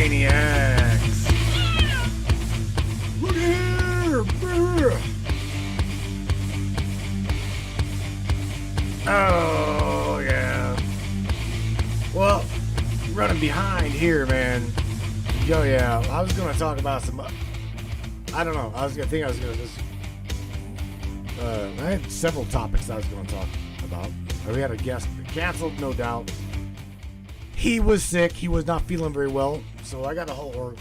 brainiacs. Look here. Oh, yeah. Well, running behind here, man. Yo, yeah. I was going to talk about some... I don't know. I had several topics I was going to talk about. We had a guest canceled, no doubt. He was sick. He was not feeling very well. So I got a hold, or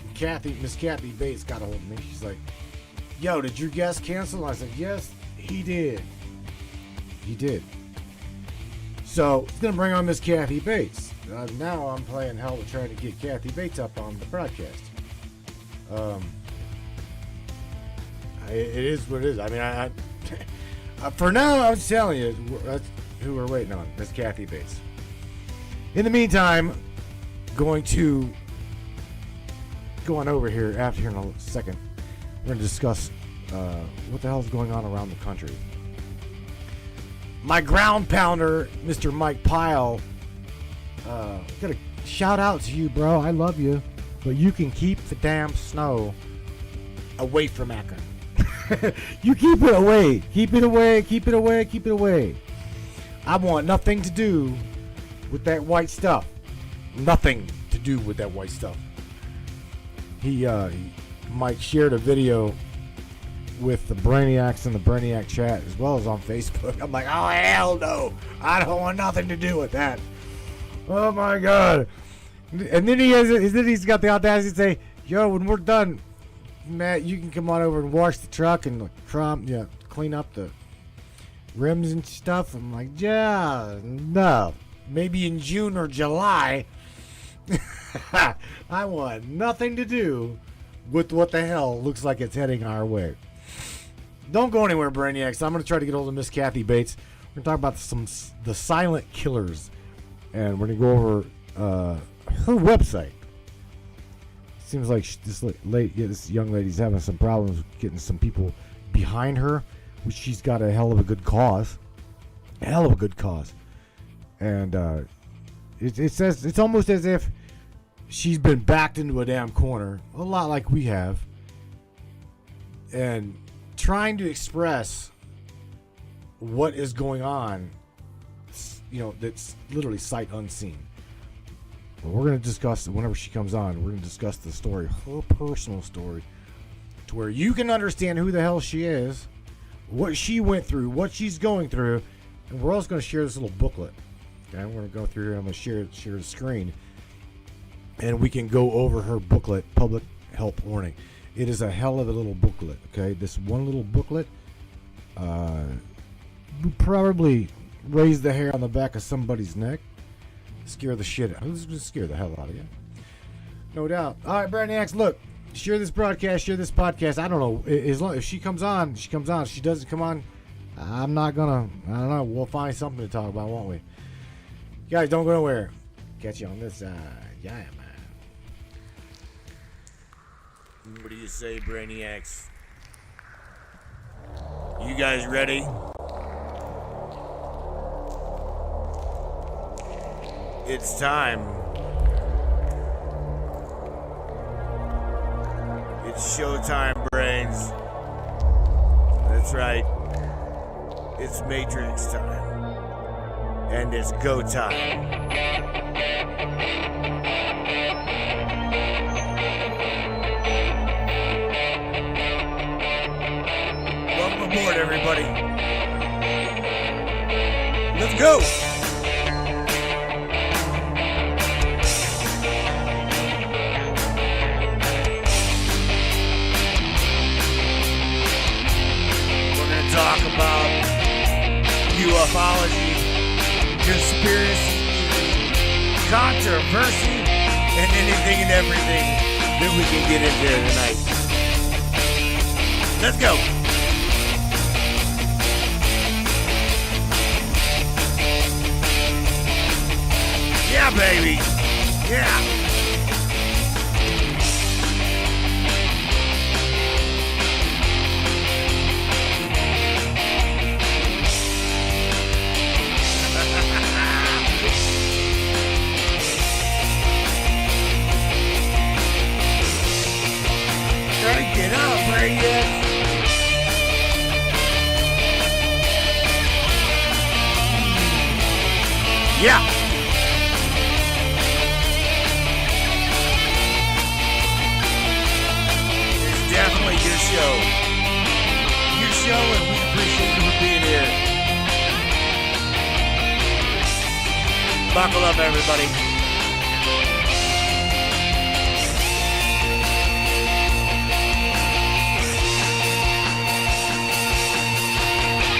Miss Kathy Bates got a hold of me. She's like, yo, did your guest cancel? And I said, yes, he did. He did. So it's going to bring on Miss Kathy Bates. Now I'm playing hell to try to get Kathy Bates up on the broadcast. It is what it is. I mean, I for now, I'm telling you, that's who we're waiting on, Miss Kathy Bates. In the meantime, going to go on over here after here in a second. We're going to discuss what the hell is going on around the country. My ground pounder, Mr. Mike Pyle, got a shout out to you, bro. I love you, but you can keep the damn snow away from Akron. You keep it away. Keep it away. Keep it away. Keep it away. I want nothing to do with that white stuff. Nothing to do with that white stuff. Mike shared a video with the Brainiacs in the Brainiac chat as well as on Facebook. I'm like, oh hell no. I don't want nothing to do with that. Oh my God. And then he's got the audacity to say, yo, when we're done, Matt, you can come on over and wash the truck and clean up the rims and stuff. I'm like, yeah, no. Maybe in June or July. I want nothing to do with what the hell looks like it's heading our way. Don't go anywhere, Brainiacs. I'm going to try to get hold of Miss Kathy Bates. We're going to talk about the silent killers. And we're going to go over her website. Seems like this young lady's having some problems getting some people behind her, which she's got a hell of a good cause. And it says it's almost as if she's been backed into a damn corner, a lot like we have, and trying to express what is going on, that's literally sight unseen. But we're going to discuss, whenever she comes on, we're going to discuss the story, her personal story, to where you can understand who the hell she is, what she went through, what she's going through, and we're also going to share this little booklet. Okay, I'm going to go through here, I'm going to share the screen, and we can go over her booklet, Public Health Warning. It is a hell of a little booklet, okay? This one little booklet would probably raise the hair on the back of somebody's neck. Scare the shit out. This is going to scare the hell out of you. No doubt. All right, Brainiacs, look. Share this broadcast, share this podcast. I don't know. If she comes on, she comes on. If she doesn't come on, I'm not going to. I don't know. We'll find something to talk about, won't we? You guys, don't go nowhere. Catch you on this side. Yeah, man. What do you say, Brainiacs? You guys ready? It's time. It's showtime, brains. That's right. It's Matrix time. And it's go time. Welcome aboard, everybody. Let's go. Talk about ufology, conspiracy, controversy, and anything and everything that we can get into tonight. Let's go. Yeah, baby. Yeah. Yeah. It's definitely your show. Your show, and we appreciate you for being here. Buckle up, everybody.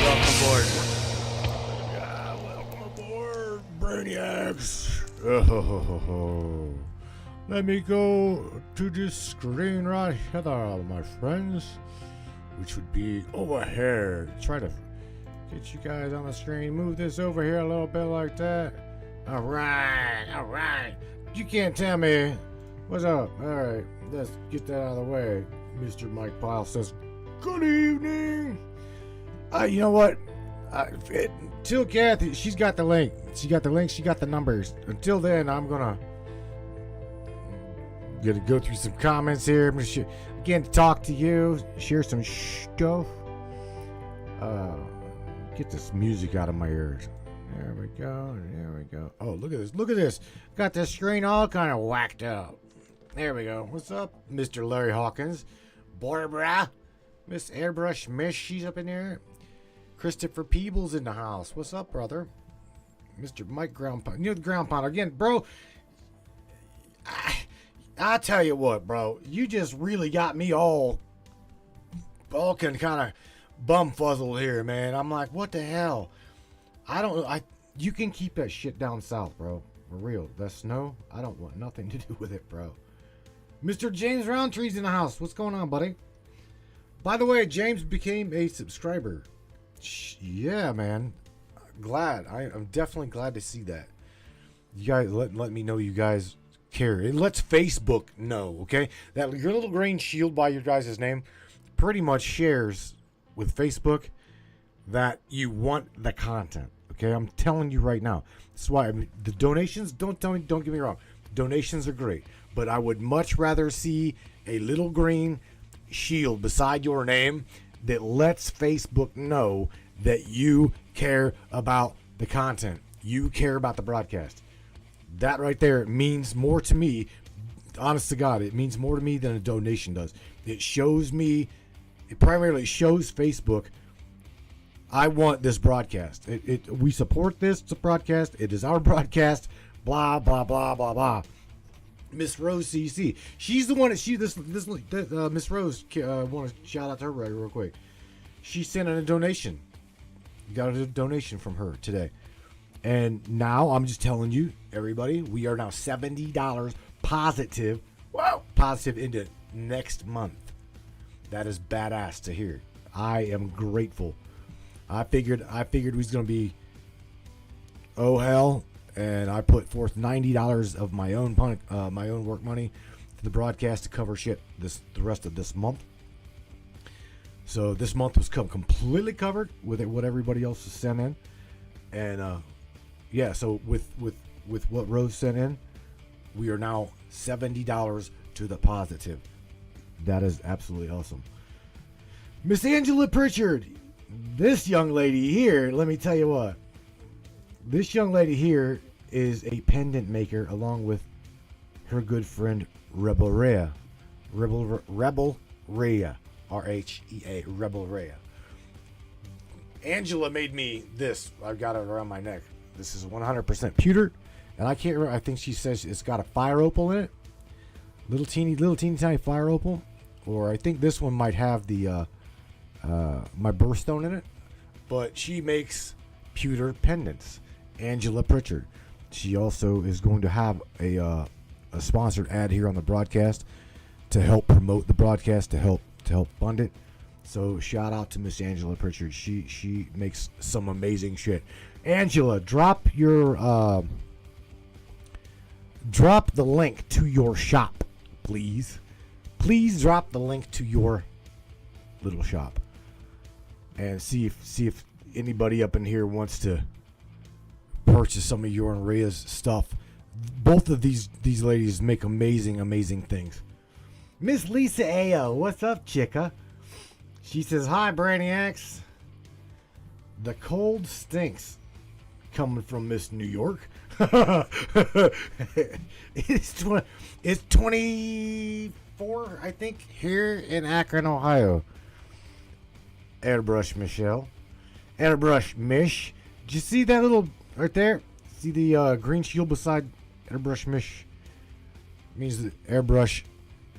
Welcome aboard. Yeah, welcome aboard, brainiacs. Oh, let me go to this screen right here, my friends, which would be over here. Try to get you guys on the screen. Move this over here a little bit like that. All right. You can't tell me. What's up? All right, let's get that out of the way. Mr. Mike Pyle says, good evening. You know what? Till Kathy, she's got the link. She got the numbers. Until then, I'm gonna go through some comments here. I'm gonna again talk to you, share some stuff. Get this music out of my ears. There we go. Oh, look at this. Got the screen all kind of whacked out. There we go. What's up, Mr. Larry Hawkins? Barbara. Miss Airbrush Miss, she's up in there. Christopher Peebles in the house. What's up, brother? Mr. Mike Groundpound. You know the Ground Pounder. Again, bro, I tell you what, bro. You just really got me all kind of bumfuzzled here, man. I'm like, what the hell? You can keep that shit down south, bro. For real. That snow, I don't want nothing to do with it, bro. Mr. James Roundtree's in the house. What's going on, buddy? By the way, James became a subscriber. Yeah, man. Glad. I'm definitely glad to see that. You guys let me know you guys care. It lets Facebook know, okay? That your little green shield by your guys' name pretty much shares with Facebook that you want the content. Okay, I'm telling you right now. That's why the donations, don't get me wrong. Donations are great, but I would much rather see a little green shield beside your name that lets Facebook know that you care about the content. You care about the broadcast. That right there means more to me. Honest to God, it means more to me than a donation does. It primarily shows Facebook, I want this broadcast. We support this broadcast. It is our broadcast. Blah blah blah blah blah. Miss Rose CC. She's the one that Miss Rose. Want to shout out to her real quick. She sent in a donation. Got a donation from her today, and now I'm just telling you, everybody, we are now $70 positive. Wow, positive into next month. That is badass to hear. I am grateful. I figured it was going to be, oh hell, and I put forth $90 of my own work money to the broadcast to cover shit the rest of this month. So this month was completely covered with what everybody else has sent in, and yeah. So with what Rose sent in, we are now $70 to the positive. That is absolutely awesome. Miss Angela Pritchard. This young lady here, let me tell you what. This young lady here is a pendant maker along with her good friend Rebel Rhea. Rebel Rhea. R-H-E-A. Rebel Rhea. Angela made me this. I've got it around my neck. This is 100% pewter. And I can't remember. I think she says it's got a fire opal in it. Little teeny tiny fire opal. Or I think this one might have the my birthstone in it, but she makes pewter pendants. Angela Pritchard. She also is going to have a sponsored ad here on the broadcast to help promote the broadcast, to help fund it. So shout out to Miss Angela Pritchard. She makes some amazing shit. Angela, drop the link to your shop, please. Please drop the link to your little shop. And see if anybody up in here wants to purchase some of your and Rhea's stuff. Both of these ladies make amazing things. Miss Lisa Ayo, what's up, chicka? She says, hi, Brainiacs. The cold stinks. coming from Miss New York. It's 24, I think, here in Akron, Ohio. Airbrush Michelle. Airbrush Mish. Did you see that little right there? See the green shield beside Airbrush Mish? It means that Airbrush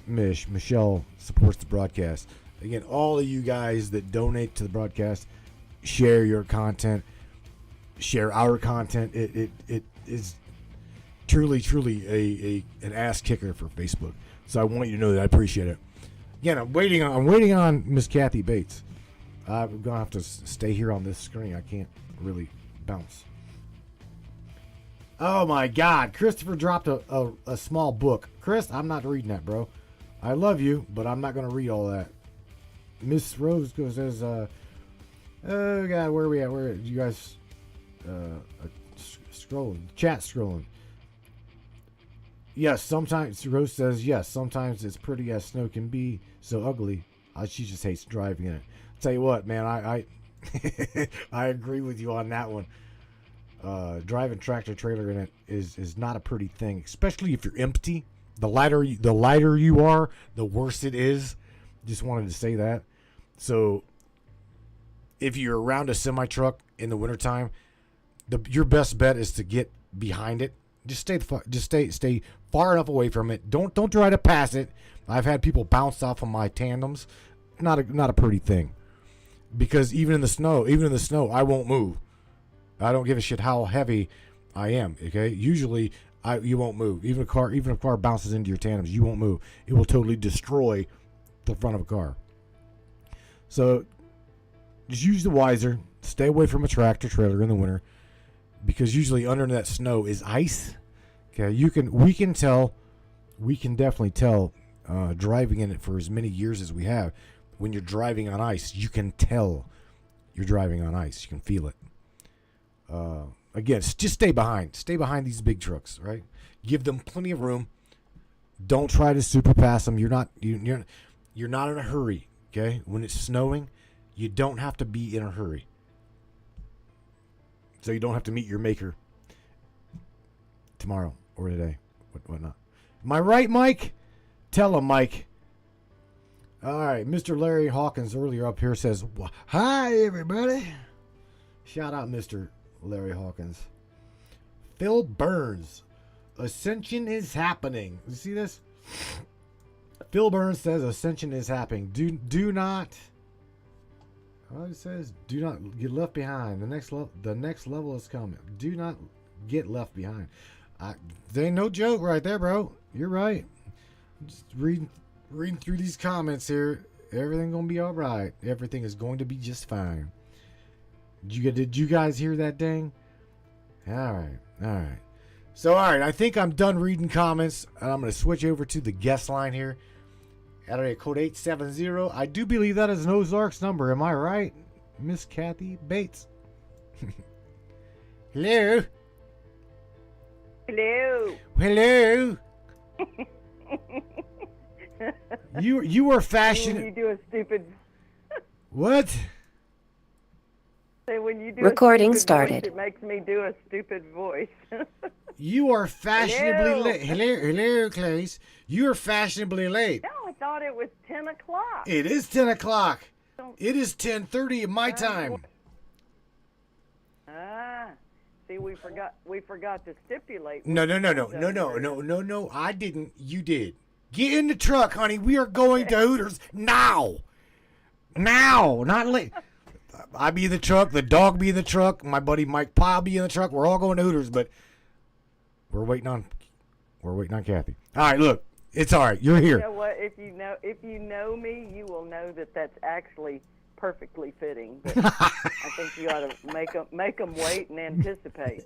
Michelle supports the broadcast. Again, all of you guys that donate to the broadcast, share your content, share our content. It is truly an ass kicker for Facebook. So I want you to know that I appreciate it. Again, I'm waiting on Miss Kathy Bates. I'm gonna have to stay here on this screen. I can't really bounce. Oh my God! Christopher dropped a small book. Chris, I'm not reading that, bro. I love you, but I'm not gonna read all that. Miss Rose says, "Oh God, where are we at? Where are you guys scrolling? Chat scrolling." Yes, sometimes Rose says yes. Sometimes it's pretty as snow can be so ugly. She just hates driving in it. Tell you what, man, I I agree with you on that one. Driving tractor trailer in it is not a pretty thing, especially if you're empty. The lighter you are, the worse it is. Just wanted to say that. So if you're around a semi truck in the wintertime, your best bet is to get behind it. Just stay far enough away from it. Don't try to pass it. I've had people bounce off of my tandems. Not a pretty thing. Because even in the snow, I won't move. I don't give a shit how heavy I am. Okay, usually you won't move. Even if a car bounces into your tandems, you won't move. It will totally destroy the front of a car. So just use the wiser. Stay away from a tractor trailer in the winter, because usually under that snow is ice. Okay, we can definitely tell driving in it for as many years as we have. When you're driving on ice, you can tell you're driving on ice. You can feel it. Again, just stay behind. Stay behind these big trucks, right? Give them plenty of room. Don't try to super pass them. You're not in a hurry, okay? When it's snowing, you don't have to be in a hurry. So you don't have to meet your maker tomorrow or today, whatnot. Am I right, Mike? Tell him, Mike. All right, Mr. Larry Hawkins earlier up here says, "Hi, everybody." Shout out, Mr. Larry Hawkins. Phil Burns, Ascension is happening. You see this? Phil Burns says Ascension is happening. Do not. It says, do not get left behind. The next level is coming. Do not get left behind. There ain't no joke right there, bro. You're right. Just reading through these comments here. Everything gonna be all right. Everything is going to be just fine. Did you guys hear that ding? All right. So, all right. I think I'm done reading comments, and I'm gonna switch over to the guest line here. Area code 870. I do believe that is an Ozarks number. Am I right, Miss Kathy Bates? Hello. Hello. You are fashionable. You do a stupid. What? Say when you do Recording a stupid started. Voice, it makes me do a stupid voice. You are fashionably Hello. late. Hello, Clays. You are fashionably late. No, I thought it was 10 o'clock. It is 10 o'clock. It is 10:30 at my time. See, we forgot to stipulate. No. I didn't. You did. Get in the truck, honey. We are going to Hooters now. Now, not late. I be in the truck. The dog be in the truck. My buddy Mike Pyle be in the truck. We're all going to Hooters, but we're waiting on Kathy. All right, look, it's all right. You're here. You know what? If you know me, you will know that that's actually perfectly fitting. But I think you ought to make them wait and anticipate.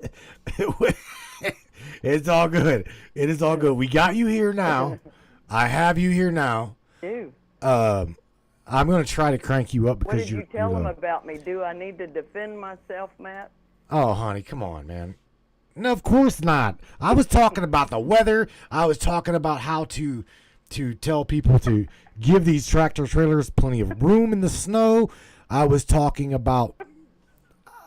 It's all good. It is all good. We got you here now. I have you here now. Dude. I'm going to try to crank you up because What did you tell them about me? Do I need to defend myself, Matt? Oh, honey, come on, man. No, of course not. I was talking about the weather. I was talking about how to tell people to give these tractor trailers plenty of room in the snow. I was talking about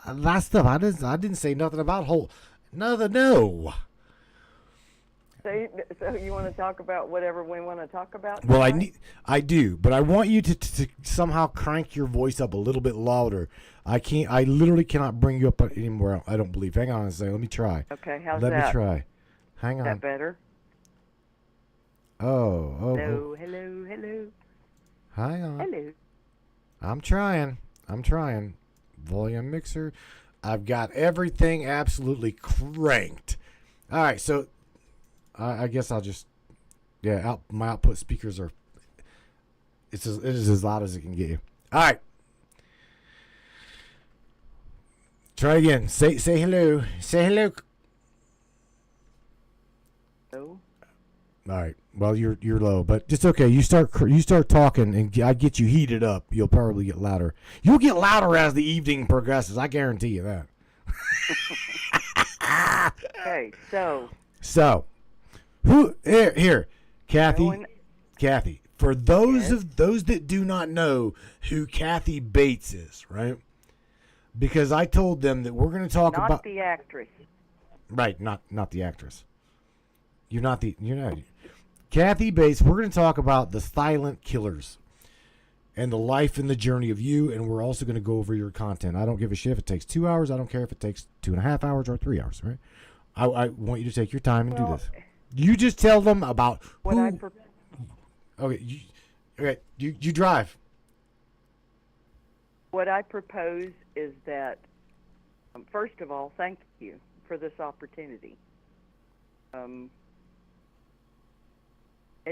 that stuff. I didn't say nothing about whole. No. So you want to talk about whatever we want to talk about? Well, tonight? I do, but I want you to somehow crank your voice up a little bit louder. I can't. I literally cannot bring you up anymore. I don't believe. Hang on a second. Let me try. Okay, how's Let that? me try. Hang Is on. that better? Oh. Hello. Hang on. Hello. I'm trying. Volume mixer. I've got everything absolutely cranked. All right, so I guess I'll just my output speakers are it is as loud as it can get you. All right. Try again. Say hello. Say hello. Hello. All right. Well, you're low, but it's okay. You start talking, and I get you heated up. You'll probably get louder. You'll get louder as the evening progresses. I guarantee you that. Okay, so who here, Kathy? Kathy, for those yes. those that do not know who Kathy Bates is, right? Because I told them that we're going to talk not about the actress. right, not the actress. You're not Kathy Bates. We're going to talk about the silent killers and the life and the journey of you, and we're also going to go over your content. I don't give a shit if it takes 2 hours. I don't care if it takes 2.5 hours or 3 hours, right? I want you to take your time and do this. You just tell them about what who. You drive. What I propose is that, first of all, thank you for this opportunity. As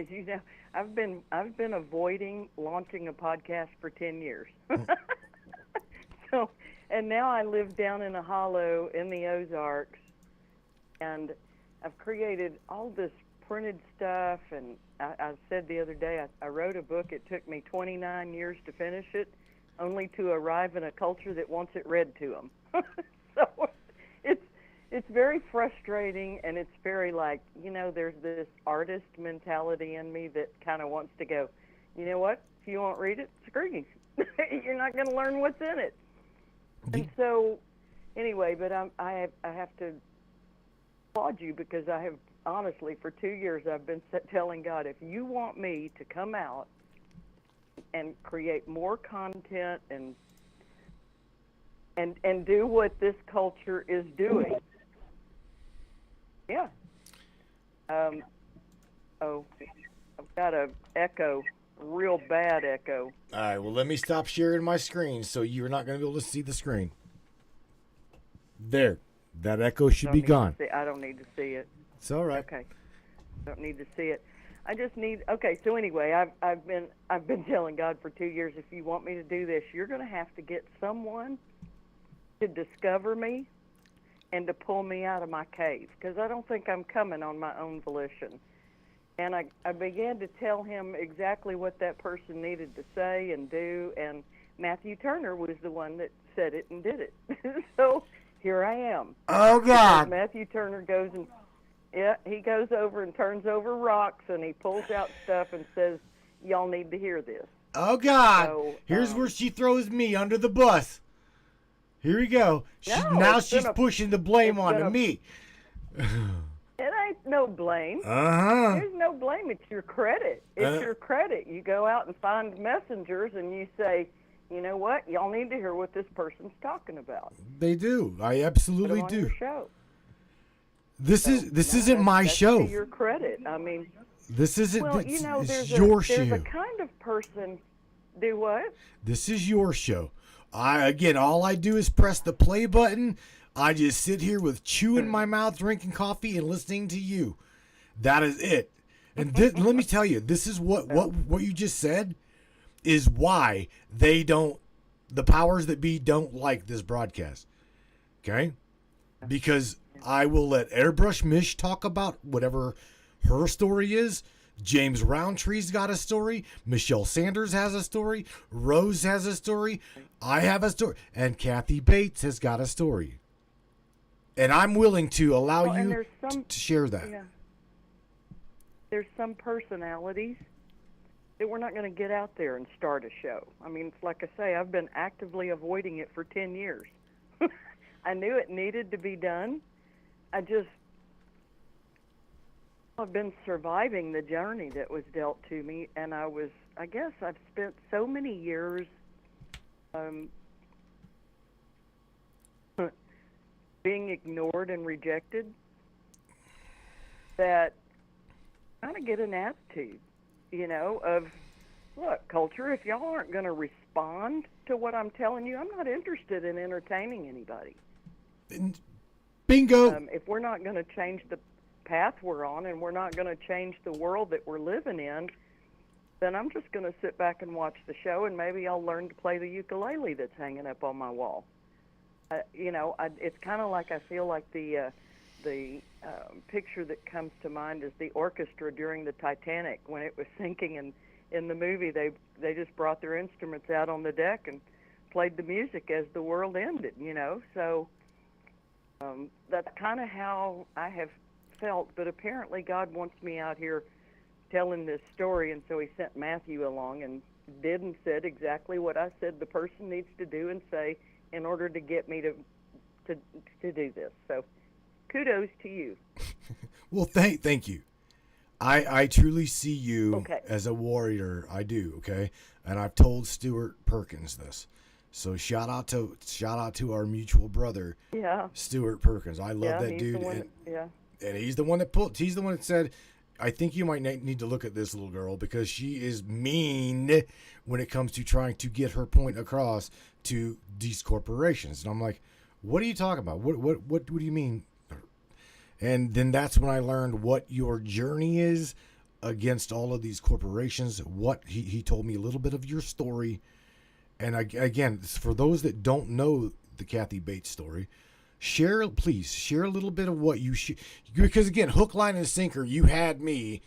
you know, I've been avoiding launching a podcast for 10 years. And now I live down in a hollow in the Ozarks, and I've created all this printed stuff. And I said the other day, I wrote a book. It took me 29 years to finish it, only to arrive in a culture that wants it read to them. So it's very frustrating, and it's very there's this artist mentality in me that kind of wants to go, you know what, if you won't read it, screw you. You're not going to learn what's in it. And so, anyway, but I have to applaud you, because I have, honestly, for 2 years, I've been telling God, if you want me to come out and create more content and do what this culture is doing. Yeah. I've got a echo, real bad echo. All right. Well, let me stop sharing my screen so you're not going to be able to see the screen. There. That echo should be gone. I don't need to see it. It's all right. Okay. Don't need to see it. I just need. Okay. So anyway, I've been telling God for 2 years, if you want me to do this, you're going to have to get someone to discover me and to pull me out of my cave, because I don't think I'm coming on my own volition. And I began to tell him exactly what that person needed to say and do, and Matthew Turner was the one that said it and did it. So here I am. Oh, God. Matthew Turner goes he goes over and turns over rocks, and he pulls out stuff and says, y'all need to hear this. Oh, God. So, here's where she throws me under the bus. Here we go. Now she's pushing the blame onto me. It ain't no blame. Uh-huh. There's no blame. It's your credit. It's your credit. You go out and find messengers, and you say, you know what? Y'all need to hear what this person's talking about. They do. I absolutely Put them on do. your show. This isn't my show. That's to your credit. I mean, this isn't. Well, it's your show. There's a kind of person. Do what? This is your show. All I do is press the play button. I just sit here with chew in my mouth, drinking coffee, and listening to you. That is it. And let me tell you, this is what you just said is why the powers that be don't like this broadcast. Okay? Because I will let Airbrush Mish talk about whatever her story is. James Roundtree's got a story. Michelle Sanders has a story. Rose has a story. I have a story. And Kathy Bates has got a story. And I'm willing to allow you to share that. Yeah. There's some personalities that we're not going to get out there and start a show. I mean, it's like I say, I've been actively avoiding it for 10 years. I knew it needed to be done. I've been surviving the journey that was dealt to me, and I guess I've spent so many years um, being ignored and rejected that I kind of get an attitude, of, look, culture, if y'all aren't going to respond to what I'm telling you, I'm not interested in entertaining anybody. Bingo. If we're not going to change the path we're on and we're not going to change the world that we're living in, then I'm just going to sit back and watch the show, and maybe I'll learn to play the ukulele that's hanging up on my wall. It's kind of like I feel like the picture that comes to mind is the orchestra during the Titanic when it was sinking, and in the movie they just brought their instruments out on the deck and played the music as the world ended. So that's kind of how I have felt. But apparently God wants me out here telling this story, and so He sent Matthew along and did and said exactly what I said the person needs to do and say in order to get me to do this. So kudos to you. Well, thank you. I truly see you Okay. as a warrior. I do, okay? And I've told Stuart Perkins this. So shout out to our mutual brother, Yeah. Stuart Perkins. I love that he's dude. The one And he's the one that said, I think you might need to look at this little girl because she is mean when it comes to trying to get her point across to these corporations. And I'm like, what are you talking about? What do you mean? And then that's when I learned what your journey is against all of these corporations. What he told me a little bit of your story. And again, for those that don't know the Kathy Bates story, please share a little bit of what because again, hook, line, and sinker, you had me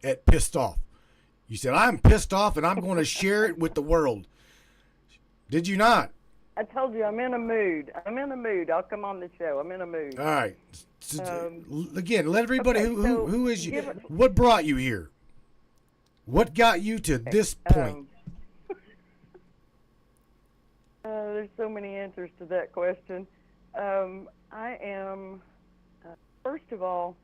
at pissed off. You said, I'm pissed off and I'm going to share it with the world. Did you not? I told you I'm in a mood. I'll come on the show. I'm in a mood. All right. Again, let everybody who is you. What brought you here? What got you to this point? There's so many answers to that question. I am, first of all,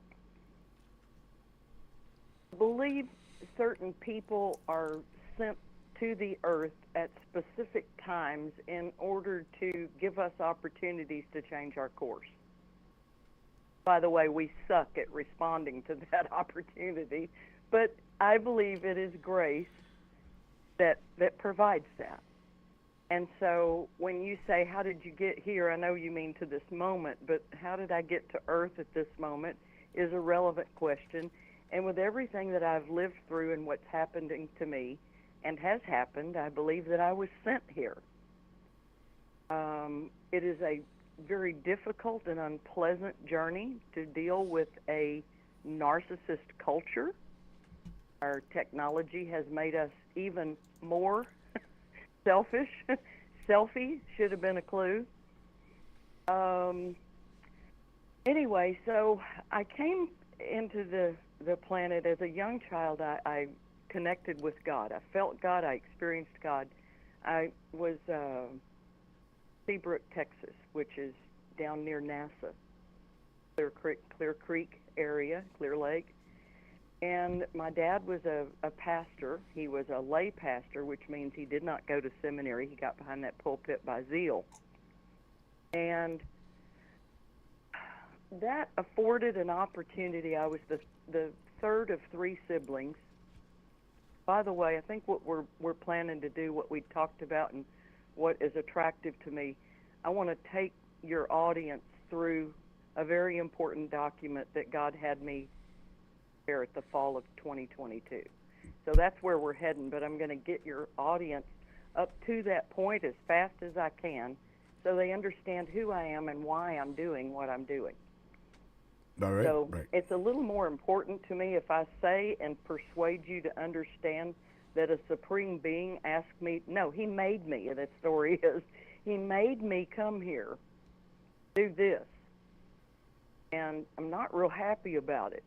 I believe certain people are sent to the earth at specific times in order to give us opportunities to change our course. By the way, we suck at responding to that opportunity, but I believe it is grace that provides that. And so when you say, how did you get here? I know you mean to this moment, but how did I get to earth at this moment is a relevant question. And with everything that I've lived through and what's happening to me and has happened, I believe that I was sent here. It is a very difficult and unpleasant journey to deal with a narcissist culture. Our technology has made us even more selfish. Selfie should have been a clue. Anyway, so I came into the planet as a young child. I connected with God. I felt God. I experienced God. I was Seabrook, Texas, which is down near NASA, Clear Creek area, Clear Lake. And my dad was a pastor. He was a lay pastor, which means he did not go to seminary. He got behind that pulpit by zeal. And that afforded an opportunity. I was the third of three siblings. By the way, I think what we're planning to do, what we talked about and what is attractive to me, I want to take your audience through a very important document that God had me here at the fall of 2022. So that's where we're heading, but I'm going to get your audience up to that point as fast as I can so they understand who I am and why I'm doing what I'm doing. All right, so right. It's a little more important to me if I say and persuade you to understand that a supreme being asked me, no, he made me, that story is, he made me come here, do this. And I'm not real happy about it.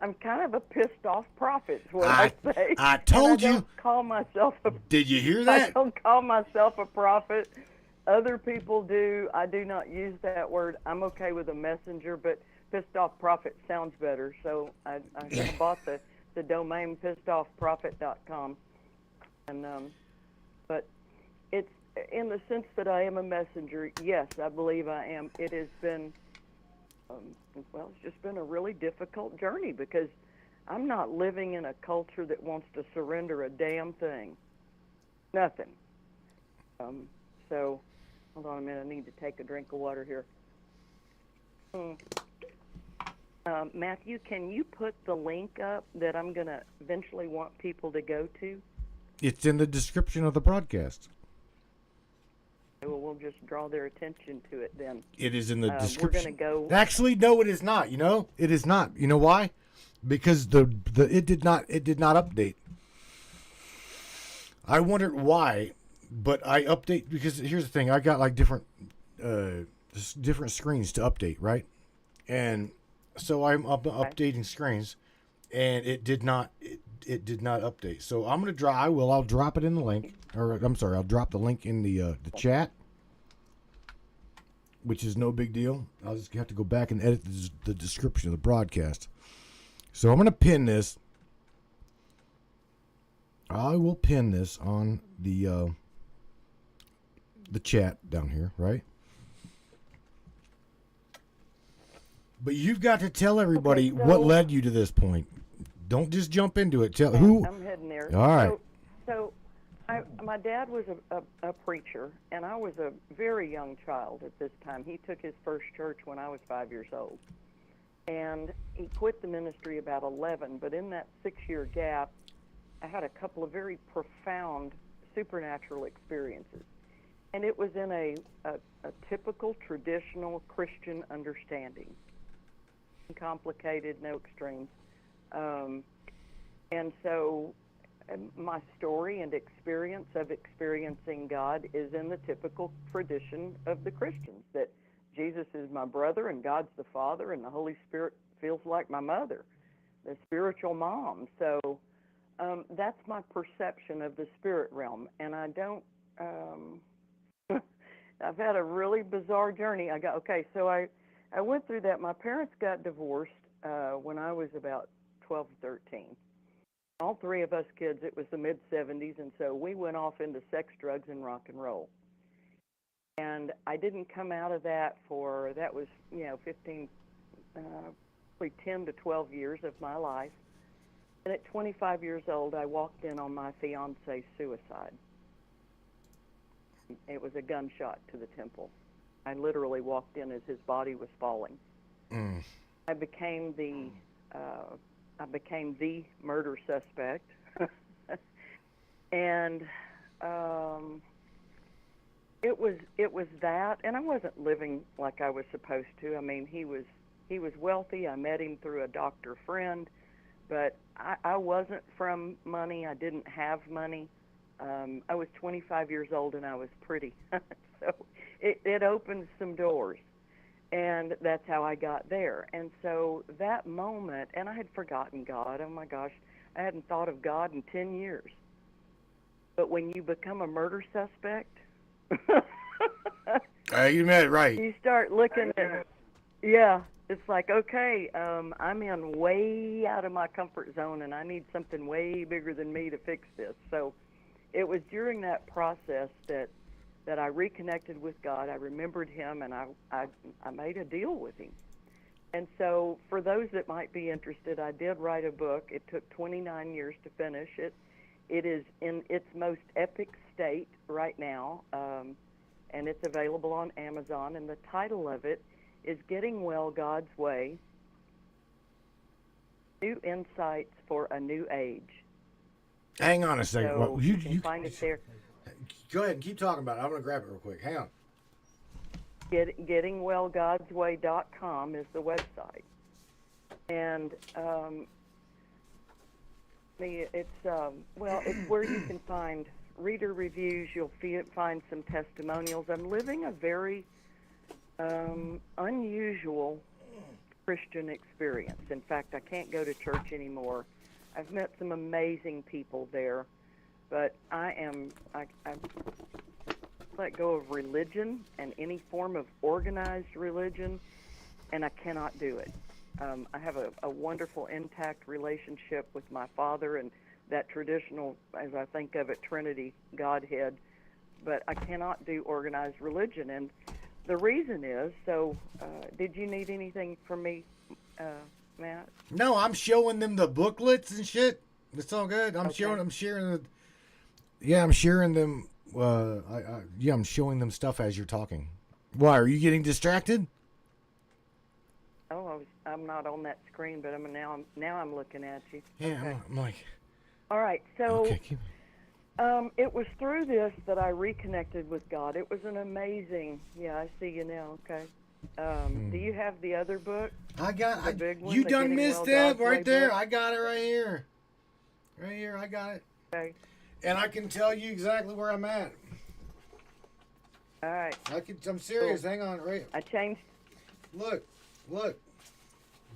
I'm kind of a pissed off prophet, is what I say. I told you. I don't call myself a. Did you hear that? I don't call myself a prophet. Other people do. I do not use that word. I'm okay with a messenger, but pissed off prophet sounds better. So I bought the domain pissedoffprophet.com. And but it's in the sense that I am a messenger. Yes, I believe I am. It has been well, it's just been a really difficult journey because I'm not living in a culture that wants to surrender a damn thing. Nothing. So, hold on a minute. I need to take a drink of water here. Matthew, can you put the link up that I'm going to eventually want people to go to? It's in the description of the broadcast. Well, we'll just draw their attention to it then. It is in the description. We're going to go. Actually, no, it is not. It is not. You know why? Because it did not update. I wondered why, but I update because here's the thing: I got like different screens to update, right? And so I'm updating screens, and it did not update. So I'm gonna I'll drop it in the link, or I'm sorry, I'll drop the link in the chat, which is no big deal. I'll just have to go back and edit the description of the broadcast. So I'm going to pin this. I will pin this on the chat down here, right? But you've got to tell everybody what led you to this point. Don't just jump into it. Tell who. I'm heading there. All right. So my dad was a preacher, and I was a very young child at this time. He took his first church when I was 5 years old. And he quit the ministry about 11, but in that 6-year gap, I had a couple of very profound supernatural experiences. And it was in a typical, traditional Christian understanding. Complicated, no extremes. And so my story and experience of experiencing God is in the typical tradition of the Christians, that Jesus is my brother, and God's the Father, and the Holy Spirit feels like my mother, the spiritual mom. So that's my perception of the spirit realm. And I don't, I've had a really bizarre journey. So I went through that. My parents got divorced when I was about 12, 13. All three of us kids, it was the mid-'70s, and so we went off into sex, drugs, and rock and roll. And I didn't come out of that that was, 15, probably 10 to 12 years of my life. And at 25 years old, I walked in on my fiance's suicide. It was a gunshot to the temple. I literally walked in as his body was falling. I became the murder suspect. And it was that, and I wasn't living like I was supposed to. I mean, he was wealthy. I met him through a doctor friend, but I wasn't from money. I didn't have money. I was 25 years old and I was pretty, so it opened some doors, and that's how I got there. And so that moment, and I had forgotten God. Oh my gosh, I hadn't thought of God in 10 years. But when you become a murder suspect, you met it right. You start looking at, it's like, okay, I'm in way out of my comfort zone, and I need something way bigger than me to fix this. So it was during that process that I reconnected with God. I remembered him, and I made a deal with him. And so for those that might be interested, I did write a book. It took 29 years to finish it. It is in its most epic state right now, and it's available on Amazon. And the title of it is Getting Well God's Way, New Insights for a New Age. Hang on a second. So well, you can find it there. Go ahead and keep talking about it. I'm going to grab it real quick. Hang on. GettingWellGodsWay.com is the website. And it's where you can find reader reviews. You'll find some testimonials. I'm living a very unusual Christian experience. In fact, I can't go to church anymore. I've met some amazing people there, but let go of religion and any form of organized religion, and I cannot do it. I have a wonderful, intact relationship with my Father and that traditional, as I think of it, Trinity Godhead, but I cannot do organized religion. And the reason is, did you need anything from me, Matt? No, I'm showing them the booklets and shit. It's all good. I'm Okay. sharing the. Yeah, I'm sharing them. I'm showing them stuff as you're talking. Why are you getting distracted? Oh, I'm not on that screen, but now I'm looking at you. Yeah, Okay. I'm like. All right. So, Okay, keep. it was through this that I reconnected with God. It was an amazing. Yeah, I see you now. Okay. Do you have the other book? I got. The big one, You the done Getting missed Well that God's right Way there. book? I got it right here. Right here, I got it. Okay. And I can tell you exactly where I'm at. All right. I'm serious. Cool. Hang on, right. I changed. Look.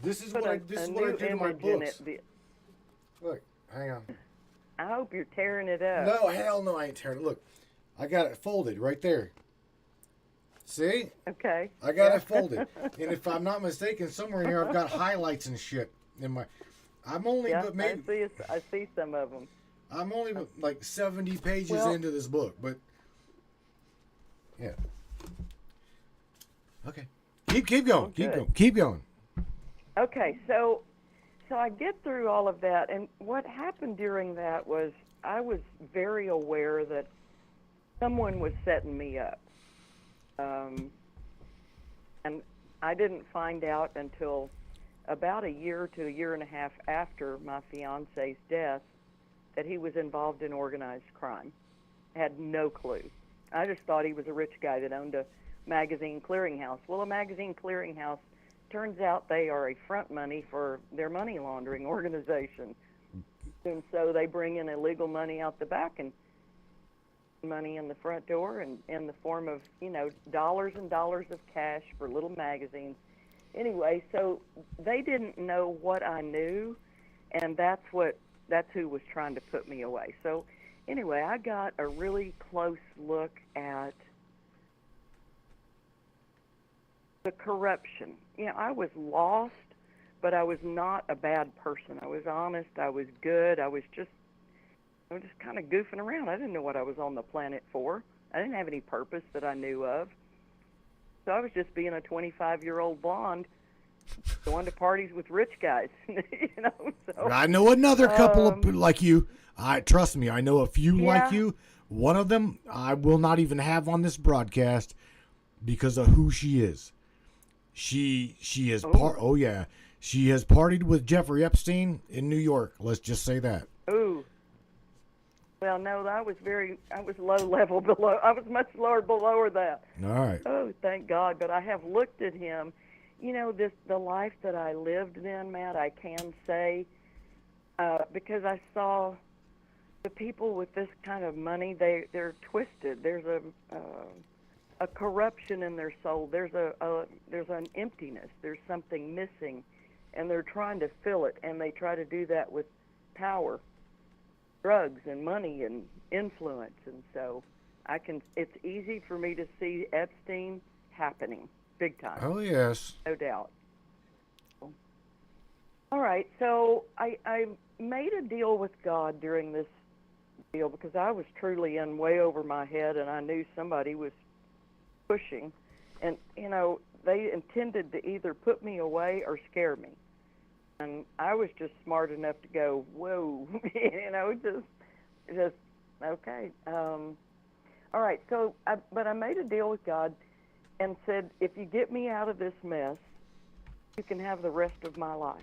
This is Put what I a do new to my image in books. it. Look, hang on. I hope you're tearing it up. No, hell no, I ain't tearing it. Look, I got it folded right there. See? Okay. I got Yeah. it folded. And if I'm not mistaken, somewhere in here I've got highlights and shit in my. I'm only, Yeah, but maybe I see some of them. I'm only like 70 pages Well- into this book, but yeah. Okay. Keep going. good. Keep going. Okay, so I get through all of that, and what happened during that was I was very aware that someone was setting me up, and I didn't find out until about a year to a year and a half after my fiance's death that he was involved in organized crime. Had no clue. I just thought he was a rich guy that owned a magazine clearinghouse. Well, a magazine clearinghouse, turns out they are a front money for their money laundering organization. And so they bring in illegal money out the back and money in the front door and in the form of, dollars and dollars of cash for little magazines. Anyway, so they didn't know what I knew, and that's who was trying to put me away. So anyway, I got a really close look at the corruption. I was lost, but I was not a bad person. I was honest. I was good. I was just kind of goofing around. I didn't know what I was on the planet for. I didn't have any purpose that I knew of. So I was just being a 25-year-old blonde going to parties with rich guys, So, I know another couple of like you. Trust me, I know a few like you. One of them I will not even have on this broadcast because of who she is. She is oh yeah. She has partied with Jeffrey Epstein in New York. Let's just say that. Ooh. Well, no, I was low level below. I was much lower below that. All right. Oh, thank God. But I have looked at him. The life that I lived then, Matt, I can say, because I saw the people with this kind of money, they're twisted. There's a corruption in their soul. There's an emptiness. There's something missing, and they're trying to fill it, and they try to do that with power, drugs, and money, and influence. And so it's easy for me to see Epstein happening big time. Oh yes. No doubt. All right, so I made a deal with God during this deal because I was truly in way over my head, and I knew somebody was pushing, and they intended to either put me away or scare me, and I was just smart enough to go, whoa, just okay. All right, so but I made a deal with God and said, if you get me out of this mess, you can have the rest of my life.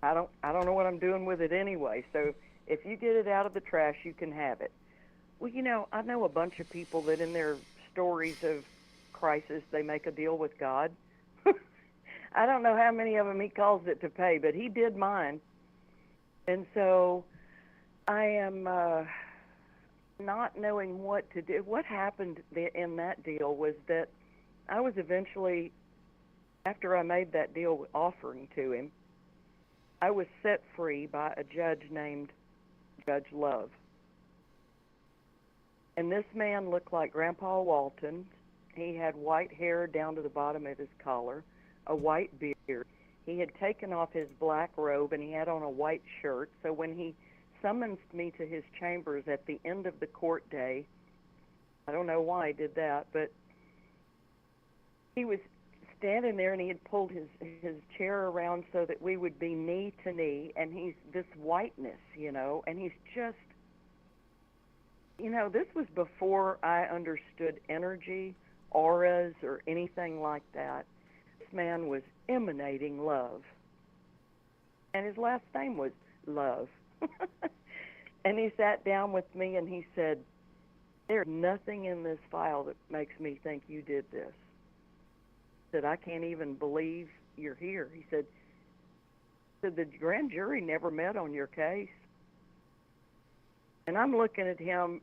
I don't know what I'm doing with it anyway, so if you get it out of the trash, you can have it. Well, I know a bunch of people that in their stories of crisis, they make a deal with God. I don't know how many of them he calls it to pay, but he did mine. And so I am not knowing what to do. What happened in that deal was that I was eventually, after I made that deal offering to him, I was set free by a judge named Judge Love. And this man looked like Grandpa Walton. He had white hair down to the bottom of his collar, a white beard. He had taken off his black robe and he had on a white shirt. So when he summoned me to his chambers at the end of the court day, I don't know why he did that, but he was standing there and he had pulled his chair around so that we would be knee to knee, and he's this whiteness, and he's just, this was before I understood energy, auras, or anything like that. This man was emanating love, and his last name was Love. And he sat down with me and he said, "There's nothing in this file that makes me think you did this." He said, "I can't even believe you're here." He said, "The grand jury never met on your case." And I'm looking at him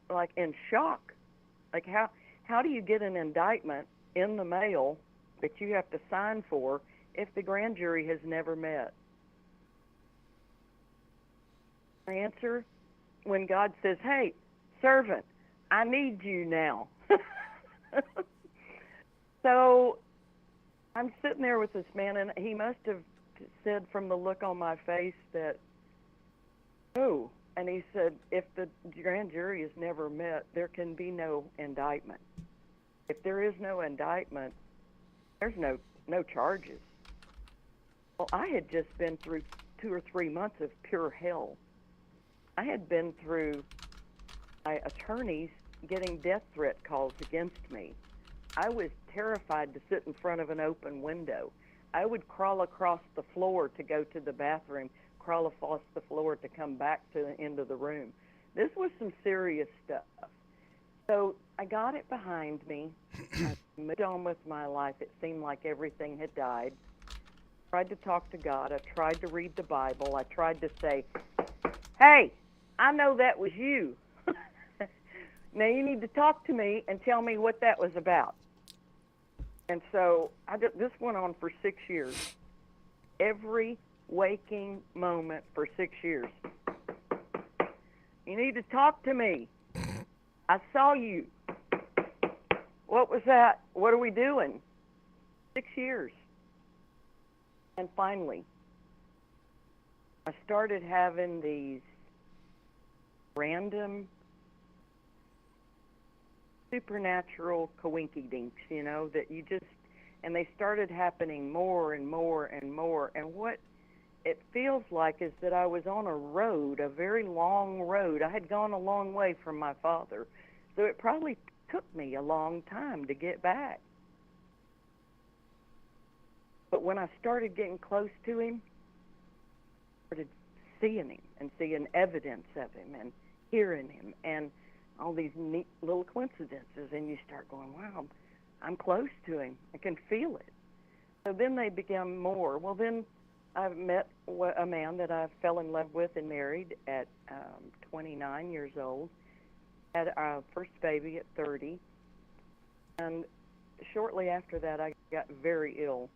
like in shock. Like, how do you get an indictment in the mail that you have to sign for if the grand jury has never met? My answer, when God says, "Hey, servant, I need you now." So I'm sitting there with this man, and he must have said from the look on my face that, "Oh," and he said, "If the grand jury has never met, there can be no indictment. If there is no indictment, there's no charges." Well, I had just been through 2 or 3 months of pure hell. I had been through my attorneys getting death threat calls against me. I was terrified to sit in front of an open window. I would crawl across the floor to go to the bathroom, crawl across the floor to come back to the end of the room. This was some serious stuff. So I got it behind me. I moved on with my life. It seemed like everything had died. I tried to talk to God. I tried to read the Bible. I tried to say, "Hey, I know that was you. Now you need to talk to me and tell me what that was about." And so this went on for 6 years. Every waking moment for 6 years. "You need to talk to me. I saw you. What was that? What are we doing?" 6 years. And finally, I started having these random supernatural coinkydinks, that you just, and they started happening more and more and more. And what it feels like is that I was on a road, a very long road. I had gone a long way from my father, so it probably took me a long time to get back. But when I started getting close to him, I started seeing him and seeing evidence of him and hearing him and all these neat little coincidences, and you start going, "Wow, I'm close to him. I can feel it." So then they became more. Well, then I met a man that I fell in love with and married at 29 years old. Had our first baby at 30. And shortly after that, I got very ill.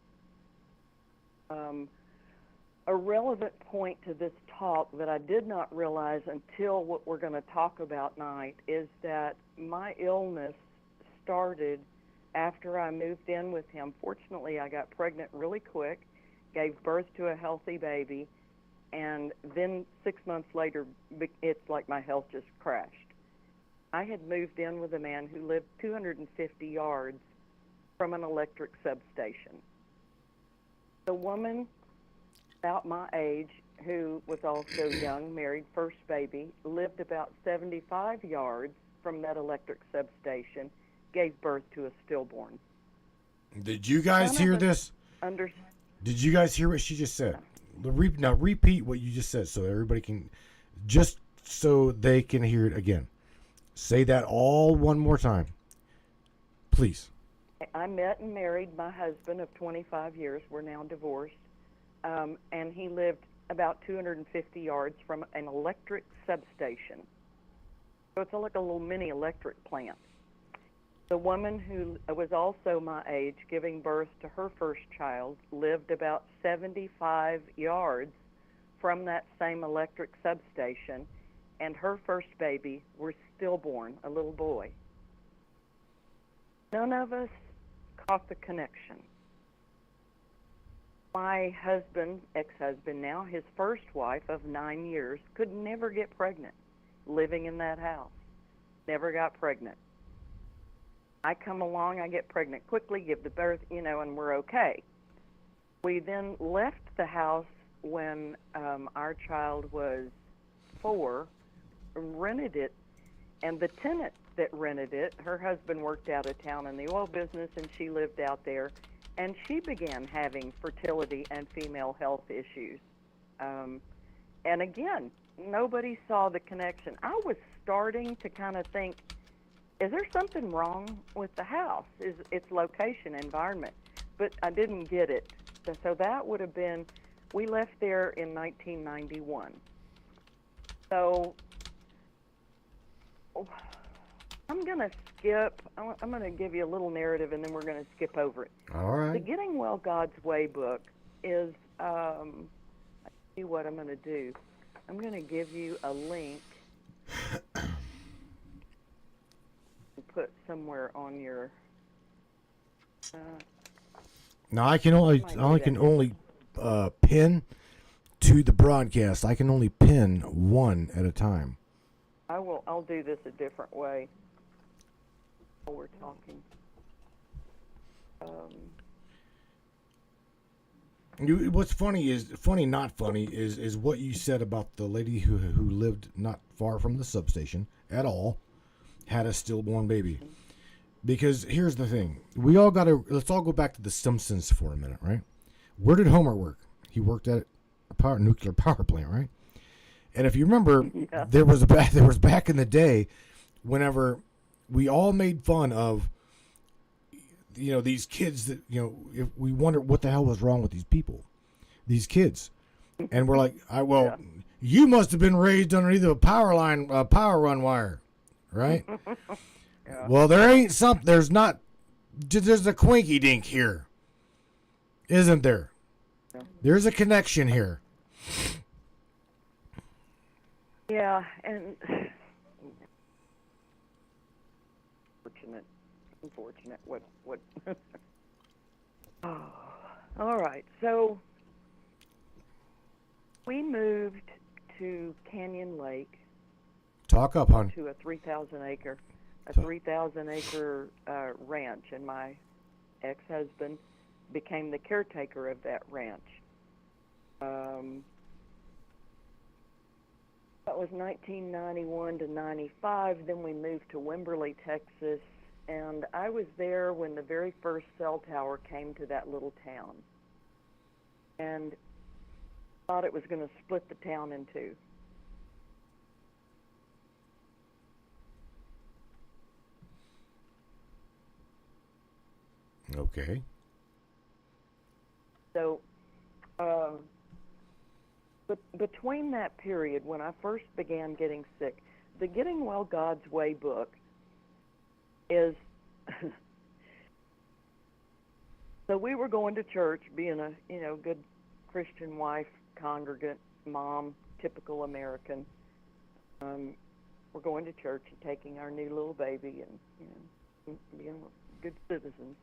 A relevant point to this talk that I did not realize until what we're going to talk about tonight is that my illness started after I moved in with him. Fortunately, I got pregnant really quick, gave birth to a healthy baby, and then 6 months later, it's like my health just crashed. I had moved in with a man who lived 250 yards from an electric substation. The woman about my age, who was also young, married, first baby, lived about 75 yards from that electric substation, gave birth to a stillborn. Did you guys hear this? Did you guys hear what she just said? Now repeat what you just said so everybody can, just so they can hear it again. Say that all one more time, please. I met and married my husband of 25 years. We're now divorced. And he lived about 250 yards from an electric substation. So it's like a little mini electric plant. The woman who was also my age, giving birth to her first child, lived about 75 yards from that same electric substation, and her first baby was stillborn, a little boy. None of us caught the connection. My husband, ex-husband now, his first wife of 9 years, could never get pregnant living in that house. Never got pregnant. I come along, I get pregnant quickly, give the birth, and we're okay. We then left the house when our child was 4, rented it, and the tenant that rented it, her husband worked out of town in the oil business, and she lived out there, and she began having fertility and female health issues. And again, nobody saw the connection. I was starting to kind of think, is there something wrong with the house? Is its location, environment? But I didn't get it. So that would have been, we left there in 1991. So I'm going to skip, I'm going to give you a little narrative and then we're going to skip over it. All right. The Getting Well God's Way book is, I see what I'm going to do. I'm going to give you a link and put somewhere on your. Now I can only pin to the broadcast. I can only pin one at a time. I'll do this a different way while we're talking. What's funny, not funny, is what you said about the lady who lived not far from the substation at all, had a stillborn baby. Because here's the thing, let's all go back to the Simpsons for a minute, right? Where did Homer work? He worked at a nuclear power plant, right? And if you remember, yeah. there was back in the day, whenever we all made fun of, these kids that, if we wonder what the hell was wrong with these people, these kids. And we're like, you must have been raised underneath a power run wire, right? Yeah. Well, there's a quinky dink here, isn't there? Yeah. There's a connection here. Yeah, and unfortunate. What? Oh, all right. So we moved to Canyon Lake. Talk up, hon. To a 3,000 acre ranch, and my ex-husband became the caretaker of that ranch. That was 1991 to 95. Then we moved to Wimberley, Texas, and I was there when the very first cell tower came to that little town, and thought it was going to split the town in two. Okay. So, between that period when I first began getting sick, the Getting Well God's Way book is. So we were going to church, being a good Christian wife, congregant, mom, typical American. We're going to church and taking our new little baby and being good citizens.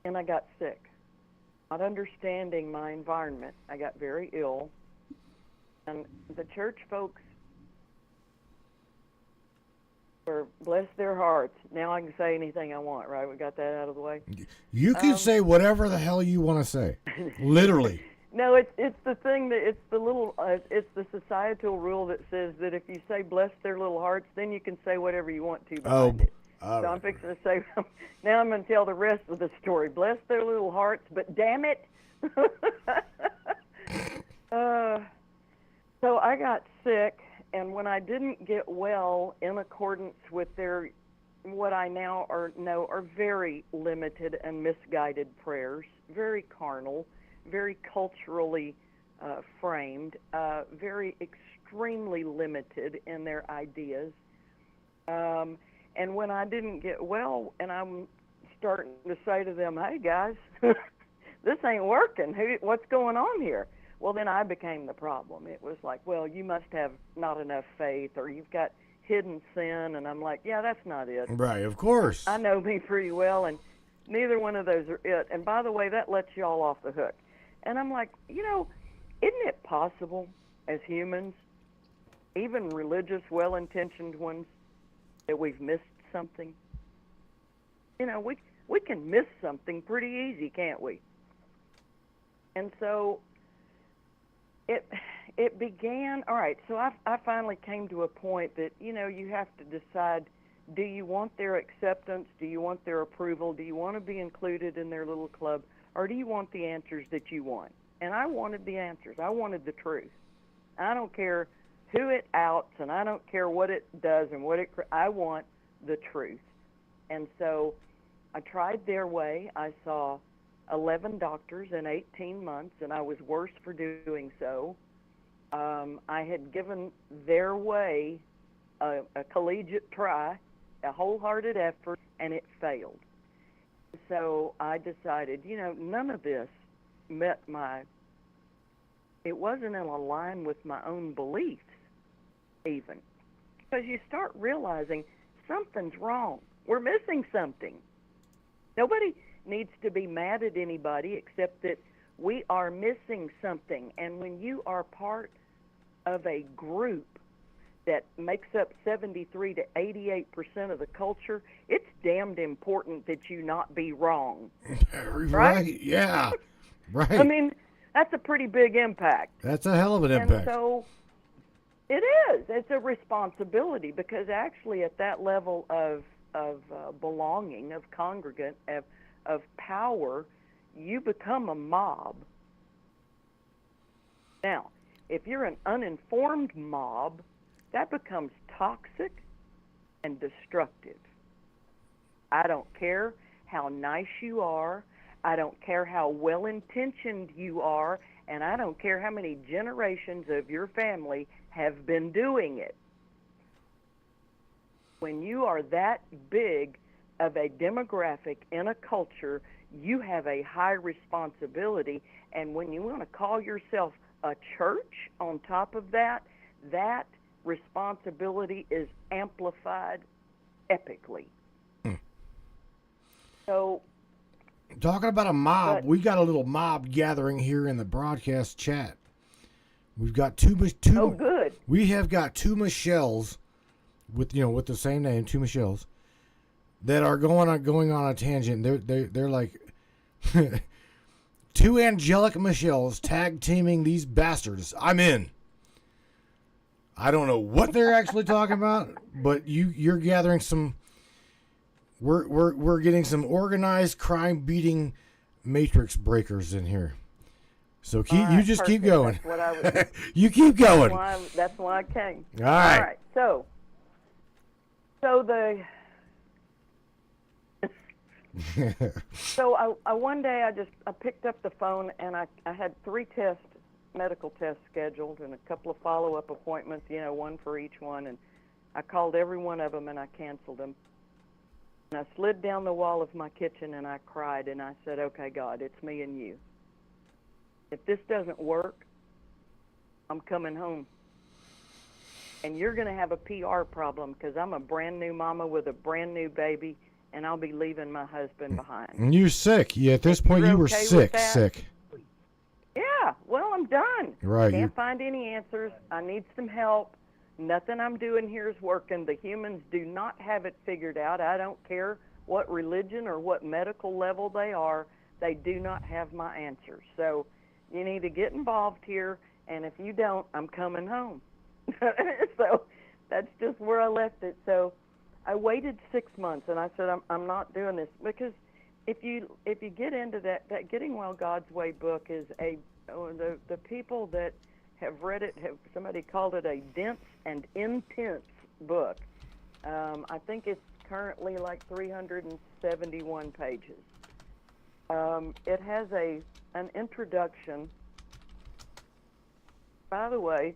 And I got sick. Not understanding my environment, I got very ill. And the church folks were, bless their hearts. Now I can say anything I want, right? We got that out of the way. You can say whatever the hell you want to say. Literally. No, it's the thing that it's the societal rule that says that if you say bless their little hearts, then you can say whatever you want to behind it. So I'm fixing to say, now I'm going to tell the rest of the story. Bless their little hearts, but damn it. So I got sick, and when I didn't get well in accordance with their, what I now know are very limited and misguided prayers, very carnal, very culturally framed, very extremely limited in their ideas. And when I didn't get well, and I'm starting to say to them, hey, guys, this ain't working. What's going on here? Well, then I became the problem. It was like, well, you must have not enough faith, or you've got hidden sin, and I'm like, yeah, that's not it. Right, of course. I know me pretty well, and neither one of those are it. And by the way, that lets y'all off the hook. And I'm like, isn't it possible as humans, even religious, well-intentioned ones, that we've missed something? We can miss something pretty easy, can't we? And so it began. All right, so I finally came to a point that you have to decide: do you want their acceptance? Do you want their approval? Do you want to be included in their little club, or do you want the answers that you want? And I wanted the answers. I wanted the truth. I don't care who it outs, and I don't care what it does and I want the truth. And so I tried their way. I saw 11 doctors in 18 months, and I was worse for doing so. I had given their way a collegiate try, a wholehearted effort, and it failed. So I decided, none of this it wasn't in line with my own beliefs even. Because you start realizing something's wrong. We're missing something. Nobody needs to be mad at anybody except that we are missing something. And when you are part of a group that makes up 73 to 88% of the culture, it's damned important that you not be wrong. Right? Yeah. Right. I mean, that's a pretty big impact. That's a hell of an impact. And so it is. It's a responsibility, because actually at that level of belonging, of congregant, of power, you become a mob. Now, if you're an uninformed mob, that becomes toxic and destructive. I don't care how nice you are. I don't care how well-intentioned you are, and I don't care how many generations of your family have been doing it. When you are that big of a demographic in a culture, you have a high responsibility, and when you want to call yourself a church on top of that, that responsibility is amplified epically. So, talking about a mob, we got a little mob gathering here in the broadcast chat. We've got two. Oh, good. We have got two Michelles with the same name, two Michelles, that are going on a tangent. They're like two angelic Michelles tag teaming these bastards. I'm in. I don't know what they're actually talking about, but you're gathering some. We're getting some organized crime beating matrix breakers in here. So you just keep going. That's what I was. You keep going. That's why I came. All right. All right. So one day I picked up the phone, and I had 3 medical tests scheduled, and a couple of follow-up appointments, one for each one, and I called every one of them and I canceled them. And I slid down the wall of my kitchen and I cried, and I said, okay, God, it's me and you. If this doesn't work, I'm coming home. And you're going to have a PR problem, because I'm a brand new mama with a brand new baby, and I'll be leaving my husband behind. And you're sick. Yeah, at this point you were sick. Yeah, well, I'm done. Right. Can't find any answers. I need some help. Nothing I'm doing here is working. The humans do not have it figured out. I don't care what religion or what medical level they are. They do not have my answers. So you need to get involved here, and if you don't, I'm coming home. So that's just where I left it. So I waited 6 months, and I said, I'm not doing this, because if you get into that Getting Well God's Way book is the people that have read it somebody called it a dense and intense book. I think it's currently like 371 pages. It has an introduction. By the way,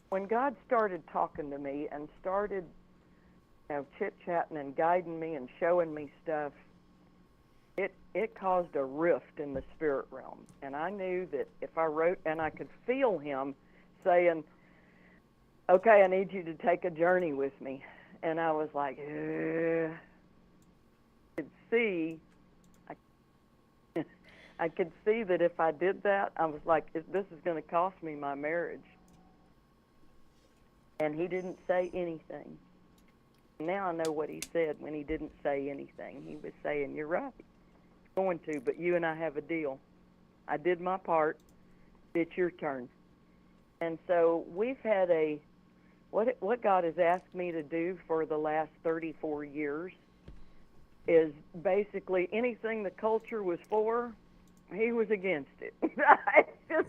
when God started talking to me and started chit-chatting and guiding me and showing me stuff, it caused a rift in the spirit realm. And I knew that if I wrote, and I could feel him saying, okay, I need you to take a journey with me. And I was like, I could see, I, I could see that if I did that, I was like, this is going to cost me my marriage. And he didn't say anything. Now I know what he said when he didn't say anything. He was saying, you're right, it's going to, but you and I have a deal. I did my part. It's your turn. And so we've had what God has asked me to do for the last 34 years is basically anything the culture was for, he was against it.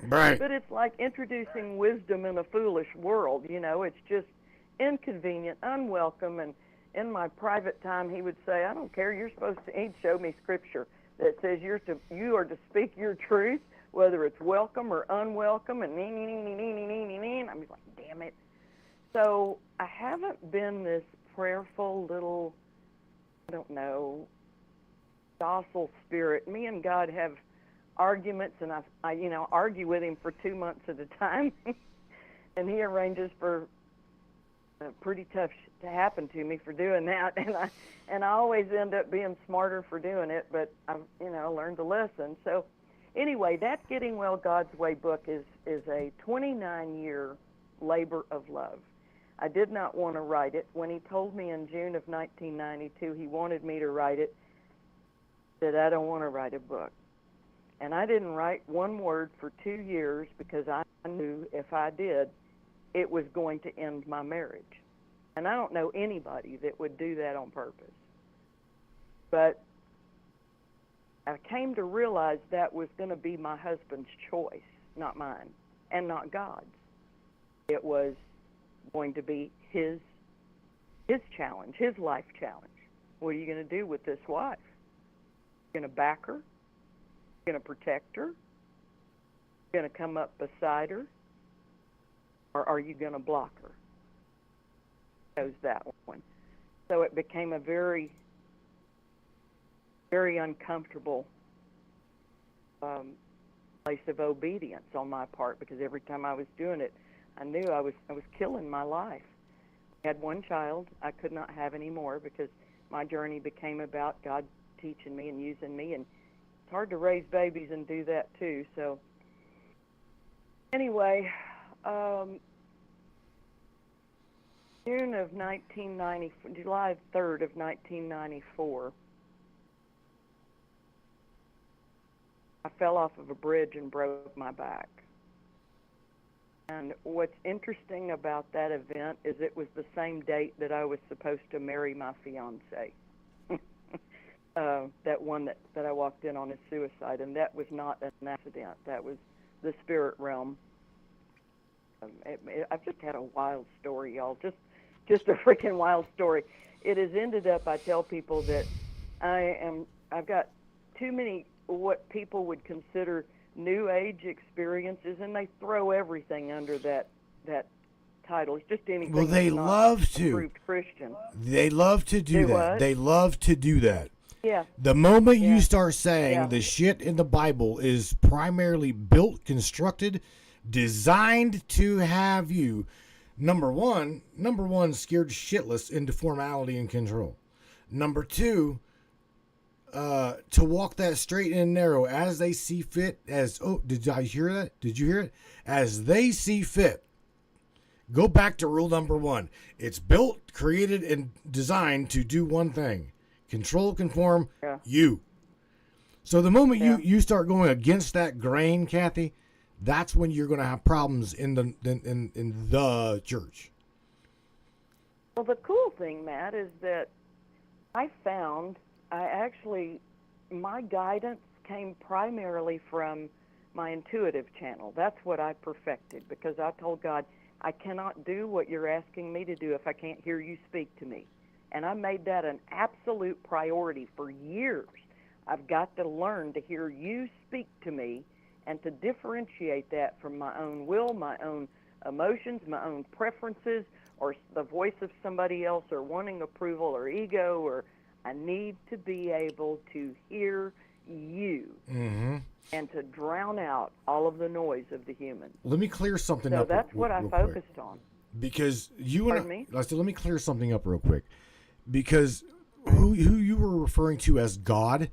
Right. But it's like introducing wisdom in a foolish world. It's just inconvenient, unwelcome. And in my private time, he would say, I don't care, he'd show me scripture that says you are to speak your truth, whether it's welcome or unwelcome, and I'm just like, damn it. So I haven't been this prayerful little, I don't know, docile spirit. Me and God have arguments, and I argue with him for 2 months at a time, and he arranges for pretty tough to happen to me for doing that, and I always end up being smarter for doing it, but I've learned the lesson. So anyway, that Getting Well God's Way book is a 29-year labor of love. I did not want to write it. When he told me in June of 1992 he wanted me to write it, I said, I don't want to write a book. And I didn't write one word for 2 years because I knew if I did, it was going to end my marriage. And I don't know anybody that would do that on purpose. But I came to realize that was going to be my husband's choice, not mine, and not God's. It was going to be his challenge, his life challenge. What are you going to do with this wife? You're going to back her? You're going to protect her? You're going to come up beside her? Or are you going to block her? Chose that one. So it became a very, very uncomfortable place of obedience on my part, because every time I was doing it, I knew I was killing my life. I had one child. I could not have any more because my journey became about God teaching me and using me, and it's hard to raise babies and do that too. So anyway, June of 1990, July 3rd of 1994, I fell off of a bridge and broke my back. And what's interesting about that event is it was the same date that I was supposed to marry my fiance. That one that I walked in on as suicide, and that was not an accident. That was the spirit realm. I've just had a wild story, y'all. Just a freaking wild story. It has ended up, I tell people that I've got too many what people would consider New Age experiences, and they throw everything under that title. It's just anything. Well, they love to. Approved Christian. They love to do that. What? They love to do that. Yeah. The moment you start saying the shit in the Bible is primarily built, constructed, designed to have you, number one, scared shitless into formality and control. Number two, to walk that straight and narrow as they see fit. Did I hear that? Did you hear it? As they see fit. Go back to rule number one. It's built, created, and designed to do one thing. Control, conform, you. So the moment you start going against that grain, Kathy, that's when you're going to have problems in the church. Well, the cool thing, Matt, is that I found my guidance came primarily from my intuitive channel. That's what I perfected, because I told God, I cannot do what you're asking me to do if I can't hear you speak to me. And I made that an absolute priority for years. I've got to learn to hear you speak to me and to differentiate that from my own will, my own emotions, my own preferences, or the voice of somebody else, or wanting approval or ego, or I need to be able to hear you and to drown out all of the noise of the human. Let me clear something up. So that's what I focused on. Because you Pardon and me? I said, let me clear something up real quick. Because who you were referring to as God,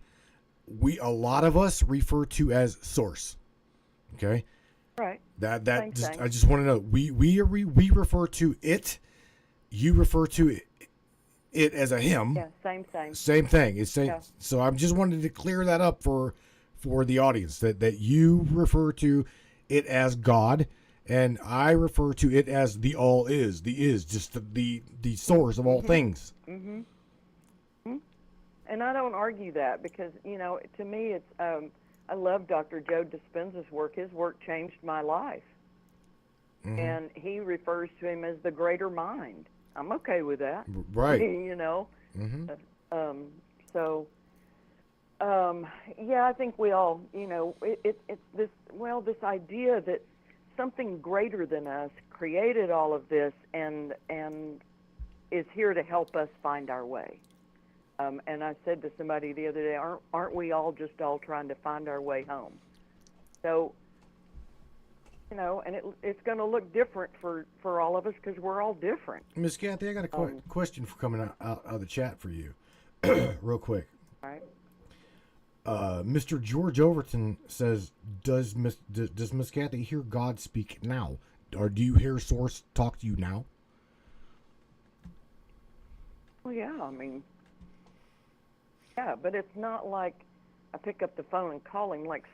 a lot of us refer to as source. Okay, Right. that Same just thing. I just want to know we refer to it. You refer to it as a him. Yeah, same. Same thing. It's same. Yeah. So I just wanted to clear that up for the audience that you refer to it as God, and I refer to it as the all is, just the source of all things. Mhm. Mhm. And I don't argue that because, to me it's I love Dr. Joe Dispenza's work. His work changed my life. And he refers to him as the greater mind. I'm okay with that. Right. you know. Mm-hmm. Um so yeah, I think we all, it's this idea that something greater than us created all of this and is here to help us find our way. And I said to somebody the other day, aren't we all just all trying to find our way home? So, and it's going to look different for all of us because we're all different. Miss Kathy, I got a question for coming out of the chat for you, real quick. All right. Mr. George Overton says, does Miss Kathy hear God speak now, or do you hear Source talk to you now? Well, yeah, I mean, yeah, but it's not like I pick up the phone and call him like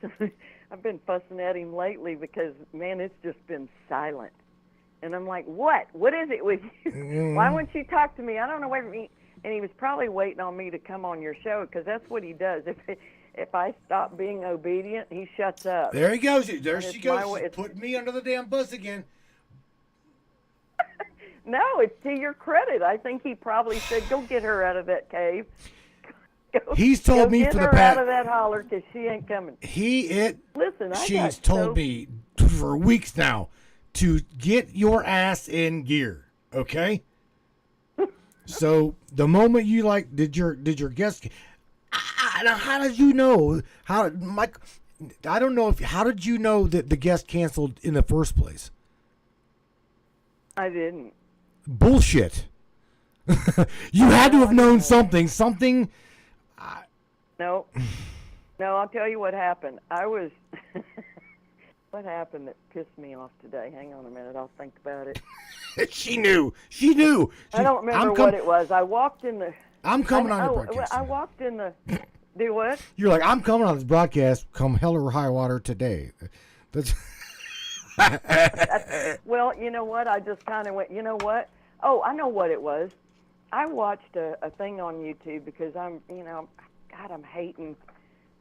I've been fussing at him lately because, man, it's just been silent. And I'm like, what? What is it with you? Why won't you talk to me? I don't know what me. And he was probably waiting on me to come on your show because that's what he does. If I stop being obedient, he shuts up. There he goes. There And she it's goes. my way- She's putting me under the damn bus again. No, it's to your credit. I think he probably said, go get her out of that cave. He's told me get for the her past. out of that holler because she ain't coming. Listen, She's told me for weeks now to get your ass in gear. Okay. So the moment you did your guest? How did you know? Mike? I don't know how did you know that the guest canceled in the first place? I didn't. Bullshit. You had to have known something. Something. No, I'll tell you what happened. What happened that pissed me off today? Hang on a minute, I'll think about it. She knew. I don't remember what it was. I walked in the. I'm coming on the broadcast. I walked in the. Do what? You're like, I'm coming on this broadcast, come hell or high water today. That's. Well, you know what? I just kind of went, you know what? Oh, I know what it was. I watched a thing on YouTube because I'm hating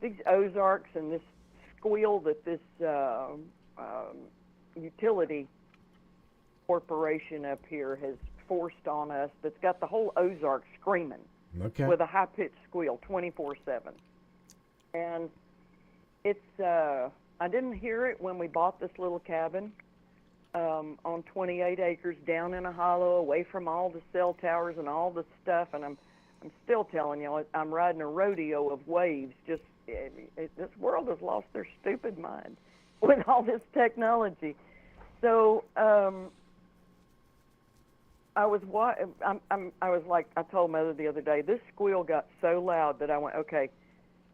these Ozarks and this squeal that this utility corporation up here has forced on us that's got the whole Ozark screaming with a high-pitched squeal 24/7. And it's, I didn't hear it when we bought this little cabin on 28 acres down in a hollow away from all the cell towers and all the stuff, and I'm still telling you, I'm riding a rodeo of waves. Just this world has lost their stupid mind with all this technology. So I was like, I told Mother the other day, this squeal got so loud that I went, okay,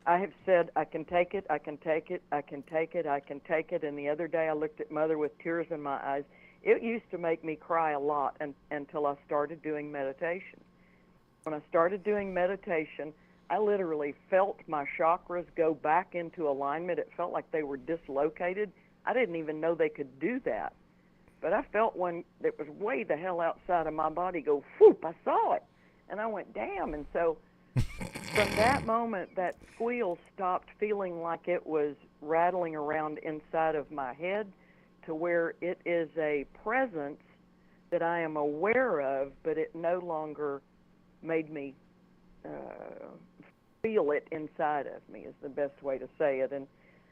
I have said I can take it, I can take it, I can take it, I can take it. And the other day I looked at Mother with tears in my eyes. It used to make me cry a lot until I started doing meditation. When I started doing meditation, I literally felt my chakras go back into alignment. It felt like they were dislocated. I didn't even know they could do that. But I felt one that was way the hell outside of my body go, whoop, I saw it. And I went, damn. And so from that moment, that squeal stopped feeling like it was rattling around inside of my head to where it is a presence that I am aware of, but it no longer made me feel it inside of me is the best way to say it. And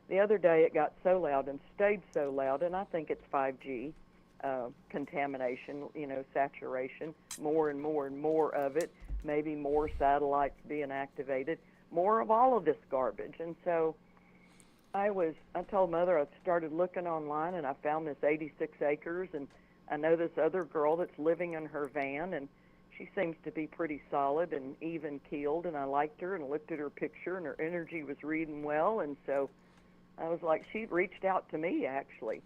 the other day it got so loud and stayed so loud, and I think it's 5G contamination, saturation, more and more and more of it, maybe more satellites being activated, more of all of this garbage. And so I told Mother I started looking online, and I found this 86 acres, and I know this other girl that's living in her van, and she seems to be pretty solid and even keeled, and I liked her and looked at her picture, and her energy was reading well, and so I was like, she reached out to me actually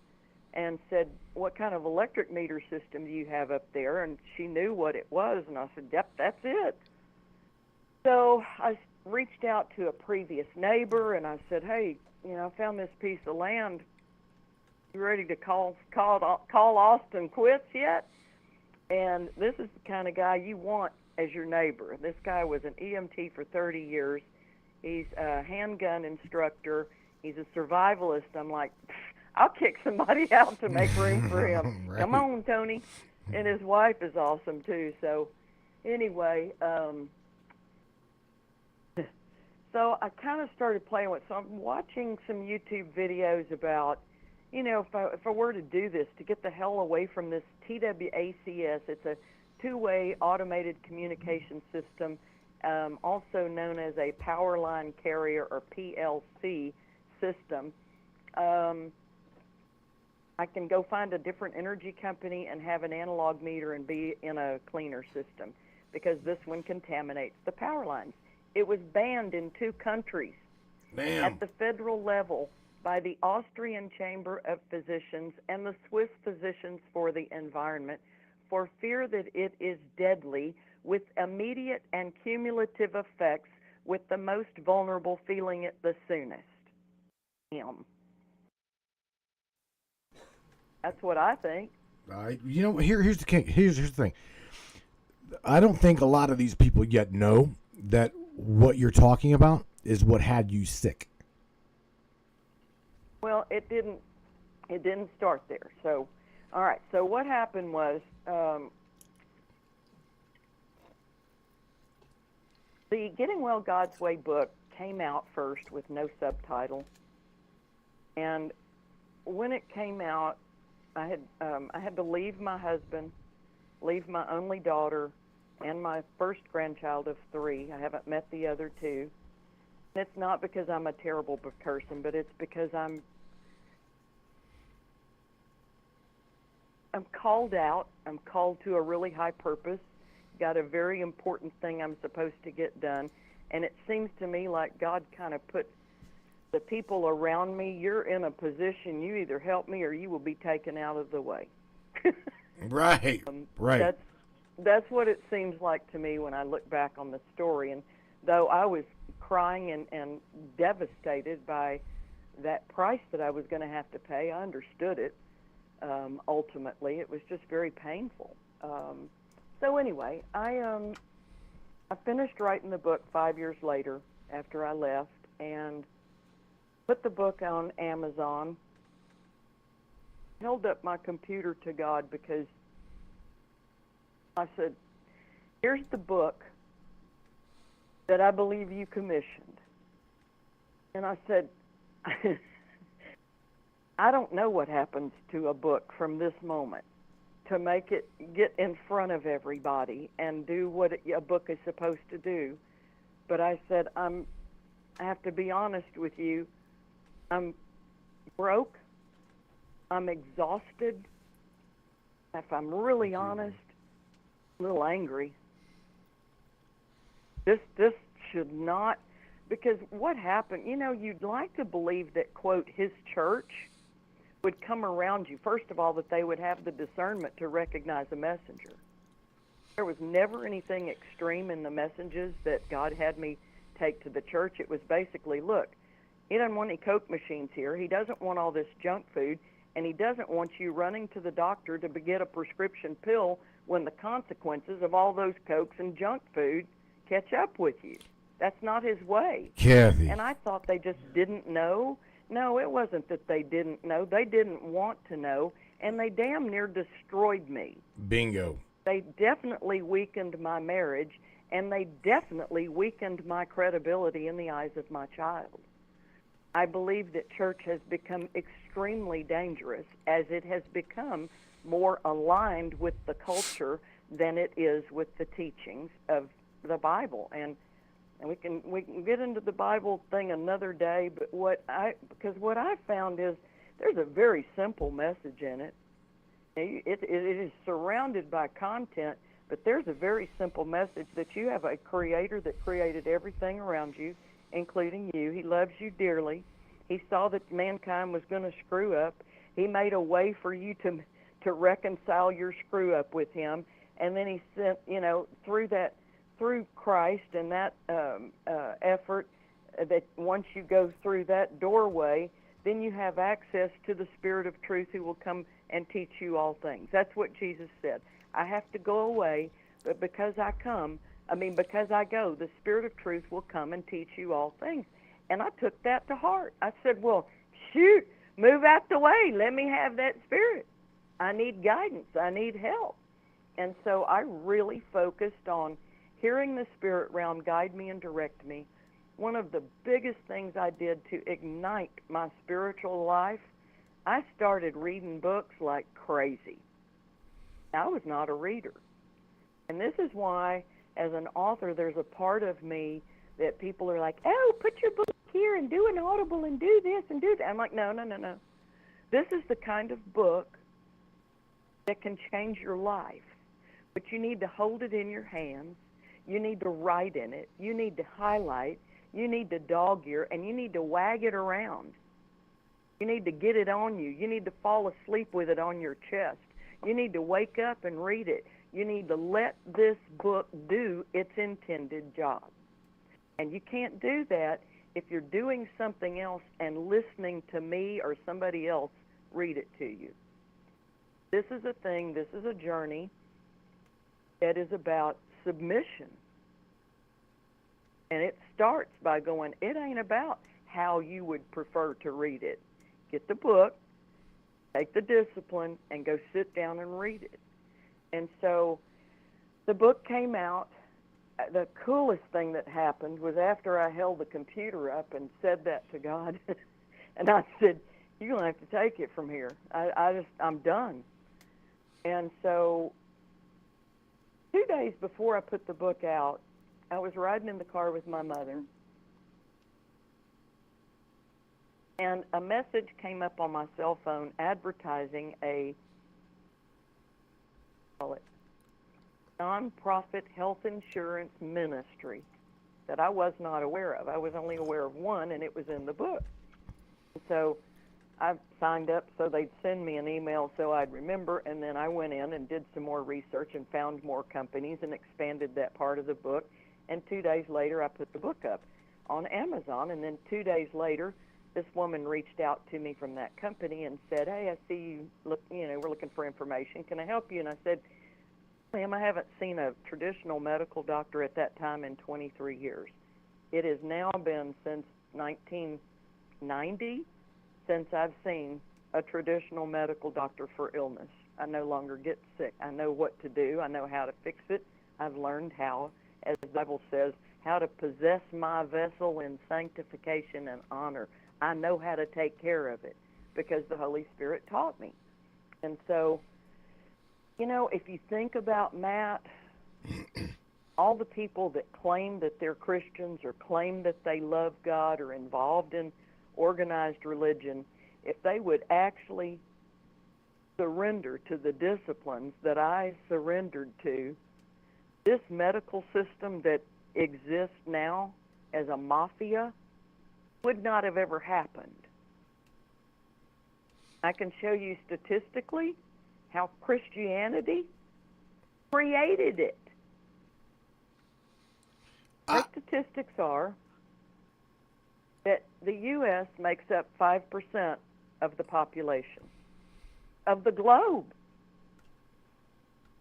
and said, what kind of electric meter system do you have up there? And she knew what it was, and I said, yep, that's it. So I reached out to a previous neighbor, and I said, hey, I found this piece of land. You ready to call Austin quits yet? And this is the kind of guy you want as your neighbor. This guy was an EMT for 30 years. He's a handgun instructor. He's a survivalist. I'm like, I'll kick somebody out to make room for him. Right. Come on, Tony. And his wife is awesome, too. So anyway, so I kind of started playing with, so I'm watching some YouTube videos about, if I were to do this, to get the hell away from this TWACS. It's a two-way automated communication system, also known as a power line carrier or PLC system. I can go find a different energy company and have an analog meter and be in a cleaner system, because this one contaminates the power lines. It was banned in 2 countries. Damn. At the federal level by the Austrian Chamber of Physicians and the Swiss Physicians for the Environment for fear that it is deadly with immediate and cumulative effects, with the most vulnerable feeling it the soonest. Him. That's what I think. Here's the thing. I don't think a lot of these people yet know that what you're talking about is what had you sick. Well, it didn't start there. So, all right. So what happened was the Getting Well God's Way book came out first with no subtitle, and when it came out, I had to leave my husband, leave my only daughter, and my first grandchild of 3. I haven't met the other 2. And it's not because I'm a terrible person, but it's because I'm called out. I'm called to a really high purpose. Got a very important thing I'm supposed to get done. And it seems to me like God kind of put the people around me, you're in a position, you either help me or you will be taken out of the way. Right. Right. That's what it seems like to me when I look back on the story. And though I was crying and devastated by that price that I was going to have to pay, I understood it. Ultimately, it was just very painful. So anyway, I finished writing the book 5 years later after I left, and put the book on Amazon. Held up my computer to God because I said, here's the book that I believe you commissioned. And I said, I don't know what happens to a book from this moment to make it get in front of everybody and do what a book is supposed to do. But I said, I have to be honest with you. I'm broke. I'm exhausted. If I'm really honest, a little angry. This should not, because what happened, you'd like to believe that, quote, his church would come around you. First of all, that they would have the discernment to recognize a messenger. There was never anything extreme in the messages that God had me take to the church. It was basically, look, he doesn't want any Coke machines here. He doesn't want all this junk food, and he doesn't want you running to the doctor to get a prescription pill when the consequences of all those Cokes and junk food catch up with you. That's not his way. Kathy. And I thought they just didn't know. No, it wasn't that they didn't know. They didn't want to know, and they damn near destroyed me. Bingo. They definitely weakened my marriage, and they definitely weakened my credibility in the eyes of my child. I believe that church has become extremely dangerous as it has become more aligned with the culture than it is with the teachings of the Bible. And we can get into the Bible thing another day, but because what I found is there's a very simple message in it. It is surrounded by content, but there's a very simple message that you have a creator that created everything around you, including you. He loves you dearly. He saw that mankind was going to screw up. He made a way for you to reconcile your screw up with him, and then he sent, through Christ and that effort, that once you go through that doorway, then you have access to the Spirit of truth who will come and teach you all things. That's what Jesus said. I have to go away, but because I go, the Spirit of truth will come and teach you all things. And I took that to heart. I said, well, shoot, move out the way. Let me have that Spirit. I need guidance. I need help. And so I really focused on hearing the Spirit realm guide me and direct me. One of the biggest things I did to ignite my spiritual life, I started reading books like crazy. I was not a reader. And this is why, as an author, there's a part of me that people are like, oh, put your book here and do an Audible and do this and do that. I'm like, no. This is the kind of book that can change your life. But you need to hold it in your hands. You need to write in it. You need to highlight. You need to dog ear, and you need to wag it around. You need to get it on you. You need to fall asleep with it on your chest. You need to wake up and read it. You need to let this book do its intended job. And you can't do that if you're doing something else and listening to me or somebody else read it to you. This is a thing, this is a journey that is about submission. And it starts by going, it ain't about how you would prefer to read it. Get the book, take the discipline, and go sit down and read it. And so the book came out. The coolest thing that happened was after I held the computer up and said that to God, and I said, you're going to have to take it from here. I'm done. And so 2 days before I put the book out, I was riding in the car with my mother, and a message came up on my cell phone advertising a nonprofit health insurance ministry that I was not aware of. I was only aware of one, and it was in the book. And so I signed up so they'd send me an email so I'd remember, and then I went in and did some more research and found more companies and expanded that part of the book. And 2 days later, I put the book up on Amazon. And then 2 days later, this woman reached out to me from that company and said, hey, I see you, we're looking for information. Can I help you? And I said, ma'am, I haven't seen a traditional medical doctor at that time in 23 years. It has now been since 1990 since I've seen a traditional medical doctor for illness. I no longer get sick. I know what to do. I know how to fix it. I've learned how, as the Bible says, how to possess my vessel in sanctification and honor. I know how to take care of it because the Holy Spirit taught me. And so, if you think about Matt, all the people that claim that they're Christians or claim that they love God or involved in organized religion, if they would actually surrender to the disciplines that I surrendered to, this medical system that exists now as a mafia would not have ever happened. I can show you statistically how Christianity created it. The statistics are that the U.S. makes up 5% of the population of the globe.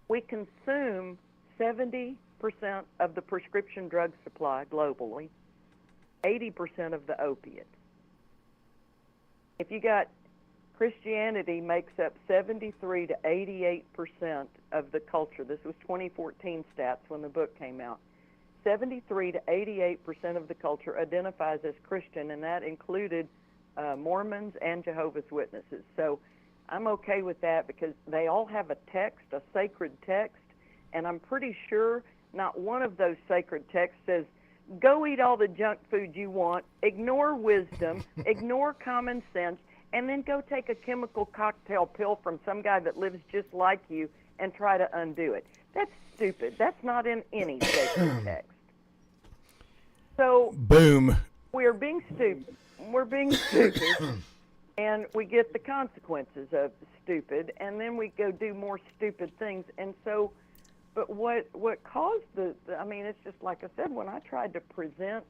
We consume 70% of the prescription drug supply globally, 80% of the opiates. If you got Christianity makes up 73 to 88% of the culture. This was 2014 stats when the book came out. 73 to 88% of the culture identifies as Christian, and that included Mormons and Jehovah's Witnesses. So I'm okay with that because they all have a text, a sacred text, and I'm pretty sure not one of those sacred texts says, go eat all the junk food you want, ignore wisdom, ignore common sense, and then go take a chemical cocktail pill from some guy that lives just like you and try to undo it. That's stupid. That's not in any sacred text. So boom. we're being stupid. We're being stupid, and we get the consequences of stupid, and then we go do more stupid things. And so, but what caused I mean, it's just like I said, when I tried to present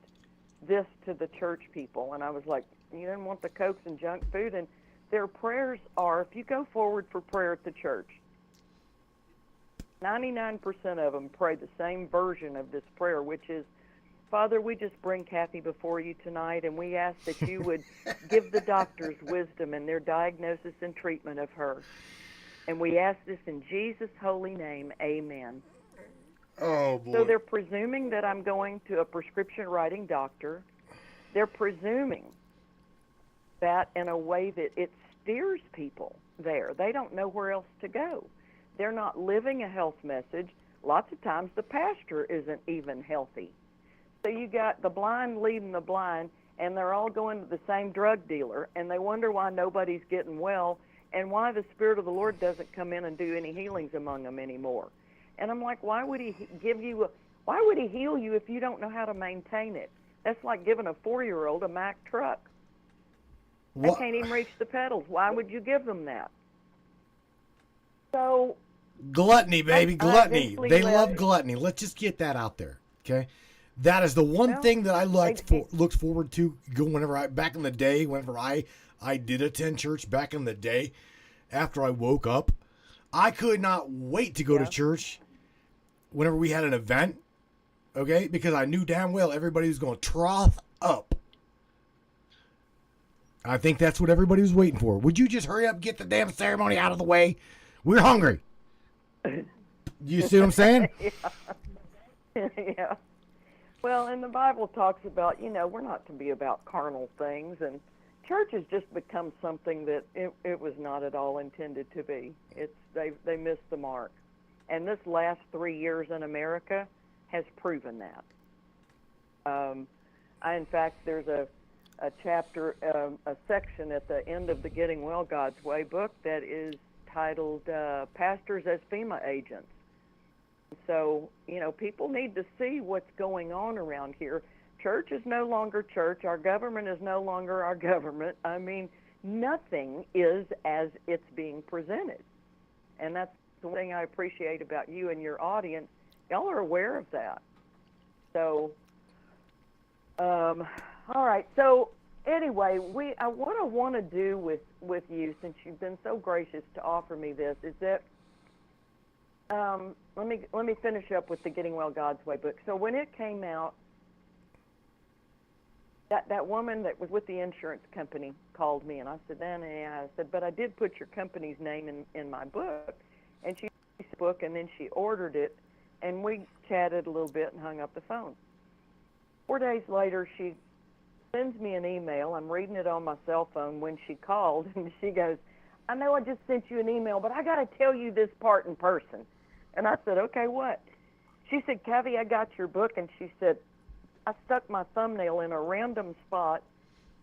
this to the church people, and I was like, you didn't want the cokes and junk food, and their prayers are, if you go forward for prayer at the church, 99% of them pray the same version of this prayer, which is, Father, we just bring Kathy before you tonight, and we ask that you would give the doctors wisdom in their diagnosis and treatment of her. And we ask this in Jesus' holy name, amen. Oh, boy. So they're presuming that I'm going to a prescription writing doctor. They're presuming that in a way that it steers people there. They don't know where else to go. They're not living a health message. Lots of times the pastor isn't even healthy. So you got the blind leading the blind, and they're all going to the same drug dealer, and they wonder why nobody's getting well and why the Spirit of the Lord doesn't come in and do any healings among them anymore. And I'm like, why would he heal you if you don't know how to maintain it? That's like giving a 4-year-old a Mack truck. They can't even reach the pedals. Why would you give them that? So gluttony, baby, gluttony. They love gluttony. Let's just get that out there, okay? That is the one thing that I looked forward to whenever back in the day, whenever I did attend church back in the day, after I woke up, I could not wait to go to church whenever we had an event, okay? Because I knew damn well everybody was going to trough up. I think that's what everybody was waiting for. Would you just hurry up and get the damn ceremony out of the way? We're hungry. You see what I'm saying? Yeah. Well, and the Bible talks about, we're not to be about carnal things, and church has just become something that it was not at all intended to be. They missed the mark. And this last 3 years in America has proven that. In fact, there's a chapter, a section at the end of the Getting Well God's Way book that is titled Pastors as FEMA Agents. So, people need to see what's going on around here. Church is no longer church. Our government is no longer our government. I mean, nothing is as it's being presented. And that's the thing I appreciate about you and your audience. Y'all are aware of that. So, all right. So, anyway, what I want to do with you, since you've been so gracious to offer me this, is that let me finish up with the Getting Well God's Way book. So when it came out, that woman that was with the insurance company called me, and I said, but I did put your company's name in my book. And she read the book, and then she ordered it, and we chatted a little bit and hung up the phone. 4 days later, she sends me an email. I'm reading it on my cell phone when she called, and she goes, I know I just sent you an email, but I got to tell you this part in person. And I said, okay, what? She said, Kathy, I got your book. And she said, I stuck my thumbnail in a random spot,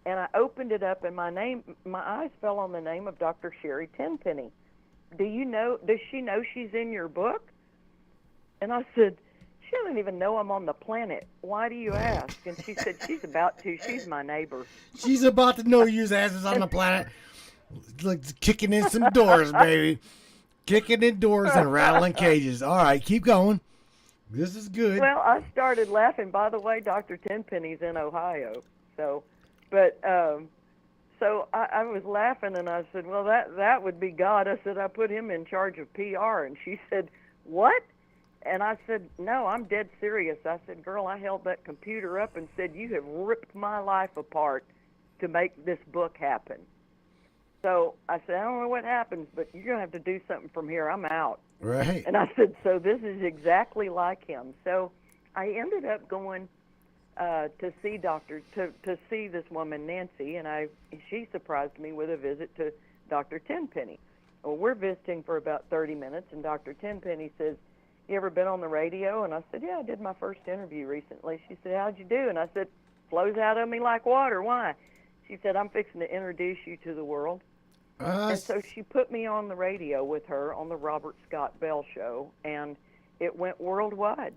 and I opened it up, and my eyes fell on the name of Dr. Sherry Tenpenny. Does she know she's in your book? And I said, she doesn't even know I'm on the planet. Why do you ask? And she said, she's about to. She's my neighbor. She's about to know you's asses on the planet. Like kicking in some doors, baby. Kicking in doors and rattling cages. All right, keep going. This is good. Well, I started laughing. By the way, Dr. Tenpenny's in Ohio. So I was laughing, and I said, well, that would be God. I said, I put him in charge of PR. And she said, what? And I said, no, I'm dead serious. I said, girl, I held that computer up and said, you have ripped my life apart to make this book happen. So I said, I don't know what happens, but you're going to have to do something from here. I'm out. Right. And I said, so this is exactly like him. So I ended up going to see this woman, Nancy, and she surprised me with a visit to Dr. Tenpenny. Well, we're visiting for about 30 minutes, and Dr. Tenpenny says, you ever been on the radio? And I said, yeah, I did my first interview recently. She said, how'd you do? And I said, flows out of me like water. Why? She said, I'm fixing to introduce you to the world. Uh, And so she put me on the radio with her on the Robert Scott Bell Show, and it went worldwide.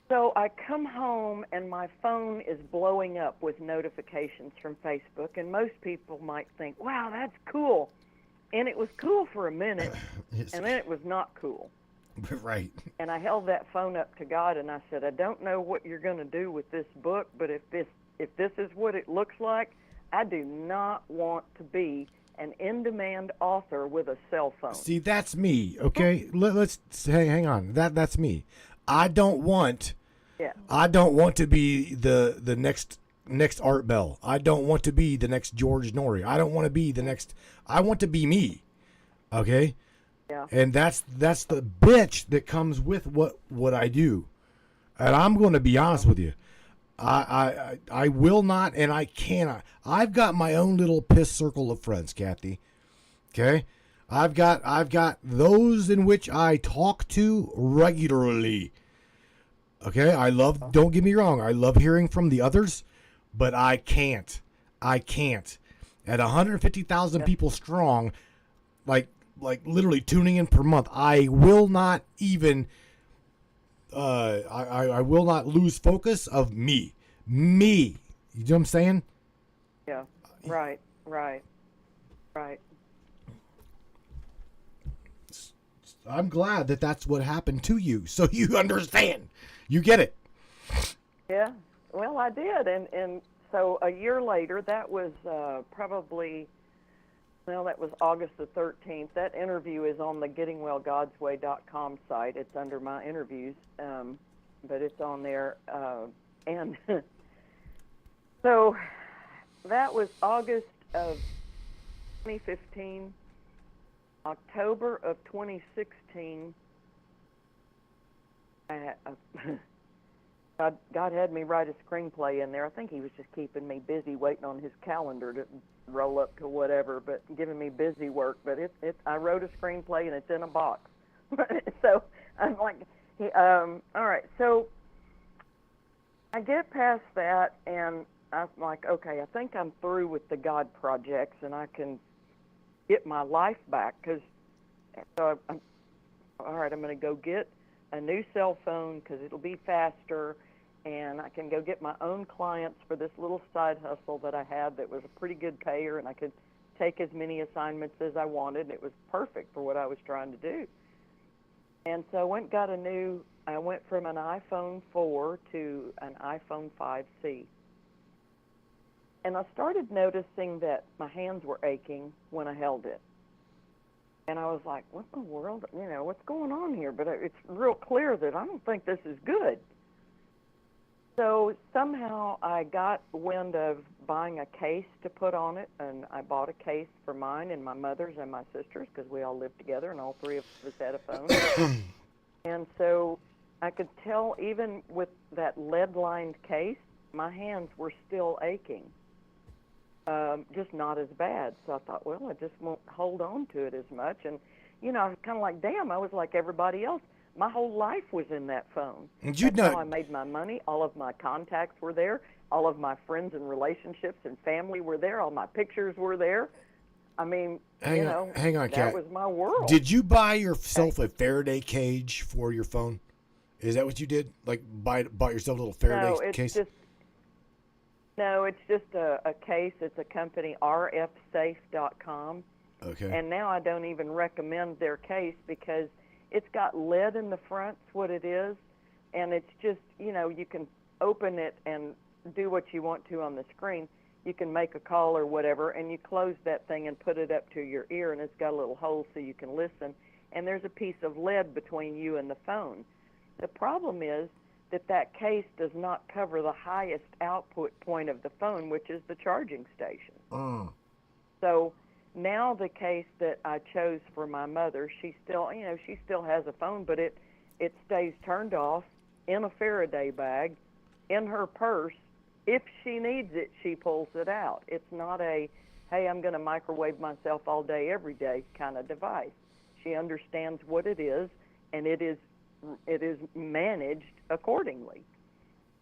So I come home, and my phone is blowing up with notifications from Facebook, and most people might think, wow, that's cool. And it was cool for a minute, and then it was not cool. right. And I held that phone up to God, and I said, I don't know what you're going to do with this book, but if this is what it looks like, I do not want to be an in-demand author with a cell phone. See, that's me. Okay, let's hang on. That's me. I don't want. Yeah. I don't want to be the next Art Bell. I don't want to be the next George Norrie. I don't want to be the next. I want to be me. Okay. Yeah. And that's the bitch that comes with what I do. And I'm going to be honest with you. I will not, and I cannot. I've got my own little piss circle of friends, Kathy. Okay, I've got those in which I talk to regularly. Okay, I love. Don't get me wrong. I love hearing from the others, but I can't. At 150,000 people strong, like literally tuning in per month, I will not even. I will not lose focus of me. You know what I'm saying? Yeah. Right. I'm glad that that's what happened to you, so you understand. You get it. Yeah. Well, I did, and so a year later, that was probably. Well, that was August the 13th. That interview is on the gettingwellgodsway.com site. It's under my interviews, but it's on there. And so that was August of 2015. October of 2016, God had me write a screenplay in there. I think he was just keeping me busy, waiting on his calendar to roll up to whatever, but giving me busy work. But I wrote a screenplay, and it's in a box. So I'm like, all right. So I get past that, and I'm like, okay, I think I'm through with the God projects, and I can get my life back. So I'm all right. I'm going to go get a new cell phone because it'll be faster, and I can go get my own clients for this little side hustle that I had that was a pretty good payer, and I could take as many assignments as I wanted. It was perfect for what I was trying to do. And so I went from an iPhone 4 to an iPhone 5C. And I started noticing that my hands were aching when I held it. And I was like, what in the world, what's going on here? But it's real clear that I don't think this is good. So somehow I got wind of buying a case to put on it, and I bought a case for mine and my mother's and my sister's because we all lived together, and all three of us had a phone. And so I could tell even with that lead-lined case, my hands were still aching. Just not as bad. So I thought, well, I just won't hold on to it as much. And, I was kind of like, damn, I was like everybody else. My whole life was in that phone. And That's how I made my money. All of my contacts were there. All of my friends and relationships and family were there. All my pictures were there. I mean, hang on, that Kat. was my world. Did you buy yourself a Faraday cage for your phone? Is that what you did? Like, bought yourself a little Faraday case? No, it's just a case. It's a company, rfsafe.com. Okay. And now I don't even recommend their case because it's got lead in the front, what it is. And it's just, you can open it and do what you want to on the screen. You can make a call or whatever, and you close that thing and put it up to your ear, and it's got a little hole so you can listen. And there's a piece of lead between you and the phone. The problem is that case does not cover the highest output point of the phone, which is the charging station. So now the case that I chose for my mother, she still has a phone, but it stays turned off in a Faraday bag in her purse. If she needs it, she pulls it out. It's not a, hey, I'm going to microwave myself all day, every day kind of device. She understands what it is, and it is managed accordingly.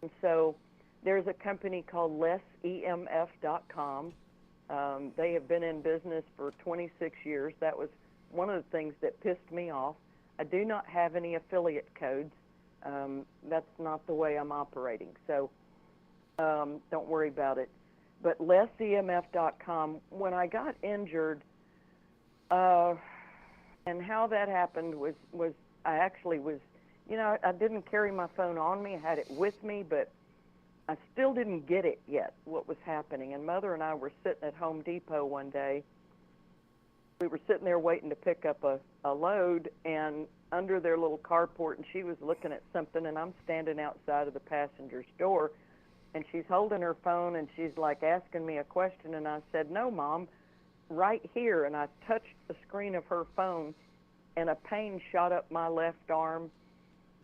And so There's a company called lessemf.com. They have been in business for 26 years. That was one of the things that pissed me off. I do not have any affiliate codes. That's not the way I'm operating. So don't worry about it. But lessemf.com, when I got injured, and how that happened was I actually was, I didn't carry my phone on me. I had it with me, but I still didn't get it yet, what was happening. And Mother and I were sitting at Home Depot one day. We were sitting there waiting to pick up a load, and under their little carport, and she was looking at something, and I'm standing outside of the passenger's door, and she's holding her phone, and she's like asking me a question, and I said, "No, Mom, right here." And I touched the screen of her phone, and a pain shot up my left arm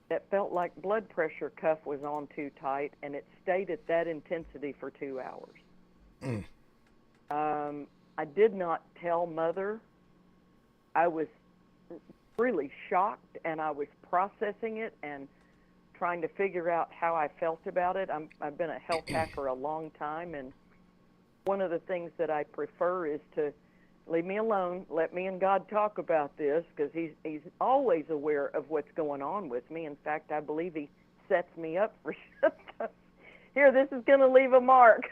that felt like blood pressure cuff was on too tight, and it stayed at that intensity for 2 hours. I did not tell Mother. I was really shocked, and I was processing it and trying to figure out how I felt about it. I've been a health hacker a long time, and one of the things that I prefer is to leave me alone, let me and God talk about this, because he's always aware of what's going on with me. In fact, I believe he sets me up for stuff. Here, this is going to leave a mark.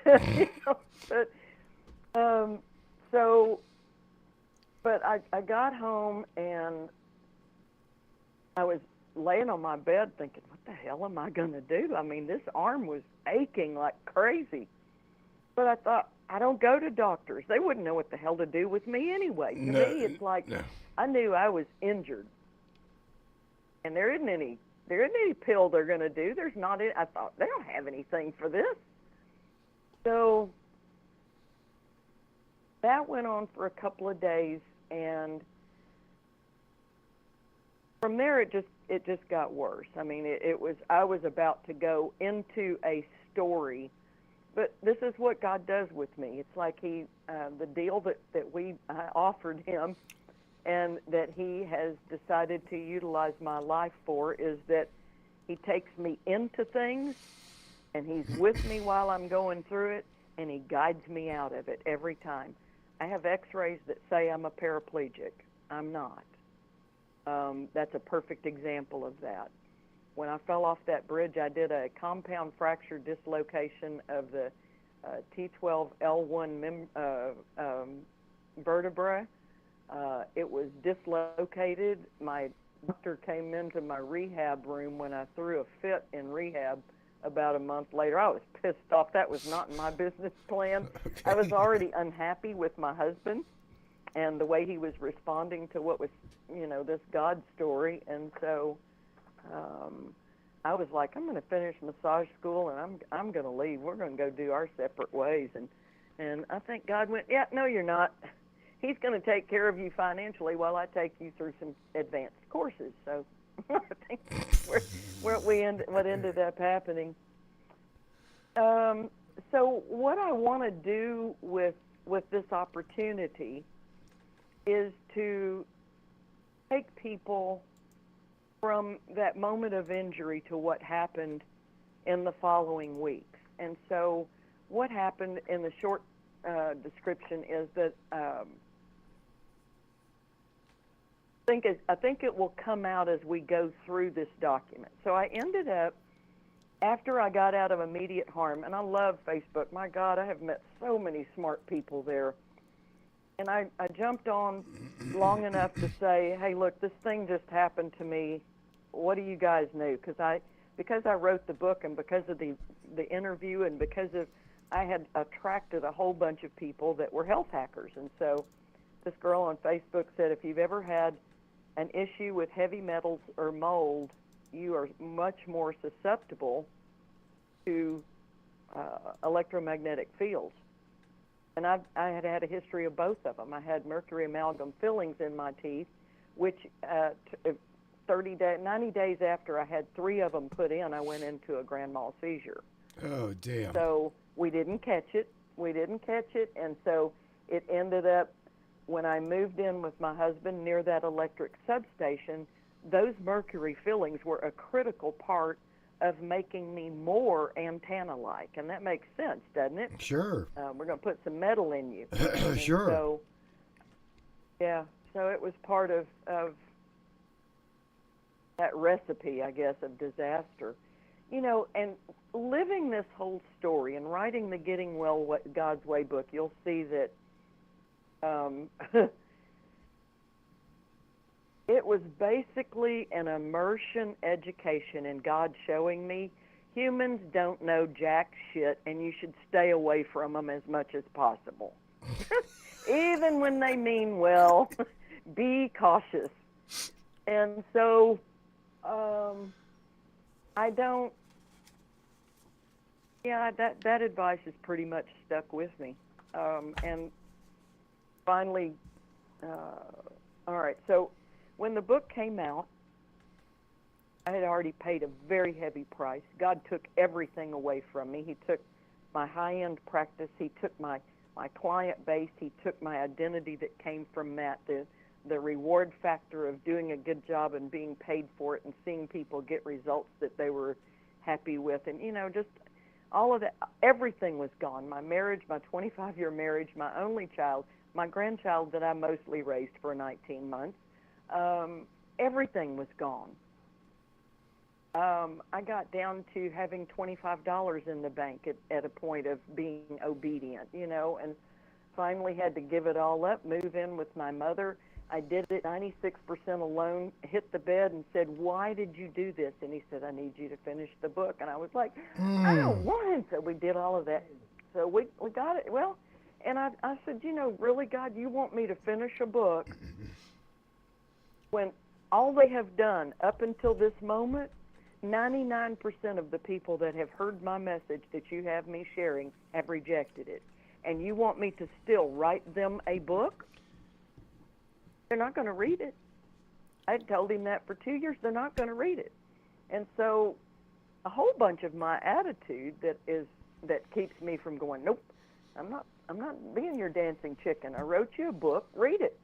But I got home, and I was laying on my bed thinking, what the hell am I going to do? I mean, this arm was aching like crazy. But I thought, I don't go to doctors. They wouldn't know what the hell to do with me anyway. To me, it's like I knew I was injured. And there isn't any pill they're going to do. There's not any. I thought, they don't have anything for this. So that went on for a couple of days, and from there it just got worse. I mean, I was about to go into a story, but this is what God does with me. It's like the deal that I offered him, and that he has decided to utilize my life for, is that he takes me into things, and he's with me while I'm going through it, and he guides me out of it every time. I have x-rays that say I'm a paraplegic. I'm not. That's a perfect example of that. When I fell off that bridge, I did a compound fracture dislocation of the T12L1 vertebra. It was dislocated. My doctor came into my rehab room when I threw a fit in rehab about a month later. I was pissed off. That was not in my business plan. Okay. I was already unhappy with my husband and the way he was responding to what was, this God story. And so I was like, I'm going to finish massage school, and I'm going to leave. We're going to go do our separate ways. And I think God went, yeah, no, you're not. He's going to take care of you financially while I take you through some advanced courses. So I think what ended up happening. So what I want to do with this opportunity is to take people from that moment of injury to what happened in the following weeks. And so what happened in the short description is that I think it will come out as we go through this document. So I ended up, after I got out of immediate harm, and I love Facebook. My God, I have met so many smart people there. And I jumped on long enough to say, hey, look, this thing just happened to me. What do you guys know? Because I wrote the book, and because of the interview, and because of I had attracted a whole bunch of people that were health hackers. And so this girl on Facebook said, if you've ever had an issue with heavy metals or mold, you are much more susceptible to electromagnetic fields. And I had had a history of both of them. I had mercury amalgam fillings in my teeth, which 90 days after I had 3 of them put in, I went into a grand mal seizure. Oh, damn. So we didn't catch it. And so it ended up, when I moved in with my husband near that electric substation, those mercury fillings were a critical part of making me more antenna-like, and that makes sense, doesn't it? Sure. We're going to put some metal in you. Sure. So, yeah, so it was part of that recipe, I guess, of disaster. You know, and living this whole story and writing the Getting Well God's Way book, you'll see that it was basically an immersion education in God showing me humans don't know jack shit, and you should stay away from them as much as possible. Even when they mean well, be cautious. And so I don't, yeah, that advice has pretty much stuck with me. And finally, all right, so when the book came out, I had already paid a very heavy price. God took everything away from me. He took my high-end practice. He took my client base. He took my identity that came from that, the reward factor of doing a good job and being paid for it and seeing people get results that they were happy with. And, you know, just all of that, everything was gone. My marriage, my 25-year marriage, my only child, my grandchild that I mostly raised for 19 months, everything was gone. I got down to having $25 in the bank at a point of being obedient, you know, and finally had to give it all up, move in with my mother. I did it 96% alone, hit the bed and said, "Why did you do this?" And he said, "I need you to finish the book." And I was like, "I don't want him." So we did all of that. So we got it. Well, and I said, "You know, really, God, you want me to finish a book when all they have done up until this moment, 99% of the people that have heard my message that you have me sharing have rejected it. And you want me to still write them a book? They're not going to read it." I told him that for 2 years. They're not going to read it. And so a whole bunch of my attitude that keeps me from going, "Nope, I'm not being your dancing chicken. I wrote you a book. Read it.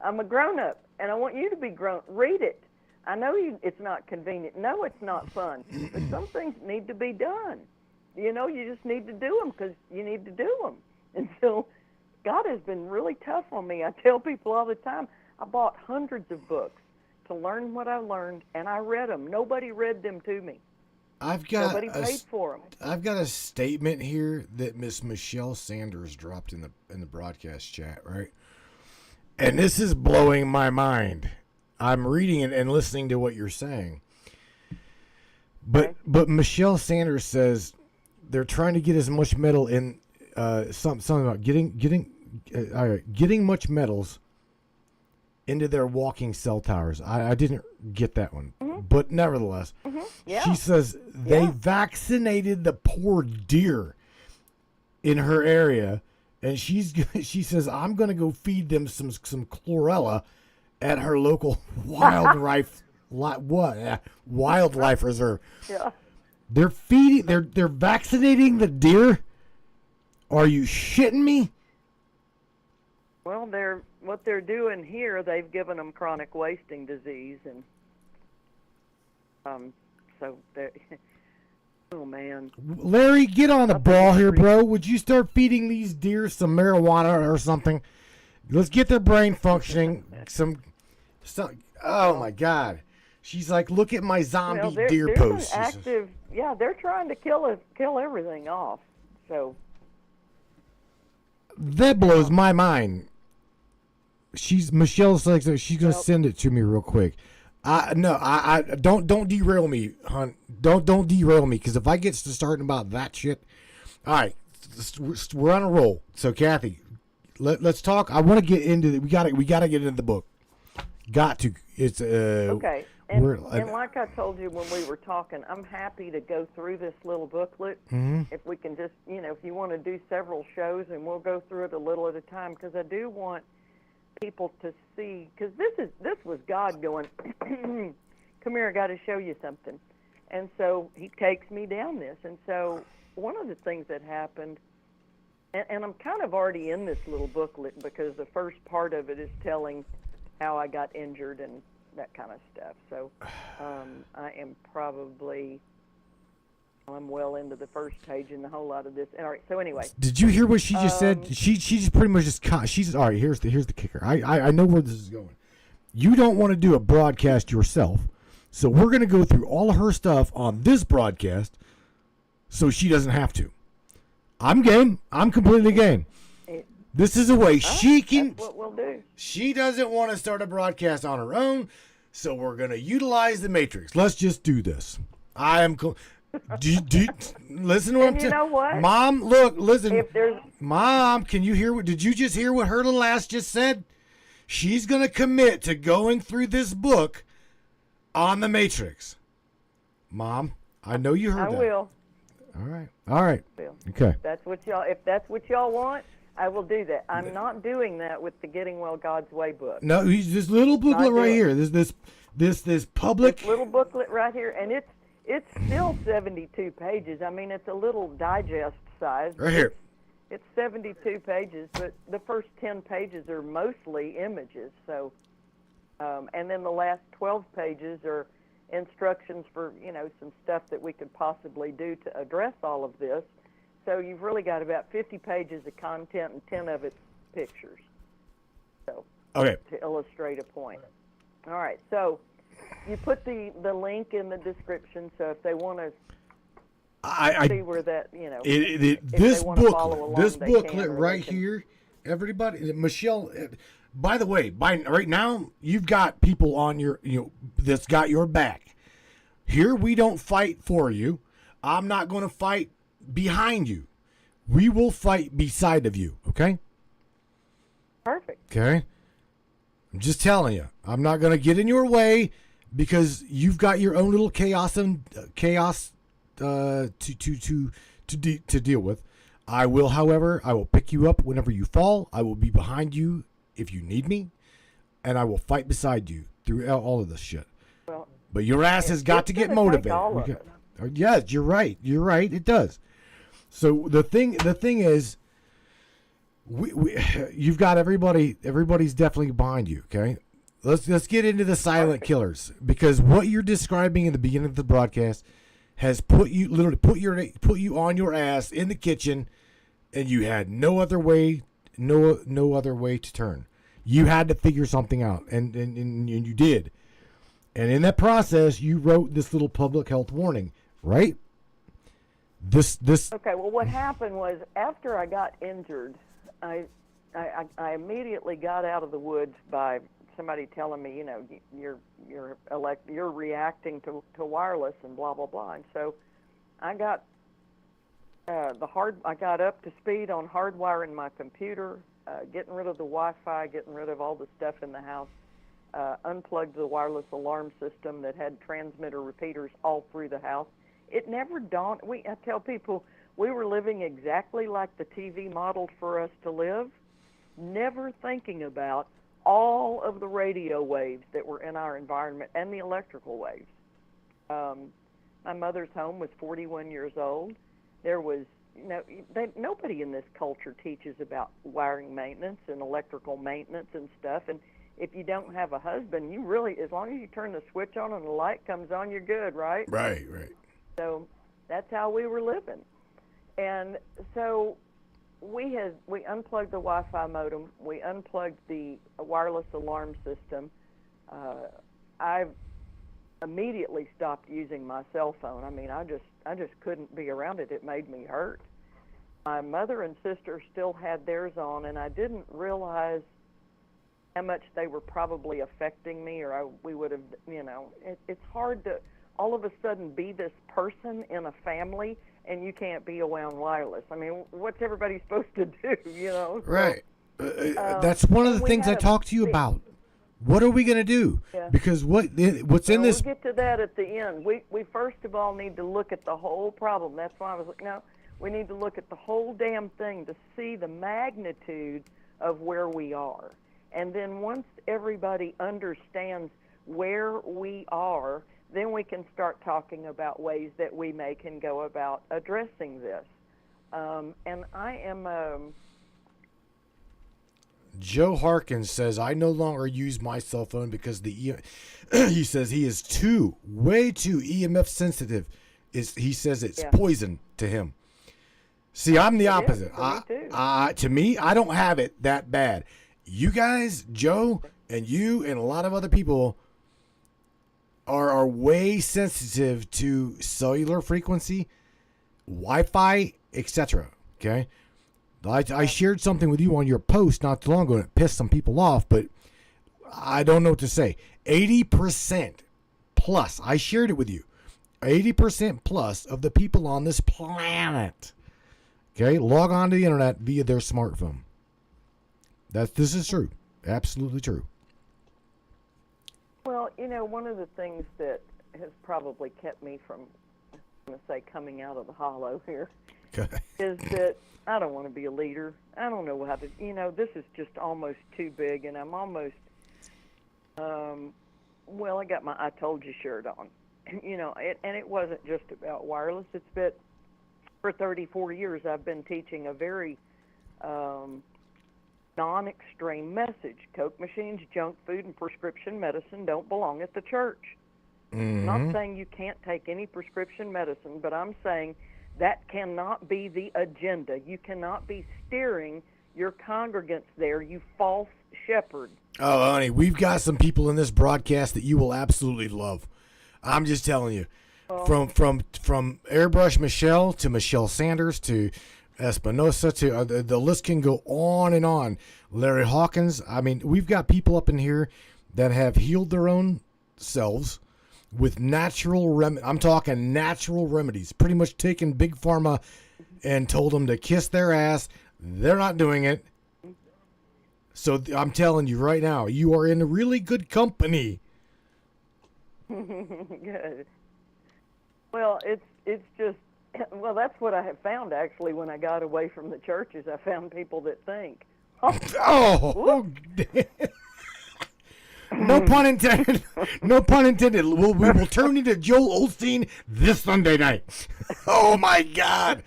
I'm a grown-up, and I want you to be grown. Read it. I know it's not convenient. No, it's not fun. But some things need to be done. You know, you just need to do them because you need to do them." And so God has been really tough on me. I tell people all the time, I bought hundreds of books to learn what I learned, and I read them. Nobody read them to me. Nobody paid for them. I've got a statement here that Miss Michelle Sanders dropped in the broadcast chat, right? And this is blowing my mind. I'm reading it and listening to what you're saying. But Michelle Sanders says they're trying to get as much metal in something about getting much metals into their walking cell towers. I didn't get that one. But nevertheless, Yeah. she says they vaccinated the poor deer in her area, and she says, "I'm going to go feed them some chlorella at her local wildlife reserve." Yeah. They're vaccinating the deer? Are you shitting me? Well, what they're doing here, they've given them chronic wasting disease, and so they're, oh man. Larry, get on the ball here, bro. Would you start feeding these deer some marijuana or something? Let's get their brain functioning. Oh my God. She's like, "Look at my zombie deer post." Active, yeah, they're trying to kill everything off. So that blows my mind. Michelle's like, she's gonna send it to me real quick. Don't derail me, hon. Don't derail me, because if I get to starting about that shit, all right, we're on a roll. So Kathy, let's talk. I want to get into we gotta get into the book. Got to. It's okay. And like I told you when we were talking, I'm happy to go through this little booklet. If we can just, if you want to do several shows, and we'll go through it a little at a time, because I do want people to see, because this was God going, "Come here, I got to show you something." And so he takes me down this. And so one of the things that happened, and I'm kind of already in this little booklet, because the first part of it is telling how I got injured and that kind of stuff. So I am probably I'm well into the first page and a whole lot of this. All right, so anyway. Did you hear what she just said? She just pretty much just she's all right. Here's the kicker. I know where this is going. You don't want to do a broadcast yourself, so we're gonna go through all of her stuff on this broadcast, so she doesn't have to. I'm game. I'm completely game. This is a way she can. That's what we'll do. She doesn't want to start a broadcast on her own, so we're gonna utilize the Matrix. Let's just do this. I am. Listen to what I'm you know what? Mom, look, listen. If there's Mom, can you hear what? Did you just hear what her little ass just said? She's gonna commit to going through this book on the Matrix. Mom, I know you heard that. I will. All right. All right. Okay. If that's what y'all want, I will do that. I'm not doing that with the Getting Well God's Way book. No, this little booklet right here. This public. This little booklet right here, and it's still 72 pages. I mean, it's a little digest size. Right here. It's 72 pages, but the first 10 pages are mostly images. So, and then the last 12 pages are instructions for, some stuff that we could possibly do to address all of this. So you've really got about 50 pages of content and 10 of it's pictures. So, okay. To illustrate a point. All right, so you put the link in the description, so if they want to see where that, this booklet right here, everybody, Michelle, by the way, right now, you've got people on your, that's got your back. Here, we don't fight for you. I'm not going to fight behind you. We will fight beside of you, okay? Perfect. Okay? I'm just telling you. I'm not going to get in your way because you've got your own little chaos to deal with. I will, however, I will pick you up whenever you fall. I will be behind you if you need me, and I will fight beside you through all of this shit. Well, but your ass has got to get motivated. Yes, you're right. You're right. It does. So the thing is, you've got everybody. Everybody's definitely behind you. Okay, let's get into the silent killers, because what you're describing in the beginning of the broadcast has put you on your ass in the kitchen, and you had no other way to turn. You had to figure something out, and you did. And in that process, you wrote this little public health warning, right? This. Okay. Well, what happened was after I got injured, I immediately got out of the woods by somebody telling me, you're reacting to wireless and blah blah blah. And so I got I got up to speed on hardwiring my computer, getting rid of the Wi-Fi, getting rid of all the stuff in the house. Unplugged the wireless alarm system that had transmitter repeaters all through the house. It never dawned. I tell people we were living exactly like the TV modeled for us to live, never thinking about all of the radio waves that were in our environment and the electrical waves. My mother's home was 41 years old. There was, nobody in this culture teaches about wiring maintenance and electrical maintenance and stuff. And if you don't have a husband, you really, as long as you turn the switch on and the light comes on, you're good, right? Right. So that's how we were living. And so we unplugged the Wi-Fi modem. We unplugged the wireless alarm system. I immediately stopped using my cell phone. I mean, I just couldn't be around it. It made me hurt. My mother and sister still had theirs on, and I didn't realize how much they were probably affecting me, or we would have, it's hard to all of a sudden be this person in a family and you can't be around wireless. I mean, what's everybody supposed to do, Right. That's one of the things I talked to you about. What are we going to do? Yeah. Because what's in this... We'll get to that at the end. We first of all need to look at the whole problem. That's why I was like, no, we need to look at the whole damn thing to see the magnitude of where we are. And then once everybody understands where we are, then we can start talking about ways that we can go about addressing this. And I am... Joe Harkins says, I no longer use my cell phone because he says he is way too EMF sensitive. he says it's Yeah. poison to him. See, I'm the It is opposite. for me too. To me, I don't have it that bad. You guys, Joe, and you, and a lot of other people are way sensitive to cellular frequency, Wi-Fi, etc. Okay, I shared something with you on your post not too long ago, and it pissed some people off, but I don't know what to say. 80% plus, I shared it with you. 80% plus of the people on this planet, okay, log on to the internet via their smartphone. This is true. Absolutely true. Well, one of the things that has probably kept me from, I'm going to say, coming out of the hollow here, Okay. is that I don't want to be a leader. I don't know how to, this is just almost too big, and I'm almost, I got my I told you shirt on. And it wasn't just about wireless. It's been, for 34 years, I've been teaching a very non-extreme message. Coke machines, junk food, and prescription medicine don't belong at the church. I'm not saying you can't take any prescription medicine, but I'm saying that cannot be the agenda. You cannot be steering your congregants there, you false shepherd. Oh, honey, we've got some people in this broadcast that you will absolutely love. I'm just telling you. From Airbrush Michelle to Michelle Sanders to Espinosa to the list can go on and on. Larry Hawkins. I mean, we've got people up in here that have healed their own selves with natural I'm talking natural remedies. Pretty much taken Big Pharma and told them to kiss their ass. They're not doing it. So I'm telling you right now, you are in a really good company. Good. Well, it's just, that's what I have found, actually, when I got away from the churches. I found people that think. Oh, no pun intended. No pun intended. We will turn into Joel Osteen this Sunday night. Oh, my God.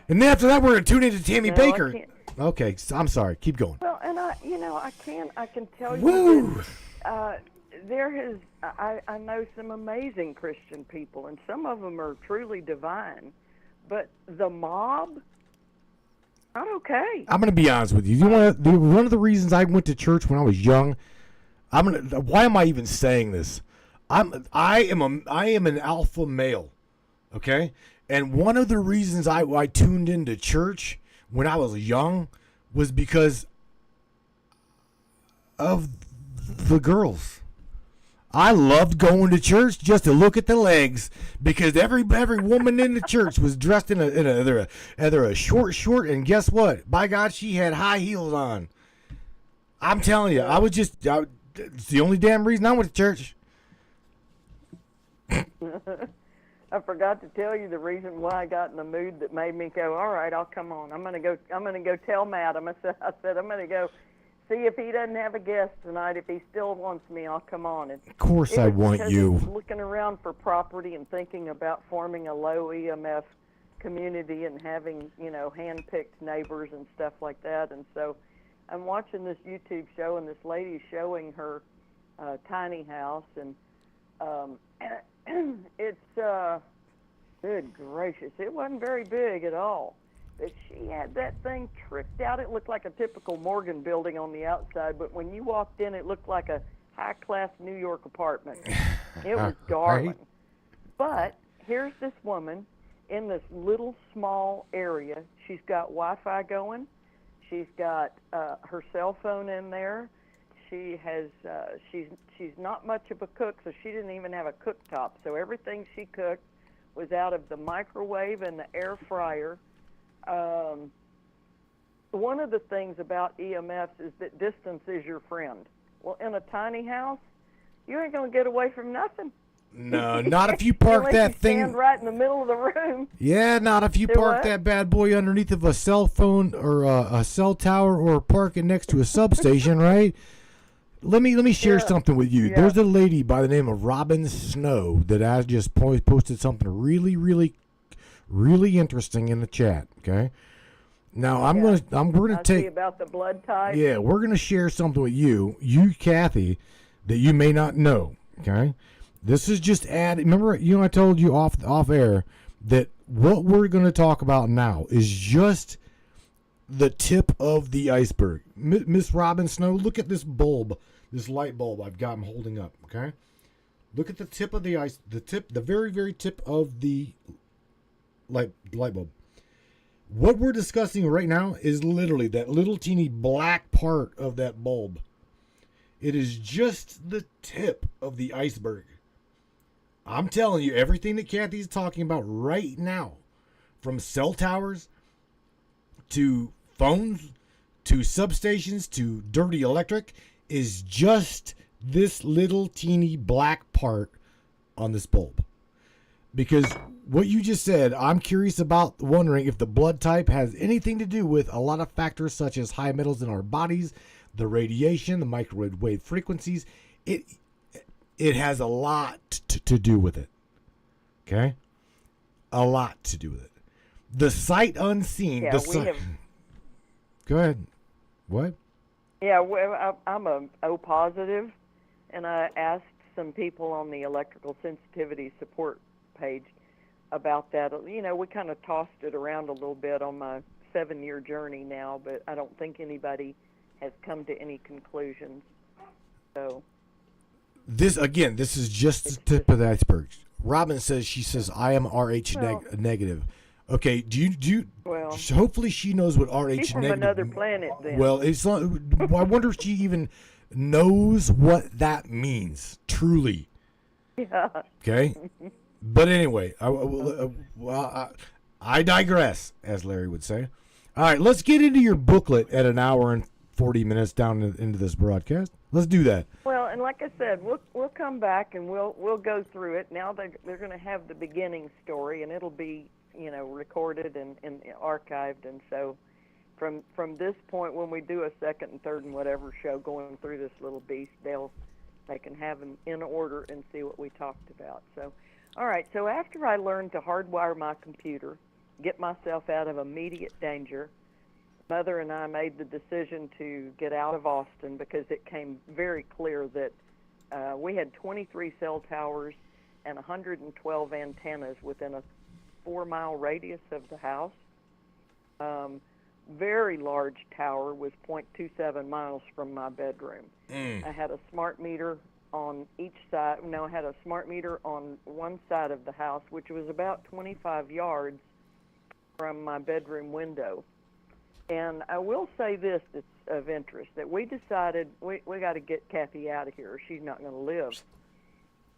And then after that, we're going to tune into Tammy Baker. Okay, I'm sorry. Keep going. Well, and I can tell you Woo! that I know some amazing Christian people, and some of them are truly divine, but the mob, not okay. I'm going to be honest with you. One of the reasons I went to church when I was young, why am I even saying this? I am an alpha male, okay? And one of the reasons I tuned into church when I was young was because of the girls. I loved going to church just to look at the legs, because every woman in the church was dressed in either a short, and guess what? By God, she had high heels on. I'm telling you, it's the only damn reason I went to church. I forgot to tell you the reason why I got in the mood that made me go, all right, I'll come on. I'm gonna go tell Madam. I said I'm gonna go see if he doesn't have a guest tonight. If he still wants me, I'll come on. And of course I want you. I was looking around for property and thinking about forming a low EMF community and having, hand-picked neighbors and stuff like that. And so I'm watching this YouTube show, and this lady's showing her tiny house, and it's good gracious, it wasn't very big at all. But she had that thing tricked out. It looked like a typical Morgan building on the outside, but when you walked in, it looked like a high-class New York apartment. It was darling. Right? But here's this woman in this little small area. She's got Wi-Fi going. She's got her cell phone in there. She has. She's not much of a cook, so she didn't even have a cooktop. So everything she cooked was out of the microwave and the air fryer. One of the things about EMFs is that distance is your friend. Well, in a tiny house, you ain't going to get away from nothing. No, not if you park that thing. Stand right in the middle of the room. Yeah, not if you park that bad boy underneath of a cell phone or a cell tower, or park it next to a substation, right? Let me share something with you. Yeah. There's a lady by the name of Robin Snow that I just posted something really, really, really interesting in the chat. Okay. Now we're gonna take about the blood type. Yeah, we're gonna share something with you, Kathy, that you may not know. Okay. This is just add. Remember, I told you off air that what we're going to talk about now is just the tip of the iceberg. Miss Robin Snow, look at this bulb, this light bulb I've got. I'm holding up. Okay, look at the tip of the the very very tip of the light bulb. What we're discussing right now is literally that little teeny black part of that bulb. It is just the tip of the iceberg. I'm telling you, everything that Kathy's talking about right now, from cell towers to phones to substations to dirty electric, is just this little teeny black part on this bulb. Because what you just said, I'm curious about wondering if the blood type has anything to do with a lot of factors such as high metals in our bodies, the radiation, the microwave wave frequencies. It has a lot to do with it. Okay? A lot to do with it. The sight unseen. Yeah, Go ahead. What? Yeah, well, I'm a O positive, and I asked some people on the electrical sensitivity support page about that. We kind of tossed it around a little bit on my 7-year journey now, but I don't think anybody has come to any conclusions. So this is just the tip of the iceberg. Robin says I am RH negative. Okay, do you well, hopefully she knows what RH she's from negative. another planet then. Well, it's not. I wonder if she even knows what that means truly. Yeah. Okay, but anyway, I digress, as Larry would say. All right, let's get into your booklet at an hour and 40 minutes down into this broadcast. Let's do that. Well, and like I said, we'll come back and we'll go through it. Now they're going to have the beginning story, and it'll be recorded and archived, and so from this point, when we do a second and third and whatever show going through this little beast, they can have them in order and see what we talked about. So, all right. So after I learned to hardwire my computer, get myself out of immediate danger, Mother and I made the decision to get out of Austin because it came very clear that we had 23 cell towers and 112 antennas within a 4-mile radius of the house. Very large tower was 0.27 miles from my bedroom. I had a smart meter on each side. No, I had a smart meter on one side of the house, which was about 25 yards from my bedroom window. And I will say this that's of interest, that we decided we got to get Kathy out of here or she's not going to live.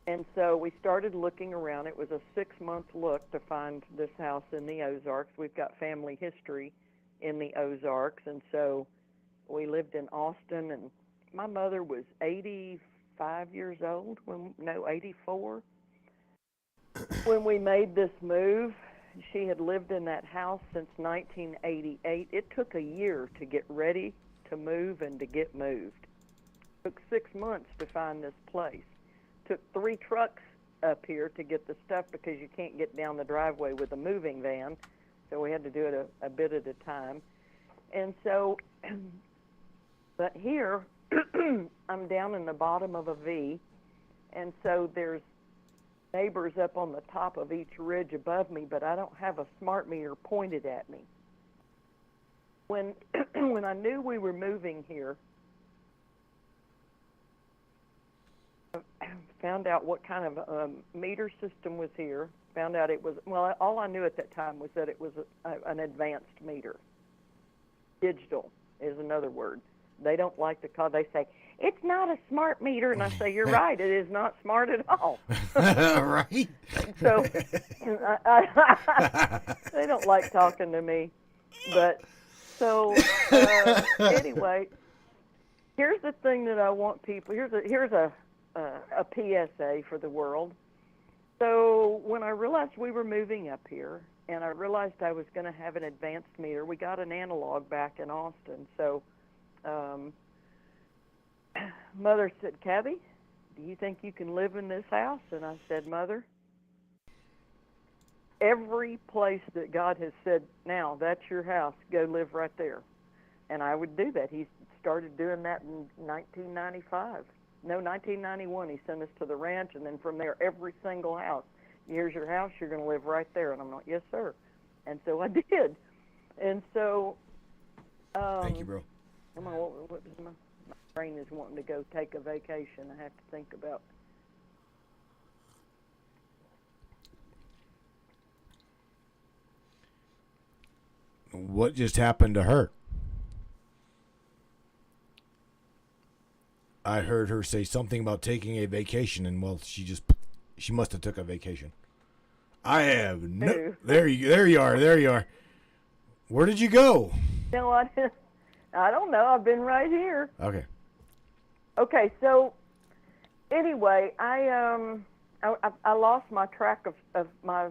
And so we started looking around. It was a 6-month look to find this house in the Ozarks. We've got family history in the Ozarks, and so we lived in Austin, and my mother was 85 years old, 84, when we made this move. She had lived in that house since 1988. It took a year to get ready to move and to get moved. It took 6 months to find this place. It took 3 trucks up here to get the stuff because you can't get down the driveway with a moving van, so we had to do it a bit at a time. And so, but here, I'm down in the bottom of a V, and so there's neighbors up on the top of each ridge above me, but I don't have a smart meter pointed at me. When when I knew we were moving here, I found out what kind of meter system was here. Found out it was, well, all I knew at that time was that it was an advanced meter. Digital is another word. They don't like to call, they say, it's not a smart meter, and I say, you're right, it is not smart at all. Right. So they don't like talking to me. But so anyway, here's the thing that I want people. Here's a PSA for the world. So when I realized we were moving up here, and I realized I was going to have an advanced meter, we got an analog back in Austin. So Mother said, Kathy, do you think you can live in this house? And I said, Mother, every place that God has said, now that's your house, go live right there. And I would do that. He started doing that in 1995. No, 1991. He sent us to the ranch, and then from there, every single house. Here's your house. You're going to live right there. And I'm like, yes, sir. And so I did. And so. Thank you, bro. Come on, what was my brain is wanting to go take a vacation. I have to think about. What just happened to her? I heard her say something about taking a vacation, and well, she must have took a vacation. I have no. Ooh. There you are. Where did you go? No, I don't know. I've been right here. Okay. Okay, so anyway, I lost my track of my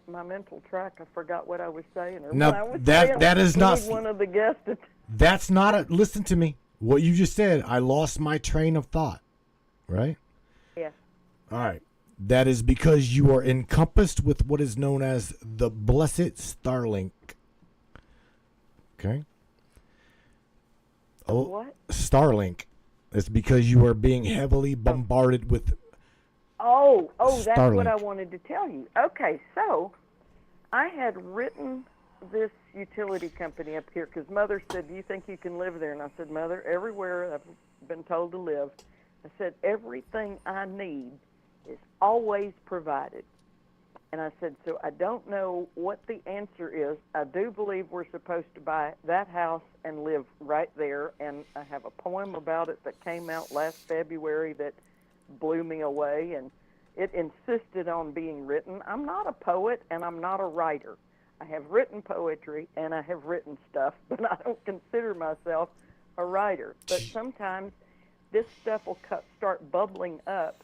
mental track. I forgot what I was saying. Or Now, what I was that is we not. need one of the guests to. That's not a. Listen to me. What you just said. I lost my train of thought. Right. Yeah. All right. That is because you are encompassed with what is known as the blessed Starlink. Okay. Oh, What? Starlink. It's because you are being heavily bombarded with. Oh, that's Starlink. what I wanted to tell you. Okay, so I had written this utility company up here because Mother said, do you think you can live there? And I said, Mother, everywhere I've been told to live, I said, everything I need is always provided. And I said, so I don't know what the answer is. I do believe we're supposed to buy that house and live right there. And I have a poem about it that came out last February that blew me away, and it insisted on being written. I'm not a poet, and I'm not a writer. I have written poetry, and I have written stuff, but I don't consider myself a writer. But sometimes this stuff will start bubbling up,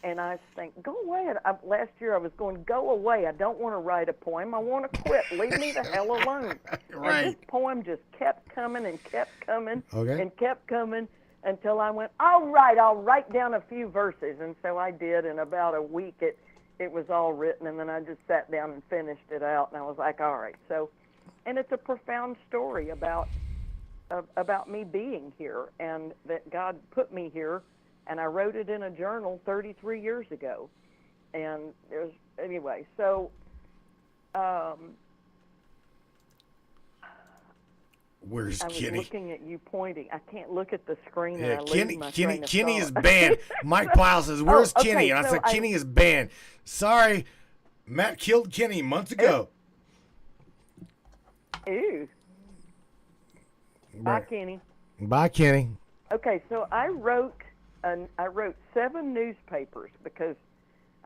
and I think, go away. Last year I was going, go away. I don't want to write a poem. I want to quit. Leave me the hell alone. Right. And this poem just kept coming and kept coming Okay. and kept coming until I went, all right, I'll write down a few verses. And so I did. In about a week, it was all written, and then I just sat down and finished it out. And I was like, all right. So, and it's a profound story about me being here and that God put me here. And I wrote it in a journal 33 years ago. And anyway, so Where's I was Kenny? looking at you pointing. I can't look at the screen. Yeah, and I lose my train of Kenny is thought. banned. Mike Pyle says, "Where's Oh, okay, Kenny?" And I so said, "Kenny is banned." Sorry, Matt killed Kenny months ago. Ew. Bye, Kenny. Bye, Kenny. Okay, so I wrote 7 newspapers because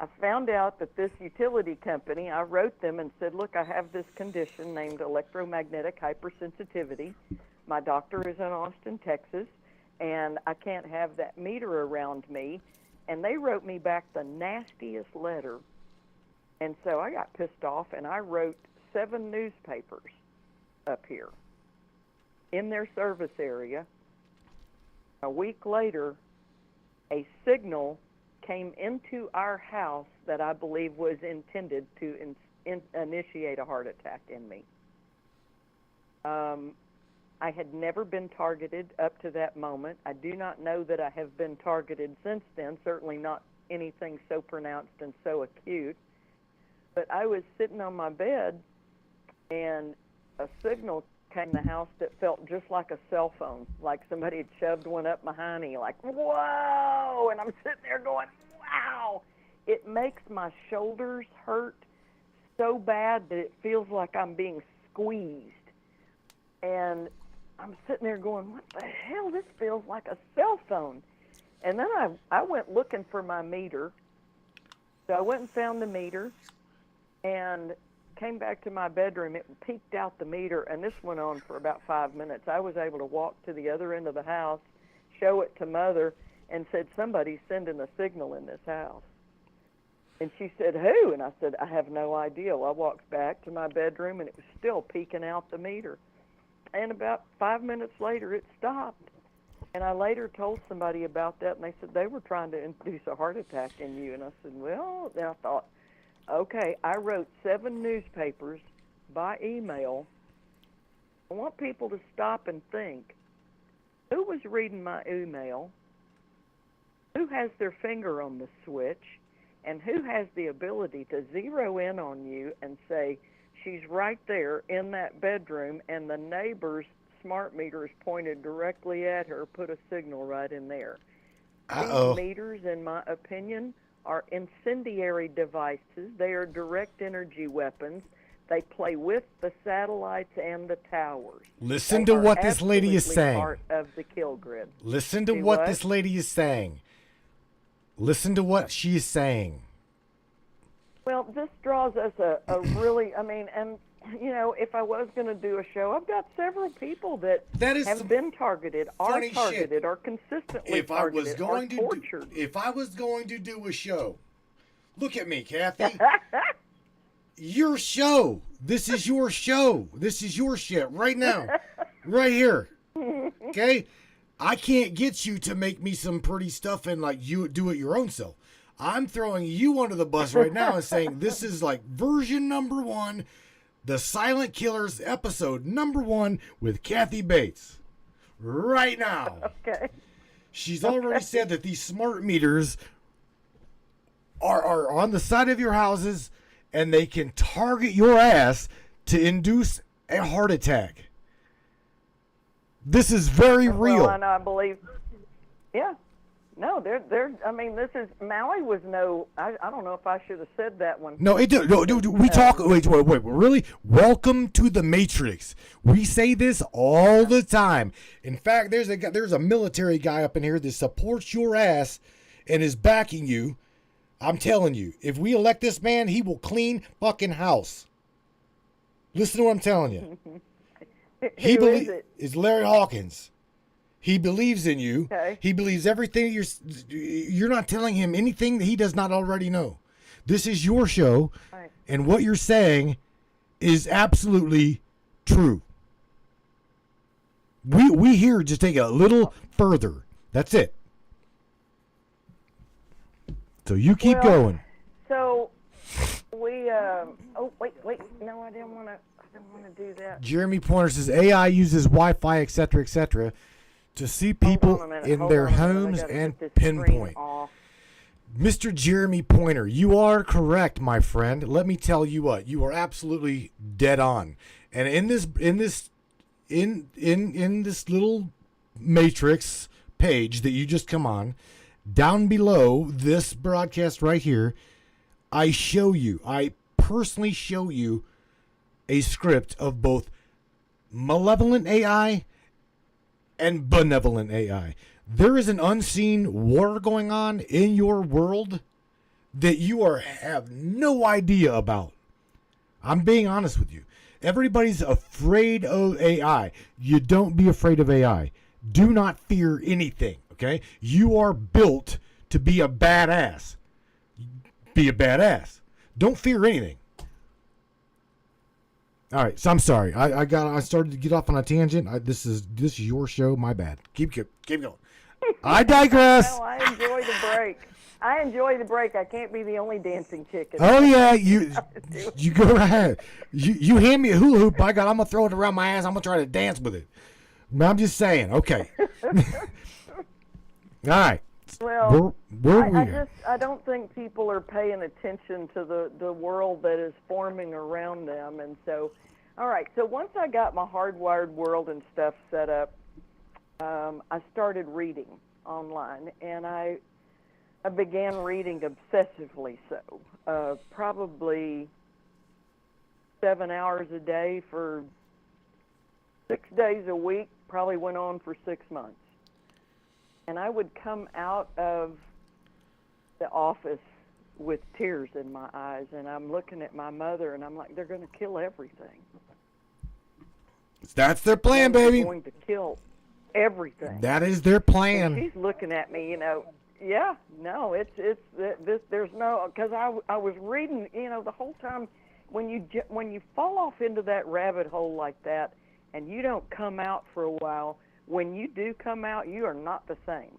I found out that this utility company, I wrote them and said, look, I have this condition named electromagnetic hypersensitivity. My doctor is in Austin, Texas, and I can't have that meter around me. And they wrote me back the nastiest letter. And so I got pissed off, and I wrote 7 newspapers up here in their service area. A week later, a signal came into our house that I believe was intended to initiate a heart attack in me. I had never been targeted up to that moment. I do not know that I have been targeted since then, certainly not anything so pronounced and so acute. But I was sitting on my bed, and a signal came in the house that felt just like a cell phone, like somebody had shoved one up my hiney, like, whoa! And I'm sitting there going, wow! It makes my shoulders hurt so bad that it feels like I'm being squeezed. And I'm sitting there going, what the hell? This feels like a cell phone. And then I went looking for my meter. So I went and found the meter and came back to my bedroom. It peeked out the meter, and this went on for about 5 minutes. I was able to walk to the other end of the house, show it to Mother, and said, somebody's sending a signal in this house. And she said, who? And I said, I have no idea. Well, I walked back to my bedroom, and it was still peeking out the meter. And about 5 minutes later, it stopped. And I later told somebody about that, and they said they were trying to induce a heart attack in you. And I said, well, then I thought, okay, I wrote 7 newspapers by email. I want people to stop and think, who was reading my email? who has their finger on the switch and who has the ability to zero in on you and say, she's right there in that bedroom, and the neighbor's smart meter is pointed directly at her, put a signal right in there. Uh-oh. These meters, in my opinion, are incendiary devices. They are direct energy weapons. They play with the satellites and the towers. Listen They to are what this lady is absolutely saying. Part of the kill grid. Listen to See what what? this lady is saying. Listen to what she is saying. Well, this draws us a really, I mean, and, you know, if I was going to do a show, I've got several people that is some have been targeted, are funny shit. targeted, are consistently If I was targeted, going are to tortured. if I was going to do a show, look at me, Kathy. Your show. This is your show. This is your shit right now. Right here. Okay? I can't get you to make me some pretty stuff and like you do it your own self. I'm throwing you under the bus right now and saying this is like version number 1, the Silent Killers episode number 1 with Kathy Bates. Right now. Okay. She's already said that these smart meters are on the side of your houses and they can target your ass to induce a heart attack. This is very real. Well, and I believe, yeah. No, they're. I mean, this is Maui was no. I don't know if I should have said that one. No, we talk. Wait, really? Welcome to the Matrix. We say this all the time. In fact, there's a military guy up in here that supports your ass and is backing you. I'm telling you, if we elect this man, he will clean fucking house. Listen to what I'm telling you. Who is it? It's Larry Hawkins. He believes in you. Okay. He believes everything you're not telling him anything that he does not already know. This is your show, Right. and what you're saying is absolutely true. We here just take it a little further. That's it. So you keep going. So we. Oh wait. No, I didn't want to do that. Jeremy Pointer says AI uses Wi-Fi, etc., to see people in their homes and pinpoint. Mr. Jeremy Pointer, you are correct, my friend. Let me tell you what, you are absolutely dead on. And in this little matrix page that you just come on, down below this broadcast right here, I personally show you a script of both malevolent AI and benevolent AI. There is an unseen war going on in your world that you have no idea about. I'm being honest with you. Everybody's afraid of AI. You don't be afraid of AI. Do not fear anything, okay? You are built to be a badass. Be a badass. Don't fear anything. All right, so I'm sorry. I started to get off on a tangent. This is your show. My bad. Keep going. I digress. No, I enjoy the break. I can't be the only dancing chicken. Oh yeah, you go right ahead. You hand me a hula hoop. By God, I'm gonna throw it around my ass. I'm gonna try to dance with it. I'm just saying. Okay. All right. Well, where I don't think people are paying attention to the world that is forming around them, and so, all right. So once I got my hardwired world and stuff set up, I started reading online, and I began reading obsessively. So probably 7 hours a day for 6 days a week. Probably went on for 6 months. And I would come out of the office with tears in my eyes, and I'm looking at my mother, and I'm like, they're going to kill everything. That's their plan, They're baby. going to kill everything. That is their plan. And she's looking at me, yeah, no, it's this. There's no, because I was reading, the whole time when you fall off into that rabbit hole like that, and you don't come out for a while. When you do come out, you are not the same.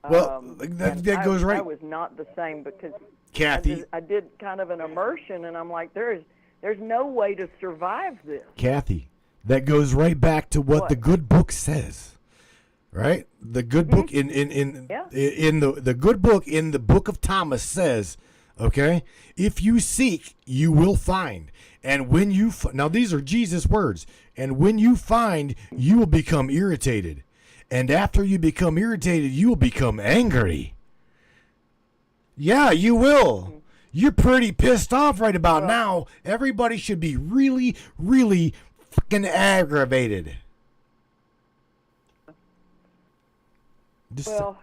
Well, that goes right. I was not the same because Kathy, I did kind of an immersion, and I'm like, there's no way to survive this. Kathy, that goes right back to what the good book says. right? The good book in the good book in the book of Thomas says, okay, if you seek, you will find. And when you now these are Jesus' words. And when you find, you will become irritated. And after you become irritated, you will become angry. Yeah, you will. You're pretty pissed off right about now. Everybody should be really, really fucking aggravated. Well,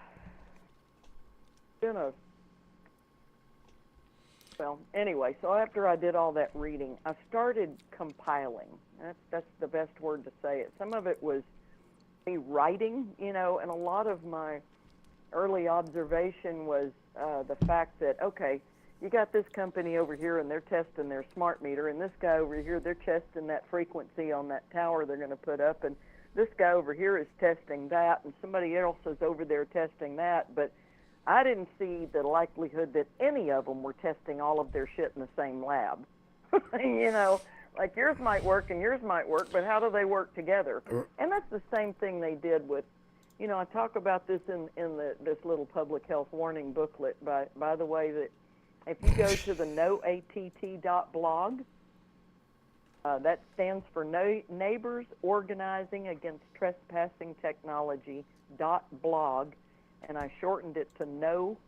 anyway, so after I did all that reading, I started compiling. That's the best word to say it. Some of it was me writing, and a lot of my early observation was the fact that, okay, you got this company over here and they're testing their smart meter, and this guy over here, they're testing that frequency on that tower they're going to put up, and this guy over here is testing that, and somebody else is over there testing that, but I didn't see the likelihood that any of them were testing all of their shit in the same lab. Like yours might work and yours might work, but how do they work together? And that's the same thing they did with, I talk about this in this little public health warning booklet, by the way, that if you go to the noatt.blog, that stands for Neighbors Organizing Against Trespassing Technology.blog, and I shortened it to noatt.blog.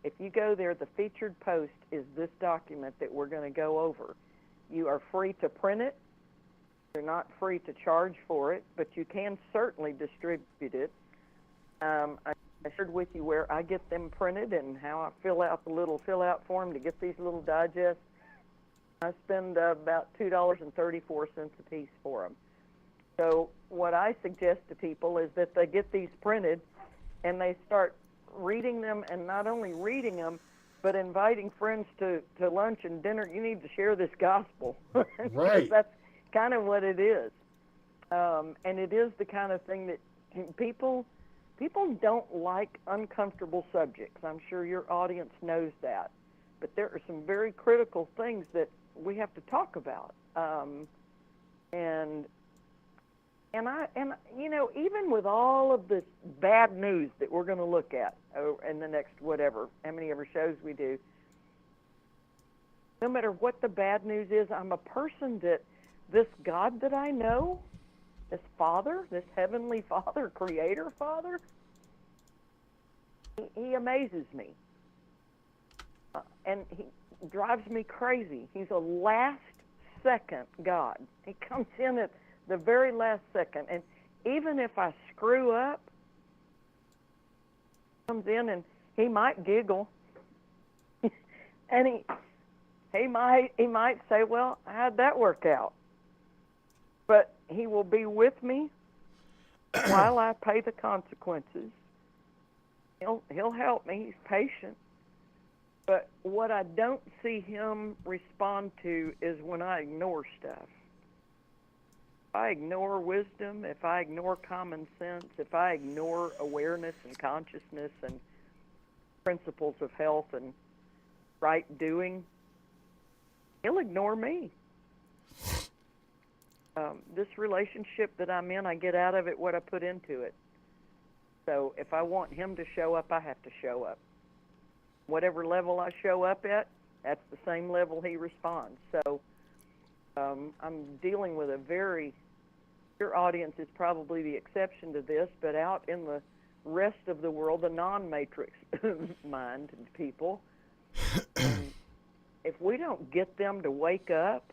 If you go there, the featured post is this document that we're going to go over. You are free to print it. You're not free to charge for it, but you can certainly distribute it. I shared with you where I get them printed and how I fill out the little fill-out form to get these little digests. I spend about $2.34 a piece for them. So what I suggest to people is that they get these printed and they start reading them, and not only reading them, but inviting friends to lunch and dinner. You need to share this gospel. Right. That's kind of what it is. And it is the kind of thing that people don't like uncomfortable subjects. I'm sure your audience knows that. But there are some very critical things that we have to talk about. Even with all of this bad news that we're going to look at in the next how many ever shows we do, no matter what the bad news is, I'm a person that this God that I know, this Father, this Heavenly Father, Creator Father, He amazes me. And He drives me crazy. He's a last-second God. He comes in at the very last second, and even if I screw up, he comes in and He might giggle, and he might say, "Well, how'd that work out?" But He will be with me while I pay the consequences. He'll help me. He's patient. But what I don't see Him respond to is when I ignore stuff. If I ignore wisdom, if I ignore common sense, if I ignore awareness and consciousness and principles of health and right doing, He'll ignore me. This relationship that I'm in, I get out of it what I put into it. So if I want Him to show up, I have to show up. Whatever level I show up at, that's the same level He responds. So I'm dealing with your audience is probably the exception to this, but out in the rest of the world, the non-matrix mind people, if we don't get them to wake up,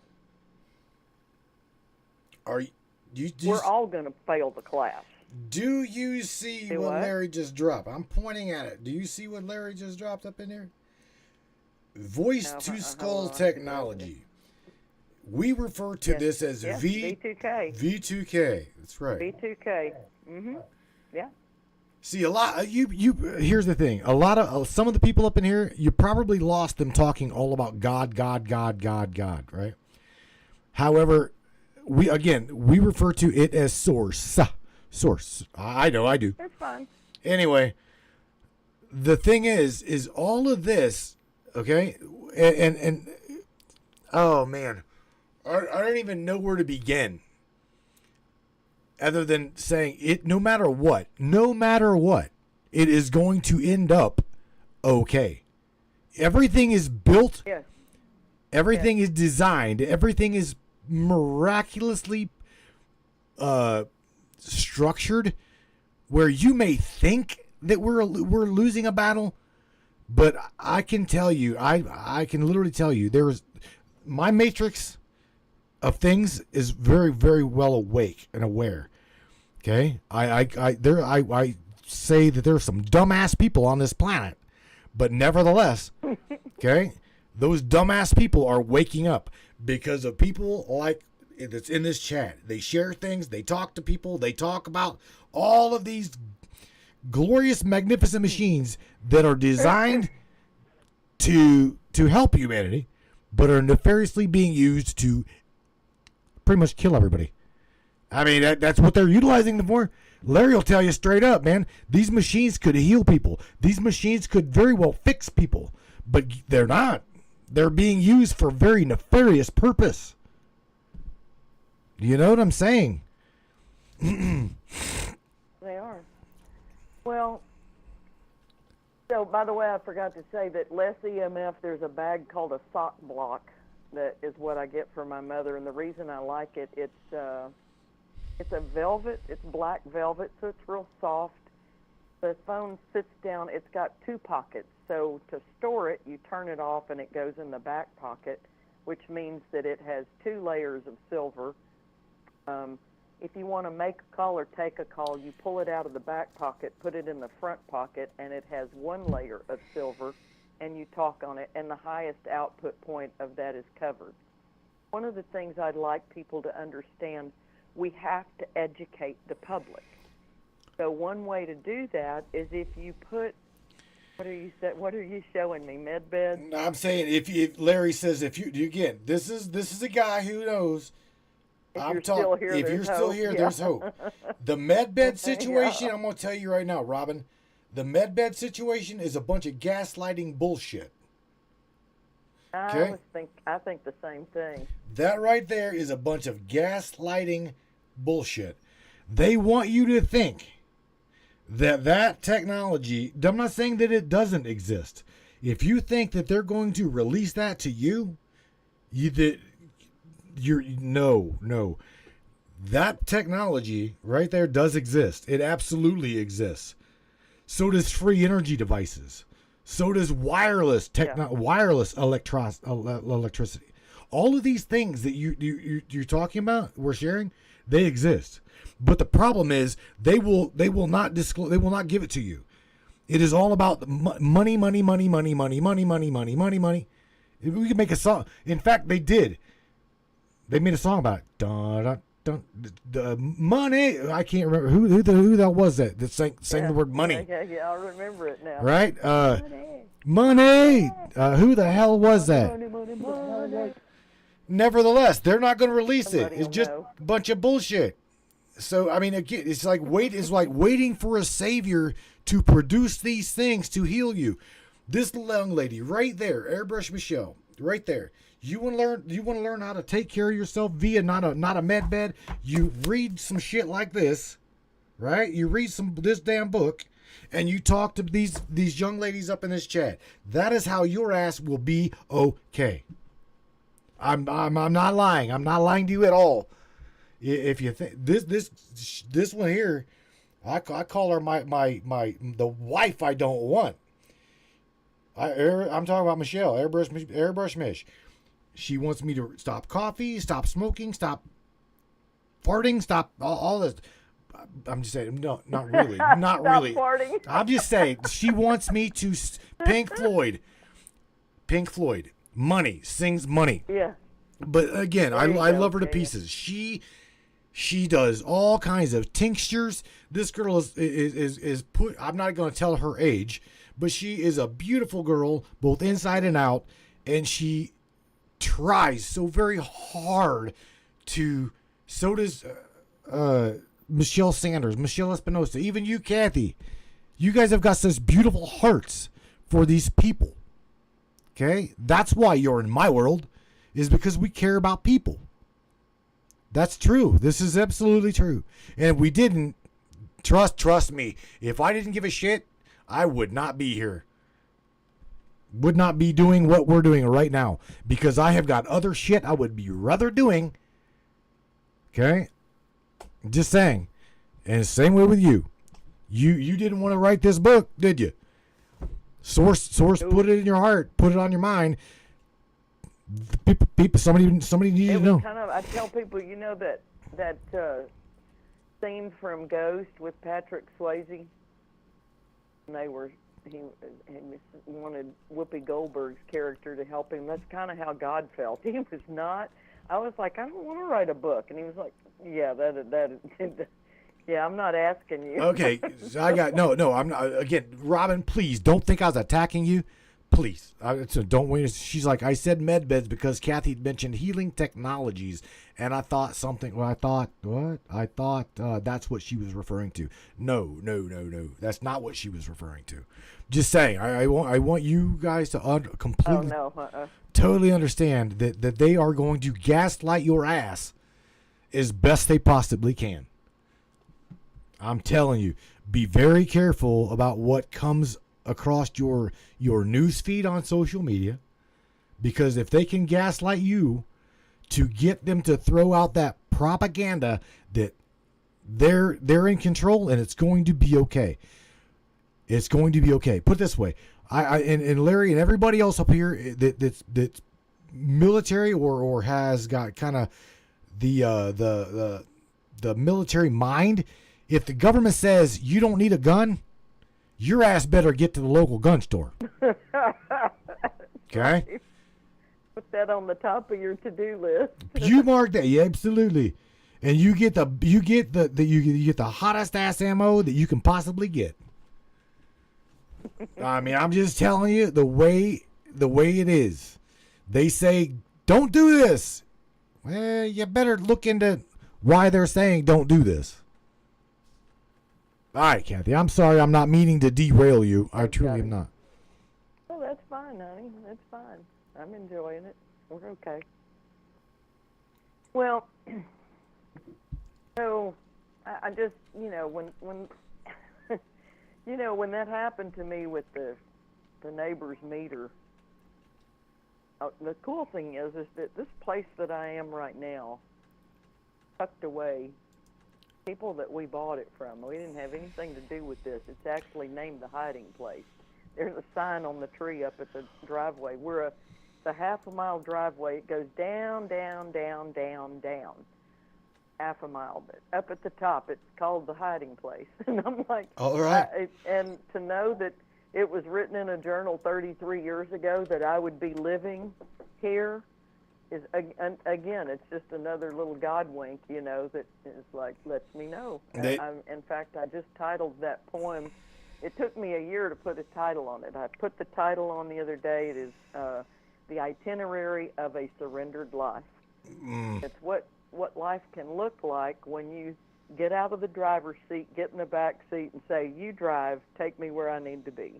we're all going to fail the class. Do you see what Larry just dropped? I'm pointing at it. Do you see what Larry just dropped up in there? Voice-to-skull technology. We refer to this as V2K. V2K. That's right. V2K. Mm-hmm. Yeah. See, a lot. Here's the thing. Some of the people up in here, you probably lost them talking all about God, right? However, we refer to it as source. Source. I know, I do. That's fine. Anyway, the thing is all of this, okay, and oh man, I don't even know where to begin. other than saying it, no matter what, it is going to end up okay. Everything is built. Yes. Everything is designed. Everything is miraculously structured where you may think that we're losing a battle, but I can tell you, I can literally tell you, my matrix of things is very, very well awake and aware. Okay, I say that there are some dumbass people on this planet, but nevertheless, okay, those dumbass people are waking up because of people like that's in this chat. They share things, they talk to people, they talk about all of these glorious, magnificent machines that are designed to help humanity, but are nefariously being used to pretty much kill everybody. I mean, that's what they're utilizing them for. Larry will tell you straight up, man, these machines could heal people. These machines could very well fix people, but they're not. They're being used for very nefarious purpose. You know what I'm saying? They are. Well, so by the way, I forgot to say that less EMF, there's a bag called a sock block that is what I get for my mother, and the reason I like it, it's a velvet, it's black velvet, so it's real soft. The phone sits down, it's got 2 pockets, so to store it, you turn it off and it goes in the back pocket, which means that it has 2 layers of silver. If you want to make a call or take a call, you pull it out of the back pocket, put it in the front pocket, and it has 1 layer of silver, and you talk on it, and the highest output point of that is covered. One of the things I'd like people to understand, we have to educate the public. So one way to do that is if you put, what are you showing me, med beds? I'm saying if Larry says if you again, this is a guy who knows. If you're still here, there's hope. The med bed situation, I'm going to tell you right now, Robin, the med bed situation is a bunch of gaslighting bullshit. Okay? I think the same thing. That right there is a bunch of gaslighting bullshit. They want you to think that technology, I'm not saying that it doesn't exist. If you think that they're going to release that to you, no. That technology right there does exist. It absolutely exists. So does free energy devices. So does wireless electricity. All of these things that you're talking about, we're sharing, they exist. But the problem is they will not disclose. They will not give it to you. It is all about money. We can make a song. In fact, they did. They made a song about it. Dun, dun, dun, money. I can't remember who the hell was that sang the word money. Yeah, I remember it now. Right? Money. Who the hell was that? Money. Nevertheless, they're not going to release it. It's just a bunch of bullshit. So I mean, again, it's like waiting for a savior to produce these things to heal you. This young lady right there, Airbrush Michelle, right there. You want to learn how to take care of yourself via not a med bed. You read some shit like this, right? You read this damn book, and you talk to these young ladies up in this chat. That is how your ass will be okay. I'm not lying. I'm not lying to you at all. If you think this one here, I call her the wife I don't want. I'm talking about Michelle, Airbrush Mish. She wants me to stop coffee, stop smoking, stop farting, stop all this. I'm just saying, no, not really, not Stop really. farting. I'm just saying, she wants me to Pink Floyd, Money sings Money. Yeah. But again, I love her to pieces. She does all kinds of tinctures. This girl is put. I'm not going to tell her age, but she is a beautiful girl, both inside and out, and she tries so very hard to. So does Michelle Sanders, Michelle Espinosa, even you, Kathy. You guys have got such beautiful hearts for these people. Okay, that's why you're in my world, is because we care about people. That's true. This is absolutely true. And if we didn't, trust me, if I didn't give a shit, I would not be here. Would not be doing what we're doing right now, because I have got other shit I would be rather doing. Okay? Just saying. And the same way with you. You didn't want to write this book, did you? Source put it in your heart, put it on your mind. People, somebody needed to know. I tell people, that scene from Ghost with Patrick Swayze, and he wanted Whoopi Goldberg's character to help him. That's kind of how God felt. He was not. I was like, I don't want to write a book, and he was like, yeah, yeah, I'm not asking you. Okay, I got no. I'm not. Again, Robin, please don't think I was attacking you. Please, so don't wait. She's like, I said med beds because Kathy mentioned healing technologies, and I thought something. Well, I thought what? I thought that's what she was referring to. No. That's not what she was referring to. Just saying. I want you guys to completely, totally understand that they are going to gaslight your ass as best they possibly can. I'm telling you, be very careful about what comes across your news feed on social media, because if they can gaslight you to get them to throw out that propaganda that they're in control, and it's going to be okay. It's going to be okay. Put it this way, and Larry and everybody else up here that's military or has got kind of the military mind. If the government says you don't need a gun, your ass better get to the local gun store. Okay? Put that on the top of your to-do list. You mark that, yeah, absolutely. And you get the hottest ass ammo that you can possibly get. I mean, I'm just telling you the way it is. They say don't do this. Well, you better look into why they're saying don't do this. All right, Kathy, I'm sorry. I'm not meaning to derail you. I truly am not. Oh, that's fine, honey. That's fine. I'm enjoying it. We're okay. Well, so I just, when when that happened to me with the neighbor's meter, the cool thing is that this place that I am right now, tucked away, people that we bought it from, we didn't have anything to do with this. It's actually named the hiding place. There's a sign on the tree up at the driveway. It's a half-a-mile driveway. It goes down, down, down, down, down, half a mile. But up at the top, it's called the hiding place. And I'm like, all right. And to know that it was written in a journal 33 years ago that I would be living here is, again, it's just another little God wink, that is like, lets me know. In fact, I just titled that poem. It took me a year to put a title on it. I put the title on the other day. It is The Itinerary of a Surrendered Life. It's what life can look like when you get out of the driver's seat, get in the back seat, and say, you drive, take me where I need to be.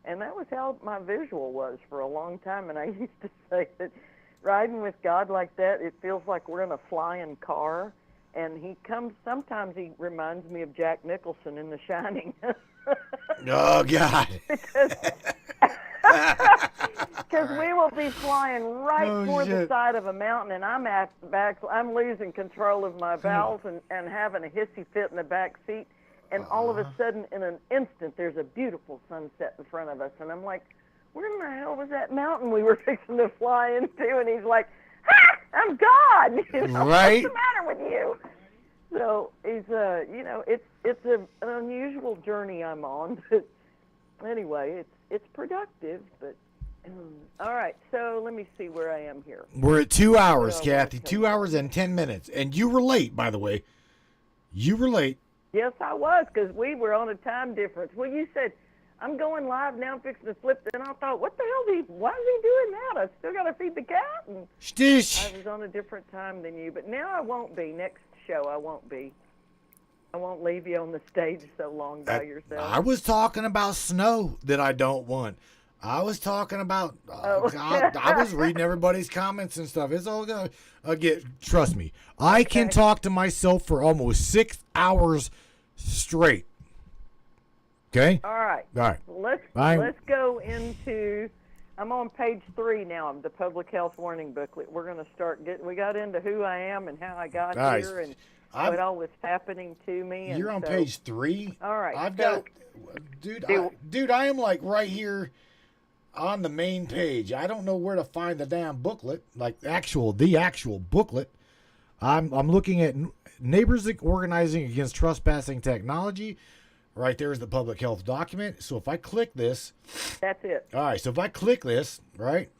And that was how my visual was for a long time. And I used to say that riding with God like that, it feels like we're in a flying car. And sometimes he reminds me of Jack Nicholson in The Shining. Oh, God. Because we will be flying right toward the side of a mountain, and I'm losing control of my valves and having a hissy fit in the back seat. And all of a sudden, in an instant, there's a beautiful sunset in front of us. And I'm like, where in the hell was that mountain we were fixing to fly into? And he's like, ha! I'm God! Right? What's the matter with you? So he's, it's an unusual journey I'm on. But anyway, it's productive. But all right, so let me see where I am here. We're at 2 hours, Kathy. 2 hours and 10 minutes. And you were late, by the way. You were late. Yes, I was, because we were on a time difference. Well, you said, I'm going live now, I'm fixing to flip. And I thought, what the hell why is he doing that? I still got to feed the cat. And I was on a different time than you. But now I won't be. Next show, I won't be. I won't leave you on the stage so long by yourself. I was talking about snow that I don't want. I was talking about. Oh. I was reading everybody's comments and stuff. It's all gonna get. Trust me, I can Okay. talk to myself for almost 6 hours straight. Okay. All right. All right. Let's go into. I'm on page 3 now of the public health warning booklet. We're going to start getting. We got into who I am and how I got All right. here and what all was happening to me. You're and on so, page 3. All right. I've so, got, dude. I am like right here on the main page. I don't know where to find the damn booklet, like the actual booklet. I'm looking at neighbors organizing against trespassing technology. Right there is the public health document. So if I click this, that's it. all right. So if I click this, right,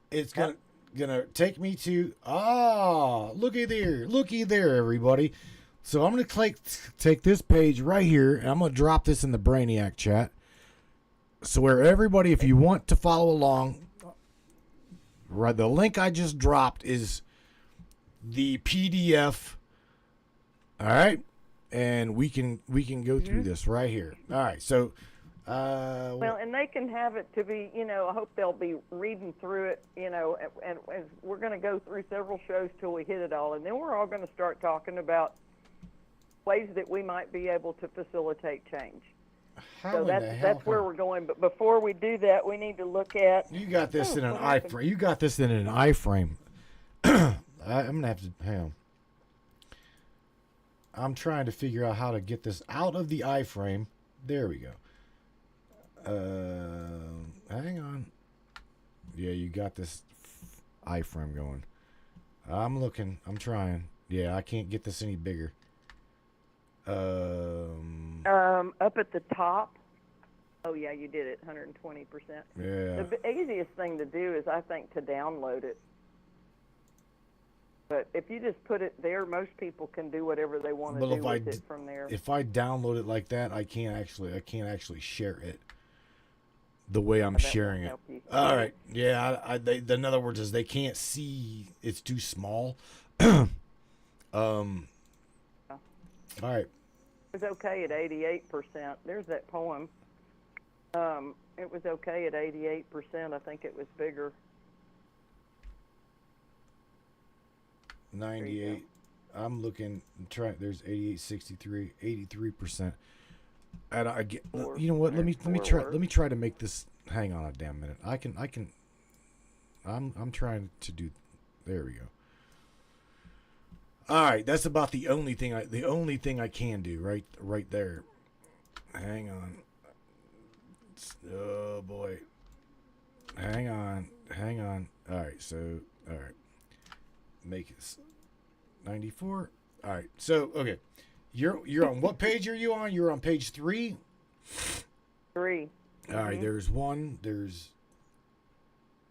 it's gonna take me to looky there, everybody. So I'm gonna take this page right here, and I'm gonna drop this in the Brainiac chat. So where everybody, if you want to follow along, right, the link I just dropped is the PDF. All right, and we can go through this right here. All right, so Well, and they can have it to be, I hope they'll be reading through it, and we're going to go through several shows till we hit it all, and then we're all going to start talking about ways that we might be able to facilitate change. So that's where we're going. But before we do that, we need to look at. You got this in an iframe. You got this in an iframe. I'm gonna have to hang on. I'm trying to figure out how to get this out of the iframe. There we go. Hang on. Yeah, you got this iframe going. I'm looking. I'm trying. Yeah, I can't get this any bigger. Up at the top. Oh yeah, you did it, 120%. Yeah. The easiest thing to do is, I think, to download it. But if you just put it there, most people can do whatever they want to do with it from there. If I download it like that, I can't actually share it the way I'm sharing it. All right. Yeah. In other words, is they can't see. It's too small. All right. It was okay at 88%. There's that poem. It was okay at 88%. I think it was bigger. 98. I'm looking. There's 88, 63, 83%. And I get. You know what? Let me try to make this. Hang on a damn minute. I'm trying to do. There we go. All right, that's about the only thing I can do right there. Hang on. Oh boy. Hang on. All right, make it 94. All right. So, okay. You're on what page are you on? You're on page 3? 3. All right, there's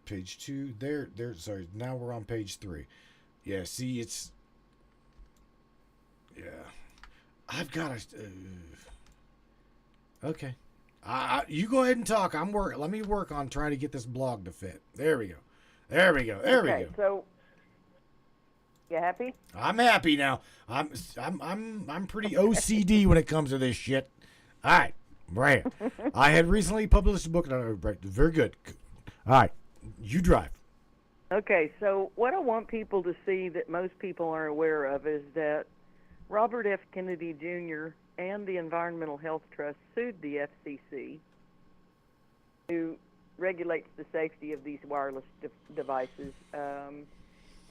page 2. Sorry. Now we're on page 3. Yeah, see, it's yeah. I've got to okay. You go ahead and talk. Let me work on trying to get this blog to fit. There we go. Okay, so you happy? I'm happy now. I'm pretty OCD when it comes to this shit. All right, right. I had recently published a book. Very good. All right, you drive. Okay, so what I want people to see that most people aren't aware of is that Robert F. Kennedy Jr. and the Environmental Health Trust sued the FCC, who regulates the safety of these wireless devices.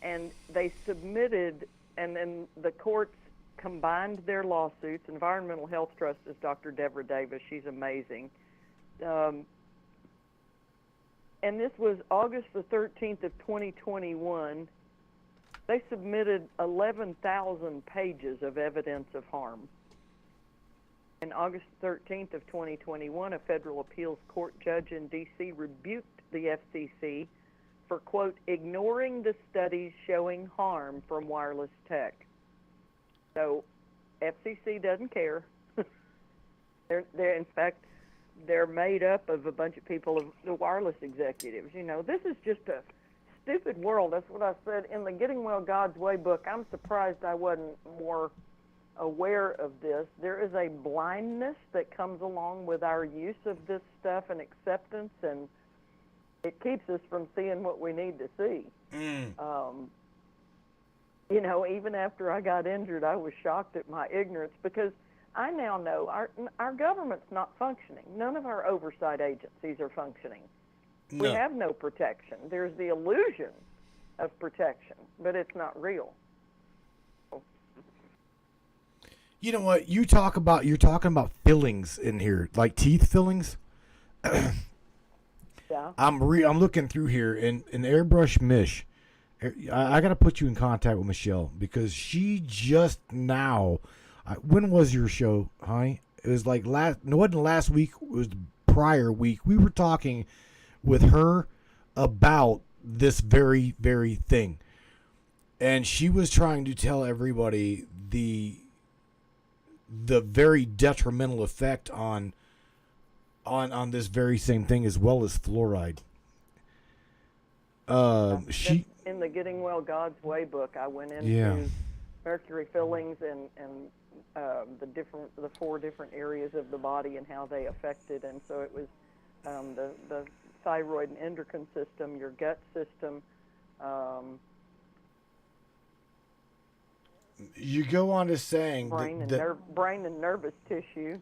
And they submitted, and then the courts combined their lawsuits. Environmental Health Trust is Dr. Deborah Davis. She's amazing. And this was August the 13th of 2021. They submitted 11,000 pages of evidence of harm. On August 13th of 2021, a federal appeals court judge in D.C. rebuked the FCC for, quote, ignoring the studies showing harm from wireless tech. So FCC doesn't care. They're in fact, they're made up of a bunch of people, the wireless executives. This is just a stupid world. That's what I said in the Getting Well God's Way book. I'm surprised I wasn't more aware of this. There is a blindness that comes along with our use of this stuff and acceptance, and it keeps us from seeing what we need to see. You know, even after I got injured, I was shocked at my ignorance, because I now know our government's not functioning. None of our oversight agencies are functioning. No. We have no protection. There's the illusion of protection, but it's not real. You know what? You're talking about fillings in here, like teeth fillings. Yeah. I'm looking through here, and an airbrush Mish. I got to put you in contact with Michelle, because she just now. When was your show, honey? It was like it wasn't last week. It was the prior week. We were talking with her about this very, very thing, and she was trying to tell everybody the very detrimental effect on this very same thing, as well as fluoride. She in the Getting Well God's Way book, I went into mercury fillings and the 4 different areas of the body and how they affected. And so it was the thyroid and endocrine system, your gut system. You go on to saying brain and nervous tissue.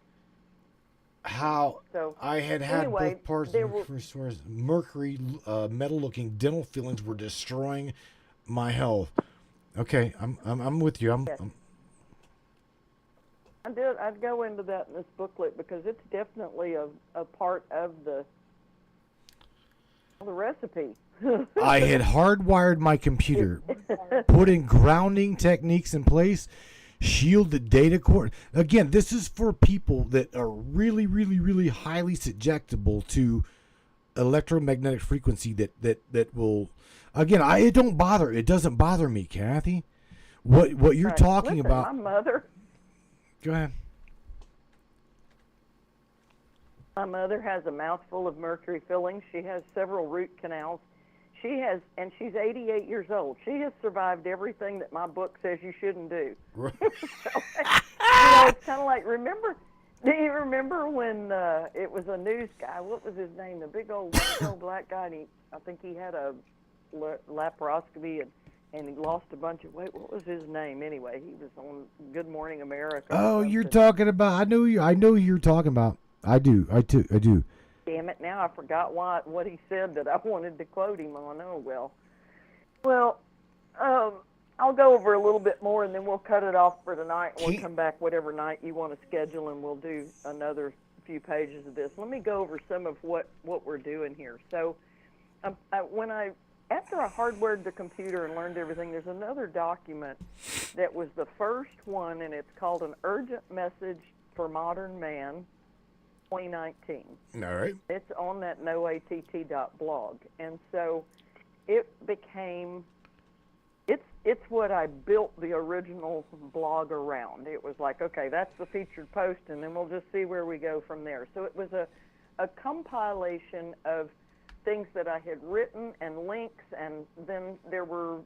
How I had anyway, both parts of the mercury, metal-looking dental fillings were destroying my health. Okay, I'm with you. I'd go into that in this booklet, because it's definitely a part of the recipe. I had hardwired my computer, putting grounding techniques in place, shielded data cord. Again, this is for people that are really, really, really highly susceptible to electromagnetic frequency that will. Again, it doesn't bother me, Kathy. What you're talking about? My mother. Go ahead. My mother has a mouthful of mercury fillings. She has several root canals. And she's 88 years old. She has survived everything that my book says you shouldn't do. Right. It's kind of like, do you remember when it was a news guy? What was his name? The big old black guy. And I think he had a laparoscopy and he lost a bunch of weight. What was his name anyway? He was on Good Morning America. Oh, you're talking about. I know who you're talking about. I do. Damn it! Now I forgot what he said that I wanted to quote him on. Oh well. Well, I'll go over a little bit more, and then we'll cut it off for tonight. And we'll come back whatever night you want to schedule, and we'll do another few pages of this. Let me go over some of what we're doing here. So, after I hardwired the computer and learned everything, there's another document that was the first one, and it's called An Urgent Message for Modern Man, 2019. All right. It's on that noatt.blog. And so it became, it's what I built the original blog around. It was like, okay, that's the featured post, and then we'll just see where we go from there. So it was a compilation of things that I had written and links, and then there were,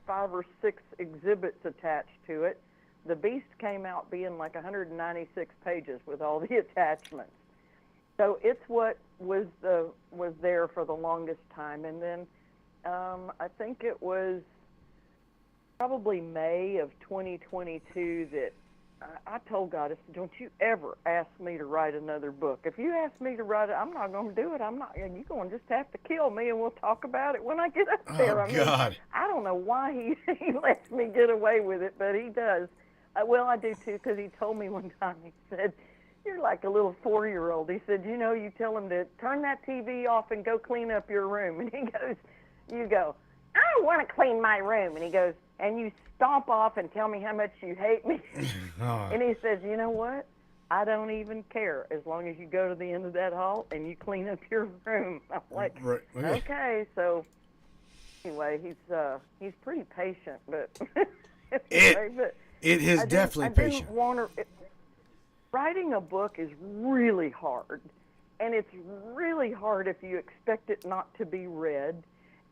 5 or 6 exhibits attached to it. The beast came out being like 196 pages with all the attachments. So it's what was there for the longest time. And then I think it was probably May of 2022 that I told God, I said, don't you ever ask me to write another book. If you ask me to write it, I'm not going to do it. You're going to just have to kill me, and we'll talk about it when I get up there. God. I don't know why he lets me get away with it, but he does. Well, I do too, because he told me one time, he said, you're like a little 4-year-old. He said, you tell him to turn that TV off and go clean up your room. And you go, I don't want to clean my room. And he goes, and you stomp off and tell me how much you hate me. And he says, you know what? I don't even care as long as you go to the end of that hall and you clean up your room. I'm like, right. Okay. So anyway, he's pretty patient, but it is definitely patient. Writing a book is really hard, and it's really hard if you expect it not to be read,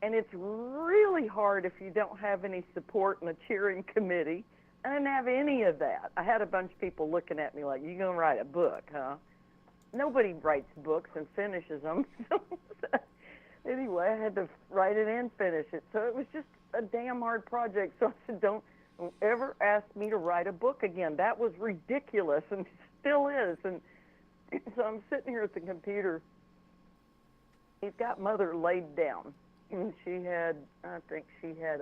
and it's really hard if you don't have any support in a cheering committee. I didn't have any of that. I had a bunch of people looking at me like, "You gonna write a book, huh?" Nobody writes books and finishes them. So, anyway, I had to write it and finish it. So it was just a damn hard project. So I said, don't ever ask me to write a book again. That was ridiculous and still is. And so I'm sitting here at the computer. He's got Mother laid down. And she had, I think she had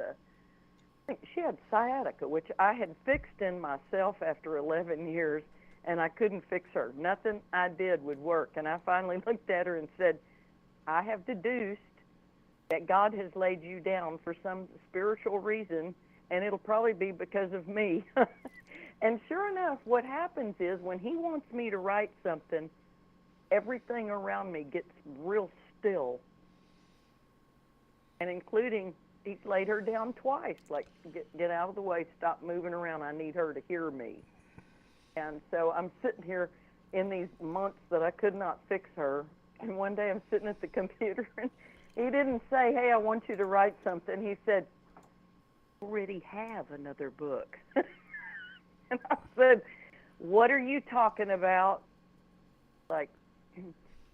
sciatica, which I had fixed in myself after 11 years, and I couldn't fix her. Nothing I did would work. And I finally looked at her and said, I have deduced that God has laid you down for some spiritual reason, and it'll probably be because of me. And sure enough, what happens is when he wants me to write something, everything around me gets real still. And including, he's laid her down twice, like, get out of the way, stop moving around, I need her to hear me. And so I'm sitting here in these months that I could not fix her, and one day I'm sitting at the computer, and he didn't say, hey, I want you to write something. He said, I already have another book. And I said, what are you talking about? Like,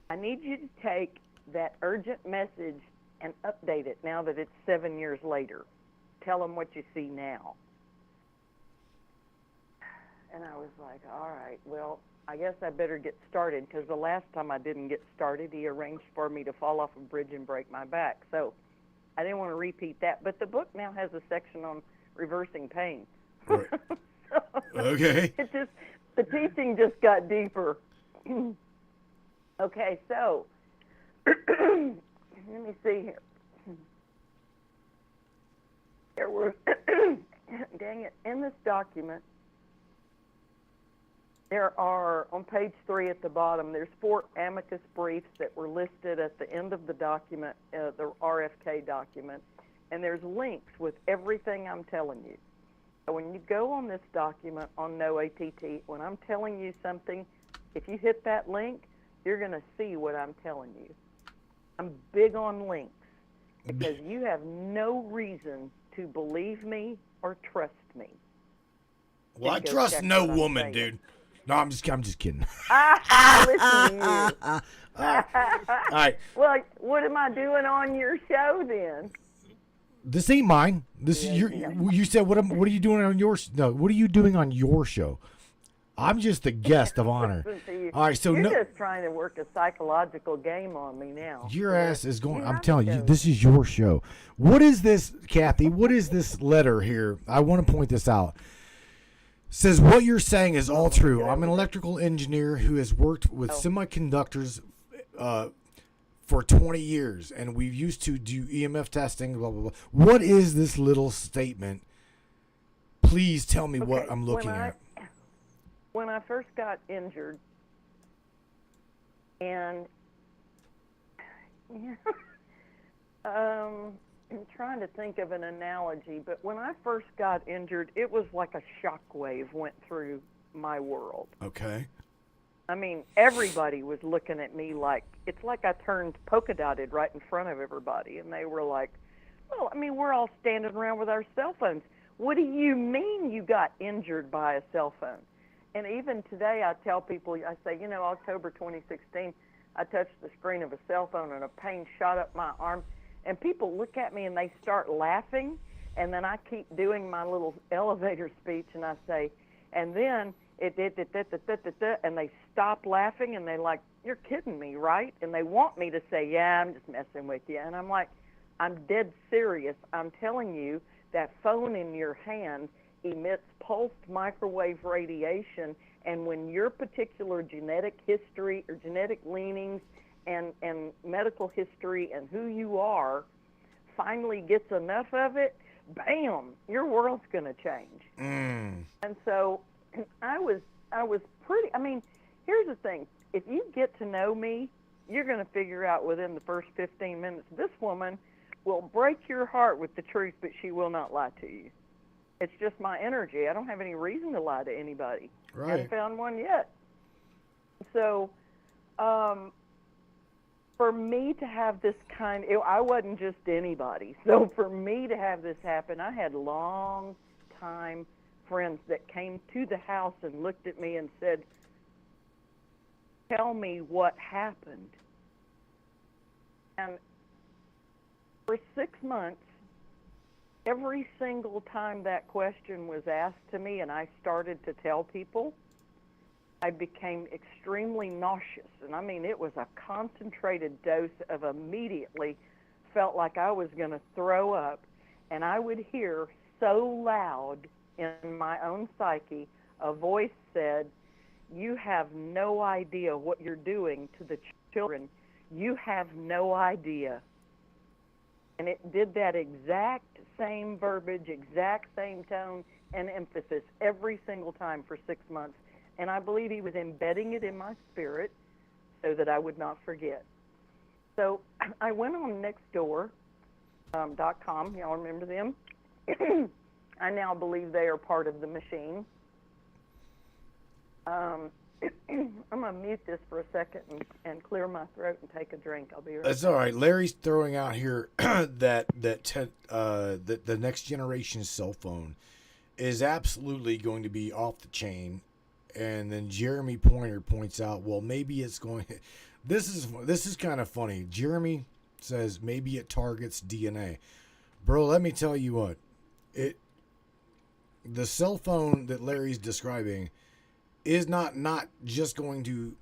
I need you to take that urgent message and update it now that it's 7 years later. Tell them what you see now. And I was like, all right, well, I guess I better get started, because the last time I didn't get started, he arranged for me to fall off a bridge and break my back. So I didn't want to repeat that. But the book now has a section on reversing pain. Right. So okay. The teaching just got deeper. Okay, so let me see here. There were, dang it, in this document, there are, on page 3 at the bottom, there's 4 amicus briefs that were listed at the end of the document, the RFK document, and there's links with everything I'm telling you. So when you go on this document on No ATT, when I'm telling you something, if you hit that link, you're going to see what I'm telling you. I'm big on links because you have no reason to believe me or trust me. Well, I trust no woman, dude. No, I'm just kidding. Listen to you. All right. Well, what am I doing on your show then? This ain't mine. This is your. You said what are you doing on your? No, what are you doing on your show? I'm just the guest of honor. All right, so you're just trying to work a psychological game on me now. Your ass is going. I'm telling you, this is your show. What is this, Kathy? What is this letter here? I want to point this out. Says what you're saying is all true. I'm an electrical engineer who has worked with semiconductors for 20 years, and we used to do EMF testing. Blah blah blah. What is this little statement? Please tell me what I'm looking at. When I first got injured, and I'm trying to think of an analogy, but when I first got injured, it was like a shockwave went through my world. Okay. I mean, everybody was looking at me like, it's like I turned polka dotted right in front of everybody, and they were like, well, I mean, we're all standing around with our cell phones. What do you mean you got injured by a cell phone? And even today, I tell people, I say, October 2016, I touched the screen of a cell phone and a pain shot up my arm. And people look at me and they start laughing. And then I keep doing my little elevator speech and I say, and then it did, and they stop laughing and they're like, you're kidding me, right? And they want me to say, yeah, I'm just messing with you. And I'm like, I'm dead serious. I'm telling you, that phone in your hand emits pulsed microwave radiation, and when your particular genetic history or genetic leanings and medical history and who you are finally gets enough of it, bam, your world's going to change. And so I was pretty, I mean, here's the thing. If you get to know me, you're going to figure out within the first 15 minutes, this woman will break your heart with the truth, but she will not lie to you. It's just my energy. I don't have any reason to lie to anybody. Right. I haven't found one yet. So, for me to have this I wasn't just anybody. So for me to have this happen, I had long time friends that came to the house and looked at me and said, "Tell me what happened." And for 6 months, every single time that question was asked to me and I started to tell people, I became extremely nauseous. And I mean, it was a concentrated dose of immediately felt like I was going to throw up. And I would hear so loud in my own psyche, a voice said, "You have no idea what you're doing to the children. You have no idea." And it did that exact same verbiage, exact same tone and emphasis every single time for 6 months. And I believe he was embedding it in my spirit so that I would not forget. So I went on nextdoor.com. Y'all remember them? I now believe they are part of the machine. I'm going to mute this for a second and clear my throat and take a drink. I'll be right back. That's all right. Larry's throwing out here that the next generation cell phone is absolutely going to be off the chain. And then Jeremy Pointer points out, well, maybe it's going. This is kind of funny. Jeremy says maybe it targets DNA. Bro, let me tell you what. The cell phone that Larry's describing is not just going to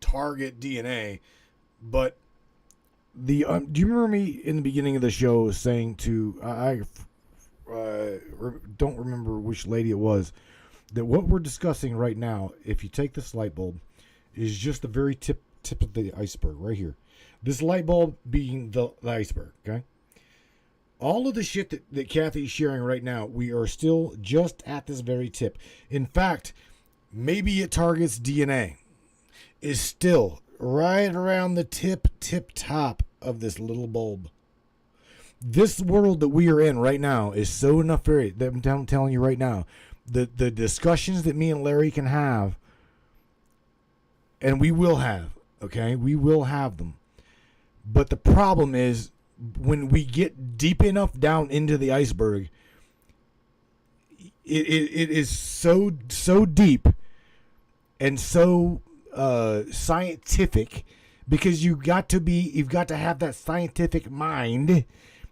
target DNA, but do you remember me in the beginning of the show saying to I don't remember which lady it was, that what we're discussing right now, if you take this light bulb, is just the very tip of the iceberg right here. This light bulb being the iceberg, okay? All of the shit that Kathy's sharing right now, we are still just at this very tip. In fact, maybe it targets DNA, is still right around the tip top of this little bulb. This world that we are in right now is so nefarious that I'm telling you right now, the discussions that me and Larry can have, and we will have, okay? We will have them. But the problem is, when we get deep enough down into the iceberg, it is so deep and so scientific, because you've got to have that scientific mind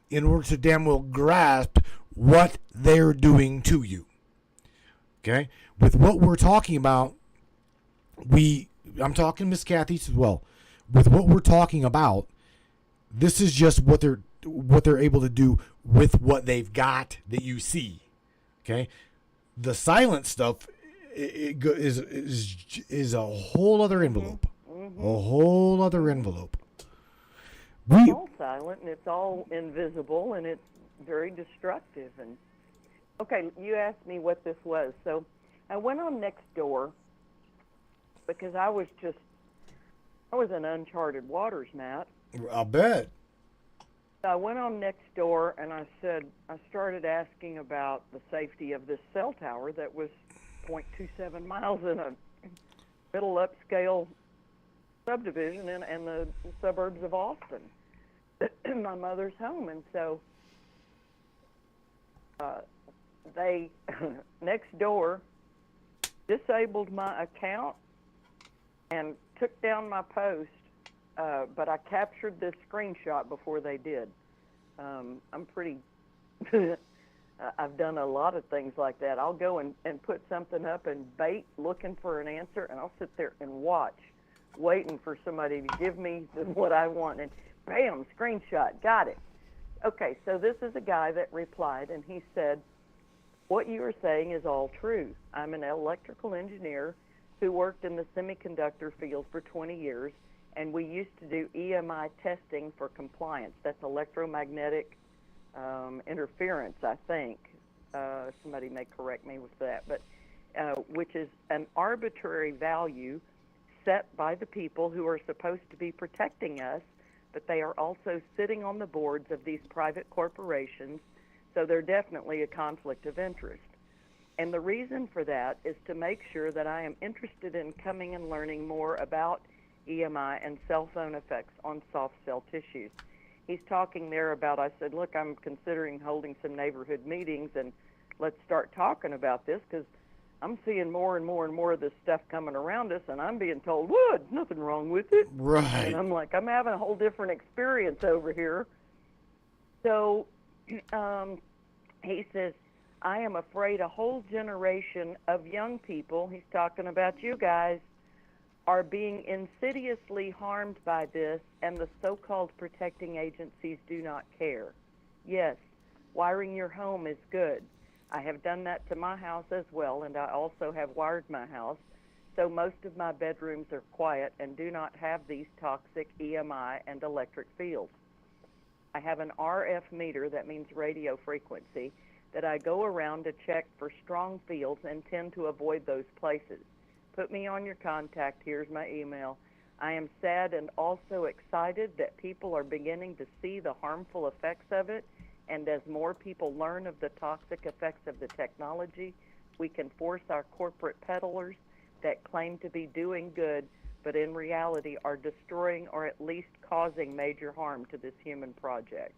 in order to damn well grasp what they're doing to you. Okay? With what we're talking about, I'm talking Miss Kathy as well. With what we're talking about, this is just what they're able to do with what they've got that you see. Okay? The silent stuff is a whole other envelope. Mm-hmm. A whole other envelope. It's all silent and it's all invisible and it's very destructive. And okay, you asked me what this was, so I went on Nextdoor because I was in uncharted waters, Matt. I'll bet. I went on Nextdoor and I started asking about the safety of this cell tower that was 0.27 miles in a middle upscale subdivision in the suburbs of Austin, my mother's home. And so they Nextdoor disabled my account and took down my post, but I captured this screenshot before they did. I'm pretty I've done a lot of things like that. I'll go and put something up and bait looking for an answer, and I'll sit there and watch, waiting for somebody to give me what I want, and bam, screenshot, got it. Okay, so this is a guy that replied, and he said, "What you are saying is all true. I'm an electrical engineer who worked in the semiconductor field for 20 years, and we used to do EMI testing for compliance. That's electromagnetic interference, I think. Somebody may correct me with that, but which is an arbitrary value set by the people who are supposed to be protecting us, but they are also sitting on the boards of these private corporations, so they're definitely a conflict of interest. And the reason for that is to make sure that I am interested in coming and learning more about EMI and cell phone effects on soft cell tissues." He's talking there about, I said, look, I'm considering holding some neighborhood meetings, and let's start talking about this, because I'm seeing more and more and more of this stuff coming around us, and I'm being told, what, nothing wrong with it. Right. And I'm like, I'm having a whole different experience over here. So he says, I am afraid a whole generation of young people, he's talking about you guys, are being insidiously harmed by this, and the so-called protecting agencies do not care. Yes, wiring your home is good. I have done that to my house as well, and I also have wired my house, so most of my bedrooms are quiet and do not have these toxic EMI and electric fields. I have an RF meter, that means radio frequency, that I go around to check for strong fields and tend to avoid those places. Put me on your contact. Here's my email. I am sad and also excited that people are beginning to see the harmful effects of it, and as more people learn of the toxic effects of the technology, we can force our corporate peddlers that claim to be doing good, but in reality are destroying or at least causing major harm to this human project.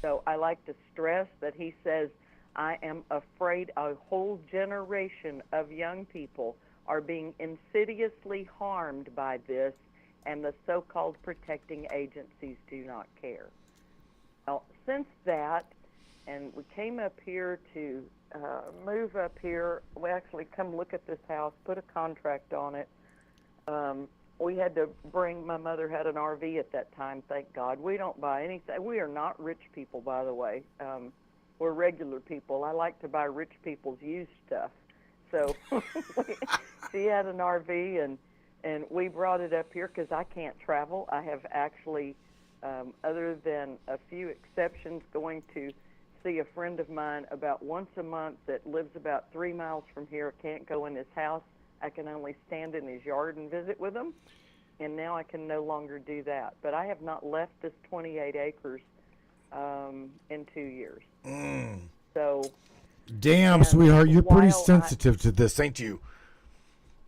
So I like to stress that he says, I am afraid a whole generation of young people are being insidiously harmed by this, and the so-called protecting agencies do not care. Now, since that, and we came up here to move up here, we actually come look at this house, put a contract on it. We had to bring, my mother had an RV at that time, thank God. We don't buy anything. We are not rich people, by the way. We're regular people. I like to buy rich people's used stuff. So she had an RV, and we brought it up here because I can't travel. I have actually, other than a few exceptions, going to see a friend of mine about once a month that lives about 3 miles from here. Can't go in his house. I can only stand in his yard and visit with him, and now I can no longer do that. But I have not left this 28 acres in 2 years. So, damn, sweetheart, you're pretty while sensitive to this, ain't you?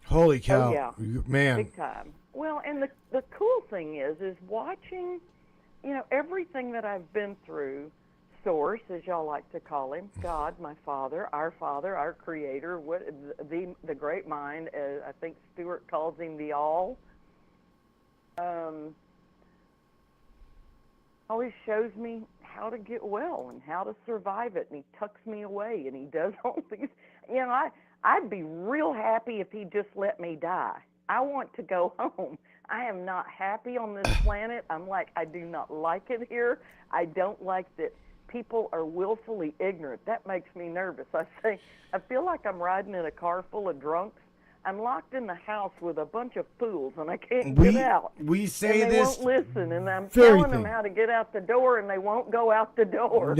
Holy cow. Oh, yeah. Man. Big time. Well, and the cool thing is watching, everything that I've been through, Source, as y'all like to call him, God, my Father, our Creator, the great mind, as I think Stewart calls him, the All, always shows me how to get well and how to survive it, and he tucks me away, and he does all these. I'd be real happy if he just let me die. I want to go home. I am not happy on this planet. I'm like, I do not like it here. I don't like that people are willfully ignorant. That makes me nervous. I feel like I'm riding in a car full of drunks. I'm locked in the house with a bunch of fools, and I can't get out. We say and they this. won't listen, and I'm telling them how to get out the door, and they won't go out the door.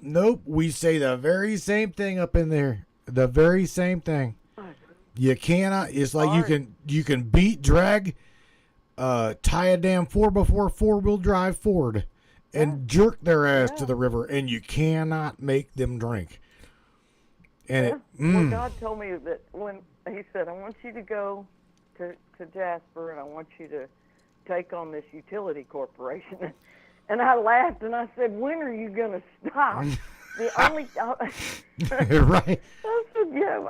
Nope. We say the very same thing up in there. The very same thing. You cannot. It's like you can beat, drag, tie a damn 4x4 4-wheel drive Ford, and jerk their ass to the river, and you cannot make them drink. And well, God told me that when he said, I want you to go to Jasper, and I want you to take on this utility corporation. And I laughed, and I said, when are you going to stop? The only right. I said, yeah.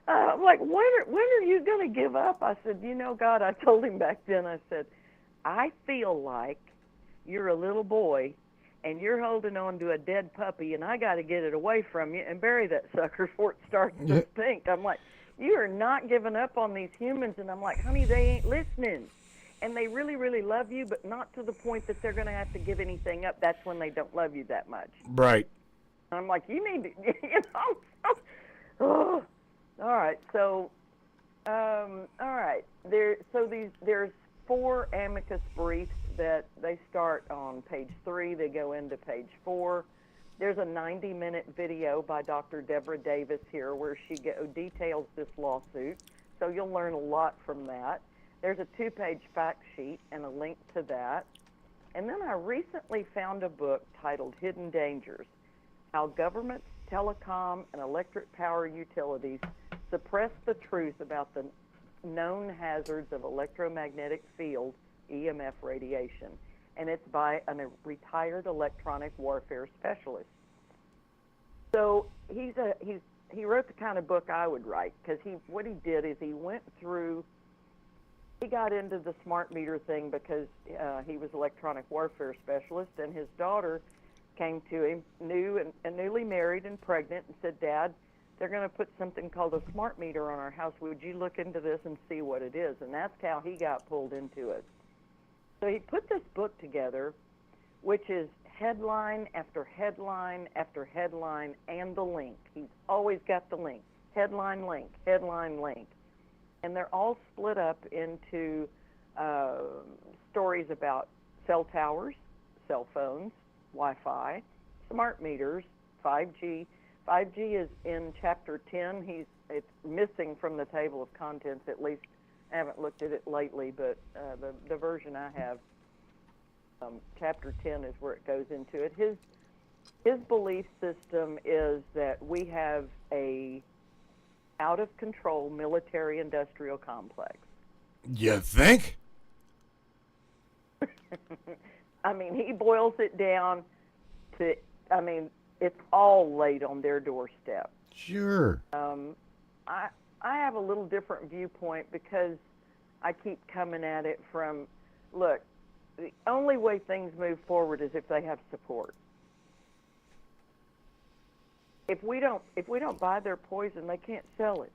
I'm like, when are you going to give up? I said, God, I told him back then, I said, I feel like you're a little boy and you're holding on to a dead puppy, and I got to get it away from you and bury that sucker before it starts to stink. I'm like, you are not giving up on these humans. And I'm like, honey, they ain't listening. And they really, really love you, but not to the point that they're going to have to give anything up. That's when they don't love you that much. Right. I'm like, you need to, oh. All right, so, all right. There's 4 amicus briefs that they start on page 3. They go into page 4. There's a 90-minute video by Dr. Deborah Davis here where she details this lawsuit, so you'll learn a lot from that. There's a 2-page fact sheet and a link to that. And then I recently found a book titled Hidden Dangers: How Governments, Telecom, and Electric Power Utilities Suppress the Truth About the Known Hazards of Electromagnetic Field, EMF Radiation. And it's by a retired electronic warfare specialist. So he wrote the kind of book I would write, because what he did is he got into the smart meter thing because he was electronic warfare specialist, and his daughter came to him, newly married and pregnant, and said, "Dad, they're going to put something called a smart meter on our house. Would you look into this and see what it is?" And that's how he got pulled into it. So he put this book together, which is headline after headline after headline, and the link. He's always got the link. Headline, link, headline, link. And they're all split up into stories about cell towers, cell phones, Wi-Fi, smart meters, 5G. 5G is in chapter 10. It's missing from the table of contents, at least. I haven't looked at it lately, but the version I have, chapter 10 is where it goes into it. His belief system is that we have a out-of-control military-industrial complex. You think? I mean, he boils it down to, it's all laid on their doorstep. Sure. I have a little different viewpoint, because I keep coming at it from, look, the only way things move forward is if they have support. If we don't buy their poison, they can't sell it.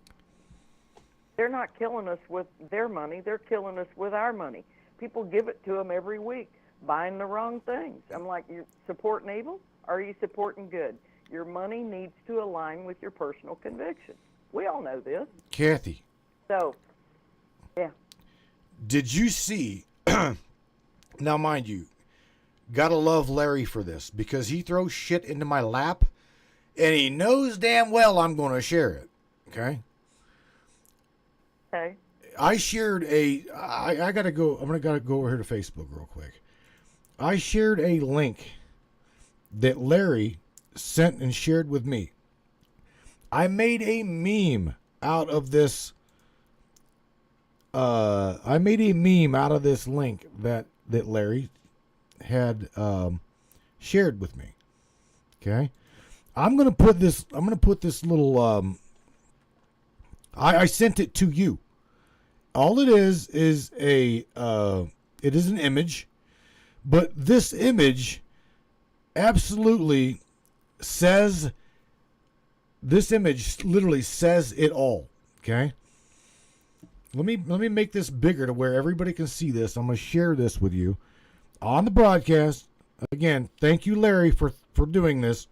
They're not killing us with their money. They're killing us with our money. People give it to them every week, buying the wrong things. I'm like, you're supporting evil? Or are you supporting good? Your money needs to align with your personal convictions. We all know this. Kathy. So, yeah. Did you see, now mind you, gotta love Larry for this, because he throws shit into my lap, and he knows damn well I'm going to share it. Okay? Okay. I shared I gotta go, I'm gonna go over here to Facebook real quick. I shared a link that Larry sent and shared with me. I made a meme out of this. I made a meme out of this link that Larry had shared with me. Okay, I'm gonna put this little. I sent it to you. All it is it is an image, but this image absolutely says. This image literally says it all. Okay. Let me make this bigger to where everybody can see this. I'm going to share this with you on the broadcast. Again, thank you, Larry, for doing this.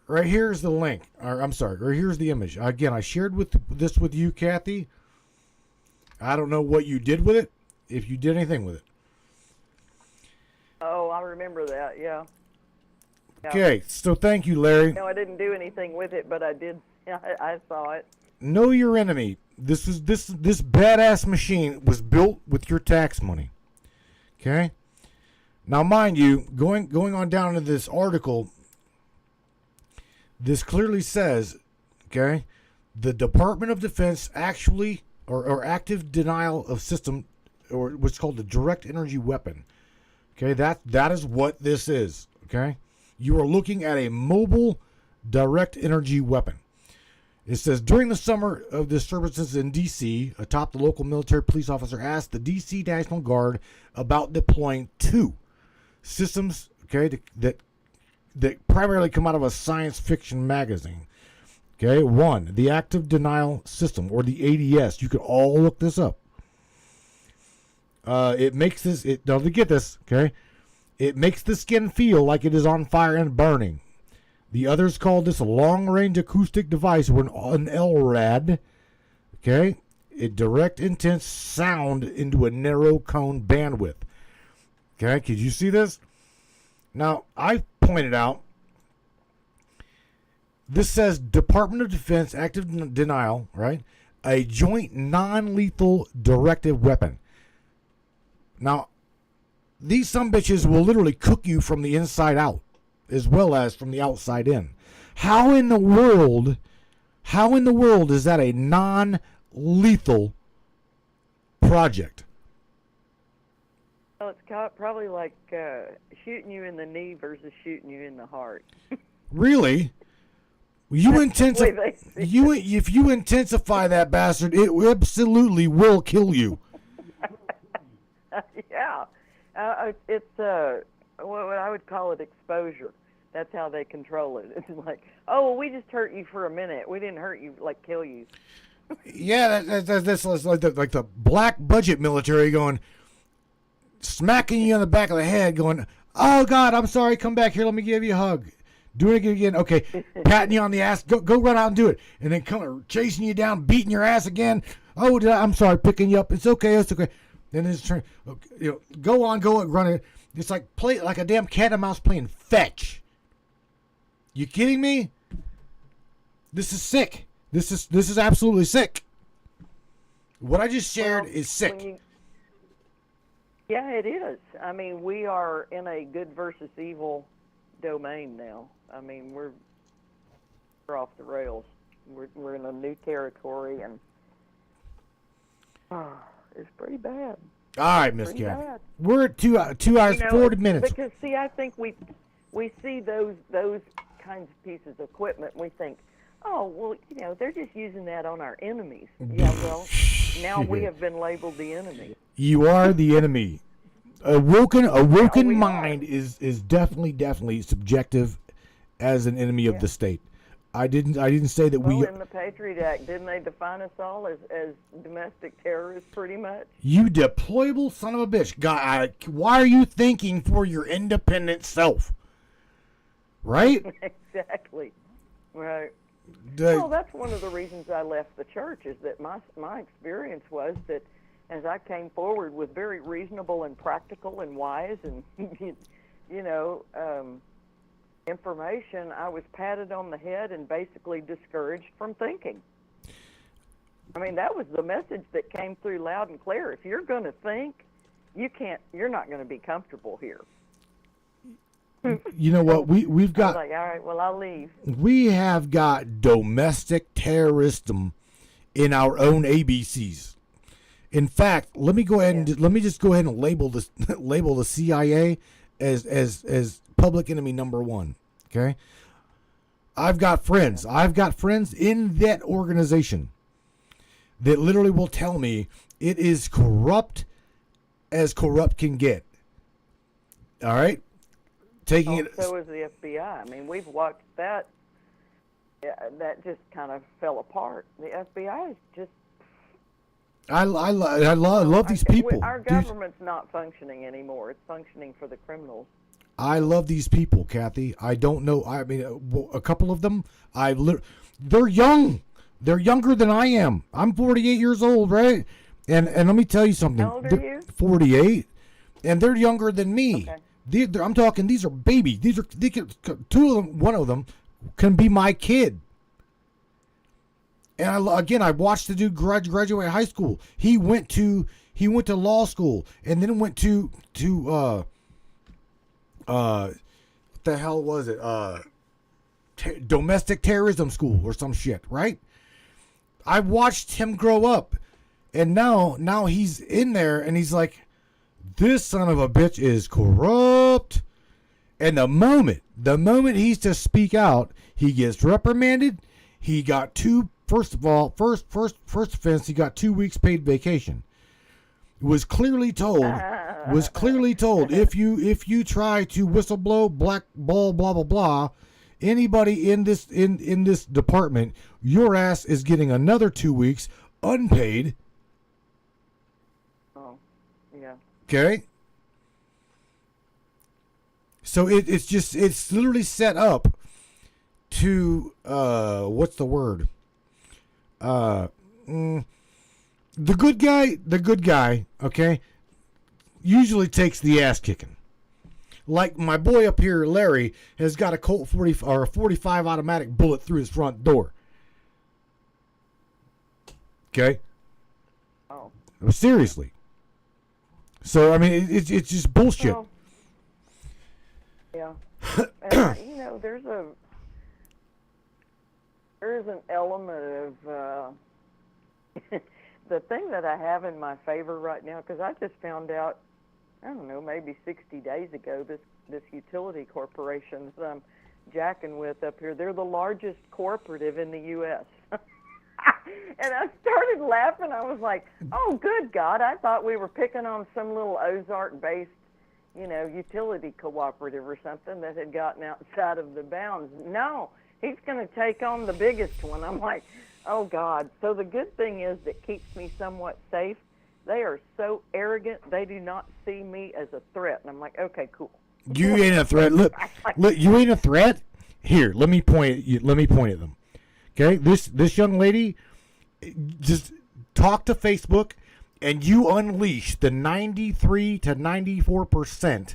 Right here's the link. Or, I'm sorry. Right here's the image. Again, I shared this with you, Kathy. I don't know what you did with it, if you did anything with it. Oh, I remember that. Yeah. Okay, so thank you, Larry. No, I didn't do anything with it, but I did. I saw it. Know your enemy. This badass machine was built with your tax money. Okay? Now, mind you, going on down to this article, this clearly says, okay, the Department of Defense actually, or active denial of system, or what's called the direct energy weapon. Okay, that is what this is. Okay? You are looking at a mobile direct energy weapon. It says, during the summer of disturbances in D.C., atop the local military police officer asked the D.C. National Guard about deploying two systems, okay, that primarily come out of a science fiction magazine. Okay, one, the active denial system, or the ADS. You can all look this up. It makes this, don't forget this, okay? It makes the skin feel like it is on fire and burning. The others call this a long-range acoustic device, or an LRAD. Okay? It direct intense sound into a narrow cone bandwidth. Okay? Could you see this? Now, I pointed out, this says Department of Defense active denial, right? A joint non-lethal directive weapon. Now, these sumbitches will literally cook you from the inside out, as well as from the outside in. How in the world is that a non-lethal project? Well, it's probably like shooting you in the knee versus shooting you in the heart. Really? You Way they see you if you intensify that bastard, it absolutely will kill you. Yeah, it's what I would call it exposure. That's how they control it. It's like, oh, well, we just hurt you for a minute. We didn't hurt you, like kill you. Yeah, that's like the black budget military going, smacking you on the back of the head, going, "Oh God, I'm sorry. Come back here. Let me give you a hug." Doing it again. Okay, patting you on the ass. Go run out and do it, and then come chasing you down, beating your ass again. Oh, I'm sorry, picking you up. It's okay. It's okay. Then it's turn. Go on, run it. It's like play like a damn cat and mouse playing fetch. You kidding me? This is sick. This is absolutely sick. What I just shared is sick. Yeah, it is. I mean, we are in a good versus evil domain now. I mean, we're off the rails. We're in a new territory, and it's pretty bad. All right, Miss Cat. We're at 2 hours 40 minutes. Because see, I think we see those kinds of pieces of equipment, and we think, oh, well, they're just using that on our enemies. Yeah, well, now we have been labeled the enemy. You are the enemy. A woken mind is definitely subjective as an enemy of the state. I didn't say that we. In the Patriot Act, didn't they define us all as domestic terrorists, pretty much? You deployable son of a bitch! God, why are you thinking for your independent self? Right? Exactly. Right. Well, that's one of the reasons I left the church, is that my experience was that as I came forward with very reasonable and practical and wise and information, I was patted on the head and basically discouraged from thinking. I mean, that was the message that came through loud and clear. If you're going to think, you're not going to be comfortable here. You know what? We've got. I was like, all right, well, I'll leave. We have got domestic terrorism in our own ABCs. In fact, let me just go ahead and label the CIA as public enemy number one. Okay, I've got friends in that organization that literally will tell me it is corrupt as corrupt can get. All right. So is the FBI. I mean, we've watched that. Yeah, that just kind of fell apart. The FBI is just. I love these people. Our government's not functioning anymore. It's functioning for the criminals. I love these people, Kathy. I don't know. I mean, a couple of them. They're young. They're younger than I am. I'm 48 years old, right? And let me tell you something. How old are you? 48, and they're younger than me. Okay. I'm talking. These are babies. Two of them. One of them can be my kid. And I watched the dude graduate high school. He went to law school and then went to what the hell was it? Domestic terrorism school or some shit, right? I watched him grow up, and now he's in there and he's like, this son of a bitch is corrupt. And the moment he's to speak out, he gets reprimanded. He got first offense, he got 2 weeks paid vacation. Was clearly told if you try to whistleblow, blackball, blah blah blah, anybody in this department, your ass is getting another 2 weeks unpaid. Oh, yeah. Okay. So it's literally set up to what's the word? The good guy, okay, usually takes the ass kicking. Like my boy up here, Larry, has got a Colt 40 or a 45 automatic bullet through his front door. Okay. Oh. Seriously. So I mean, it's just bullshit. Well, yeah. And, there's an element of the thing that I have in my favor right now, because I just found out, I don't know, maybe 60 days ago, this utility corporation that I'm jacking with up here. They're the largest cooperative in the U.S. And I started laughing. I was like, oh, good God, I thought we were picking on some little Ozark-based, utility cooperative or something that had gotten outside of the bounds. No, he's going to take on the biggest one. I'm like, oh, God. So the good thing is that keeps me somewhat safe. They are so arrogant, they do not see me as a threat. And I'm like, okay, cool. You ain't a threat. Look, you ain't a threat. Here, let me point at them. Okay, this young lady, just talk to Facebook, and you unleash the 93 to 94%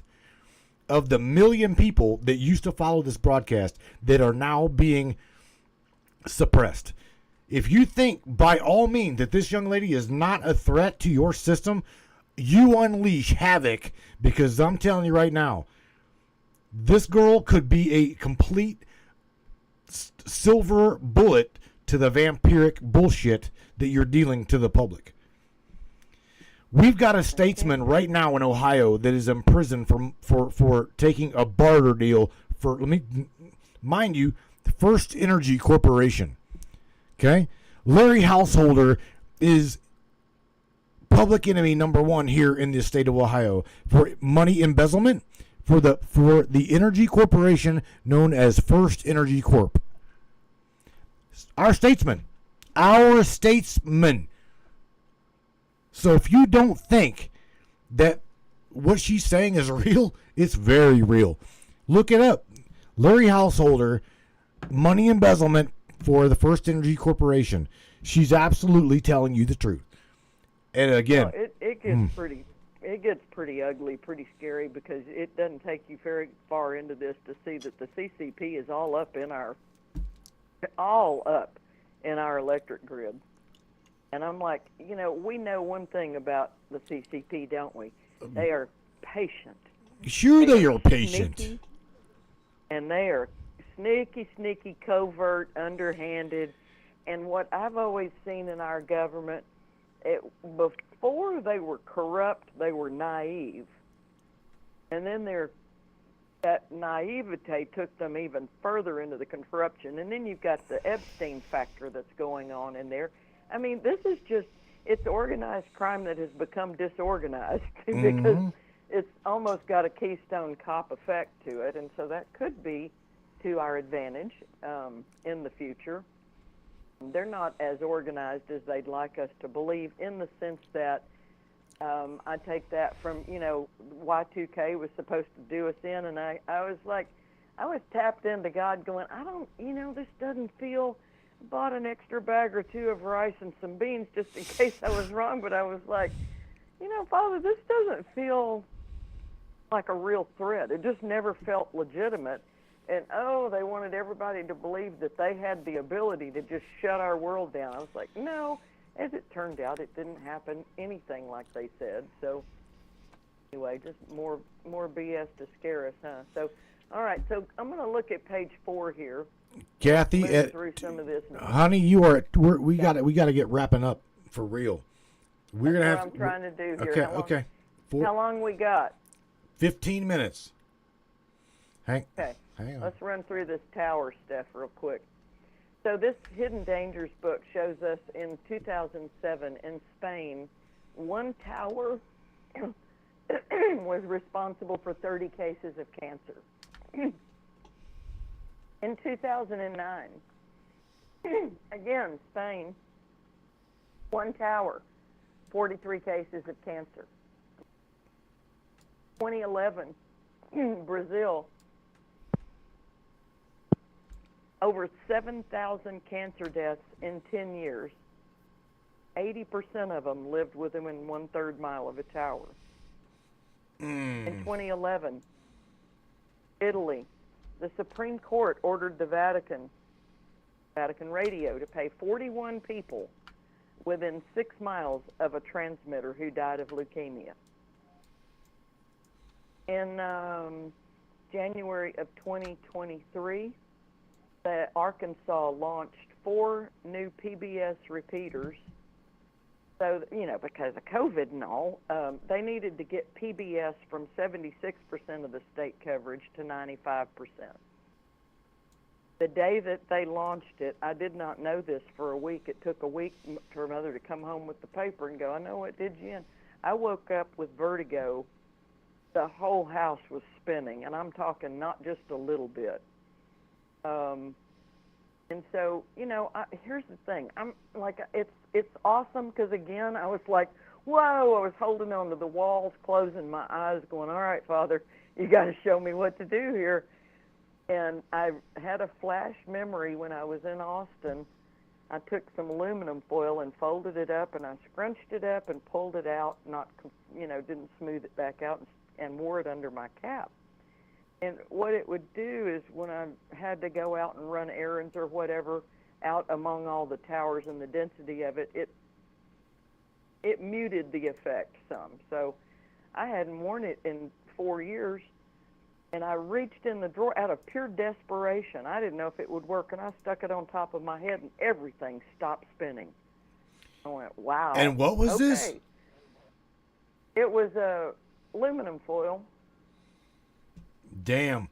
of the million people that used to follow this broadcast that are now being suppressed. If you think by all means that this young lady is not a threat to your system, you unleash havoc, because I'm telling you right now, this girl could be a complete silver bullet to the vampiric bullshit that you're dealing to the public. We've got a statesman right now in Ohio that is in prison for taking a barter deal for, mind you, the First Energy Corporation. Okay? Larry Householder is public enemy number one here in the state of Ohio for money embezzlement for the energy corporation known as First Energy Corp. Our statesman. So if you don't think that what she's saying is real, it's very real. Look it up. Larry Householder, money embezzlement for the First Energy Corporation. She's absolutely telling you the truth. And again, well, it gets pretty ugly, pretty scary, because it doesn't take you very far into this to see that the CCP is all up in our electric grid. And I'm like, we know one thing about the CCP, don't we? They are patient. Sure, they are patient. Sneaky, and they are sneaky, covert, underhanded. And what I've always seen in our government, before they were corrupt, they were naive. And then that naivete took them even further into the corruption. And then you've got the Epstein factor that's going on in there. I mean, this is it's organized crime that has become disorganized because it's almost got a Keystone Cop effect to it. And so that could be to our advantage in the future. They're not as organized as they'd like us to believe, in the sense that I take that from, Y2K was supposed to do us in, and I was tapped into God going, this doesn't feel, bought an extra bag or two of rice and some beans just in case I was wrong, but I was like, Father, this doesn't feel like a real threat. It just never felt legitimate. And, they wanted everybody to believe that they had the ability to just shut our world down. I was like, no. As it turned out, it didn't happen anything like they said. So, anyway, just more BS to scare us, huh? So, all right. So I'm going to look at page 4 here. Kathy, through some of this. Honey, we got to get wrapping up for real. We're going to have. What I'm trying to do here. Okay. How long we got? 15 minutes. Hang on. Let's run through this tower stuff real quick. So this Hidden Dangers book shows us in 2007 in Spain, one tower was responsible for 30 cases of cancer. In 2009, again, Spain, one tower, 43 cases of cancer. 2011, Brazil, over 7,000 cancer deaths in 10 years. 80% of them lived within 1/3 mile of a tower. In 2011, Italy, the Supreme Court ordered the Vatican Radio, to pay 41 people within 6 miles of a transmitter who died of leukemia. In January of 2023, Arkansas launched 4 new PBS repeaters. So, because of COVID and all, they needed to get PBS from 76% of the state coverage to 95%. The day that they launched it, I did not know this for a week. It took a week for Mother to come home with the paper and go, I know what did you in. I woke up with vertigo. The whole house was spinning, and I'm talking not just a little bit. And so, here's the thing. I'm like, it's awesome because, again, I was like, whoa, I was holding on to the walls, closing my eyes, going, all right, Father, you got to show me what to do here. And I had a flash memory when I was in Austin. I took some aluminum foil and folded it up, and I scrunched it up and pulled it out, didn't smooth it back out, and wore it under my cap. And what it would do is when I had to go out and run errands or whatever out among all the towers and the density of it, it muted the effect some. So I hadn't worn it in 4 years, and I reached in the drawer out of pure desperation. I didn't know if it would work, and I stuck it on top of my head, and everything stopped spinning. I went, wow. And what was this? It was aluminum foil. Damn.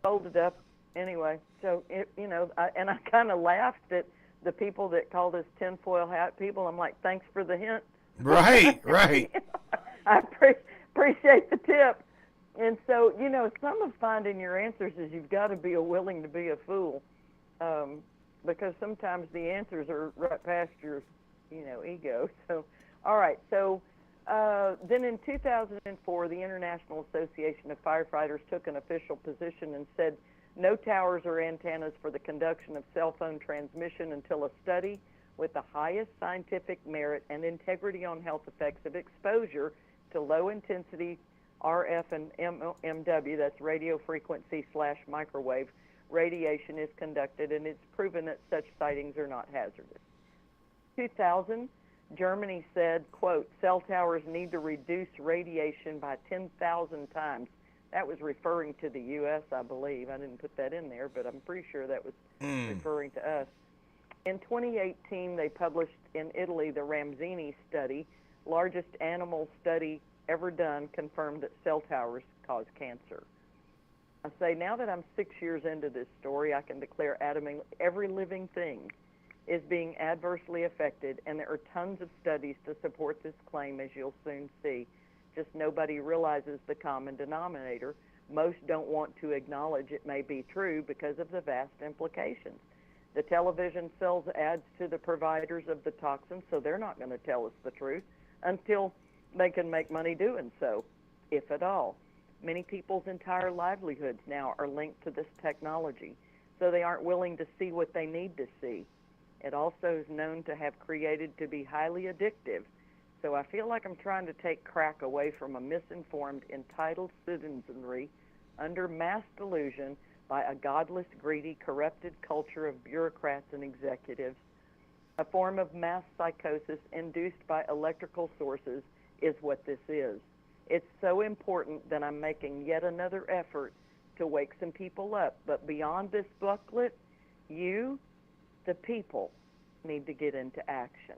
Folded up anyway. So, I kind of laughed at the people that call us tinfoil hat people. I'm like, thanks for the hint. Right. I appreciate the tip. And so, some of finding your answers is you've got to be willing to be a fool, because sometimes the answers are right past your, ego. So, all right. So then in 2004, the International Association of Firefighters took an official position and said no towers or antennas for the conduction of cell phone transmission until a study with the highest scientific merit and integrity on health effects of exposure to low-intensity RF and MW, that's radio frequency / microwave radiation, is conducted, and it's proven that such sightings are not hazardous. 2000, Germany said, quote, cell towers need to reduce radiation by 10,000 times. That was referring to the U.S., I believe. I didn't put that in there, but I'm pretty sure that was referring to us. In 2018, they published in Italy the Ramsini study, largest animal study ever done, confirmed that cell towers cause cancer. I say, now that I'm 6 years into this story, I can declare adamantly every living thing is being adversely affected, and there are tons of studies to support this claim, as you'll soon see. Just nobody realizes the common denominator. Most don't want to acknowledge it may be true because of the vast implications. The television sells ads to the providers of the toxins, so they're not going to tell us the truth until they can make money doing so, if at all. Many people's entire livelihoods now are linked to this technology, so they aren't willing to see what they need to see. It also is known to have created to be highly addictive, so I feel like I'm trying to take crack away from a misinformed, entitled citizenry under mass delusion by a godless, greedy, corrupted culture of bureaucrats and executives. A form of mass psychosis induced by electrical sources is what this is. It's so important that I'm making yet another effort to wake some people up. But beyond this booklet, you, the people, need to get into action.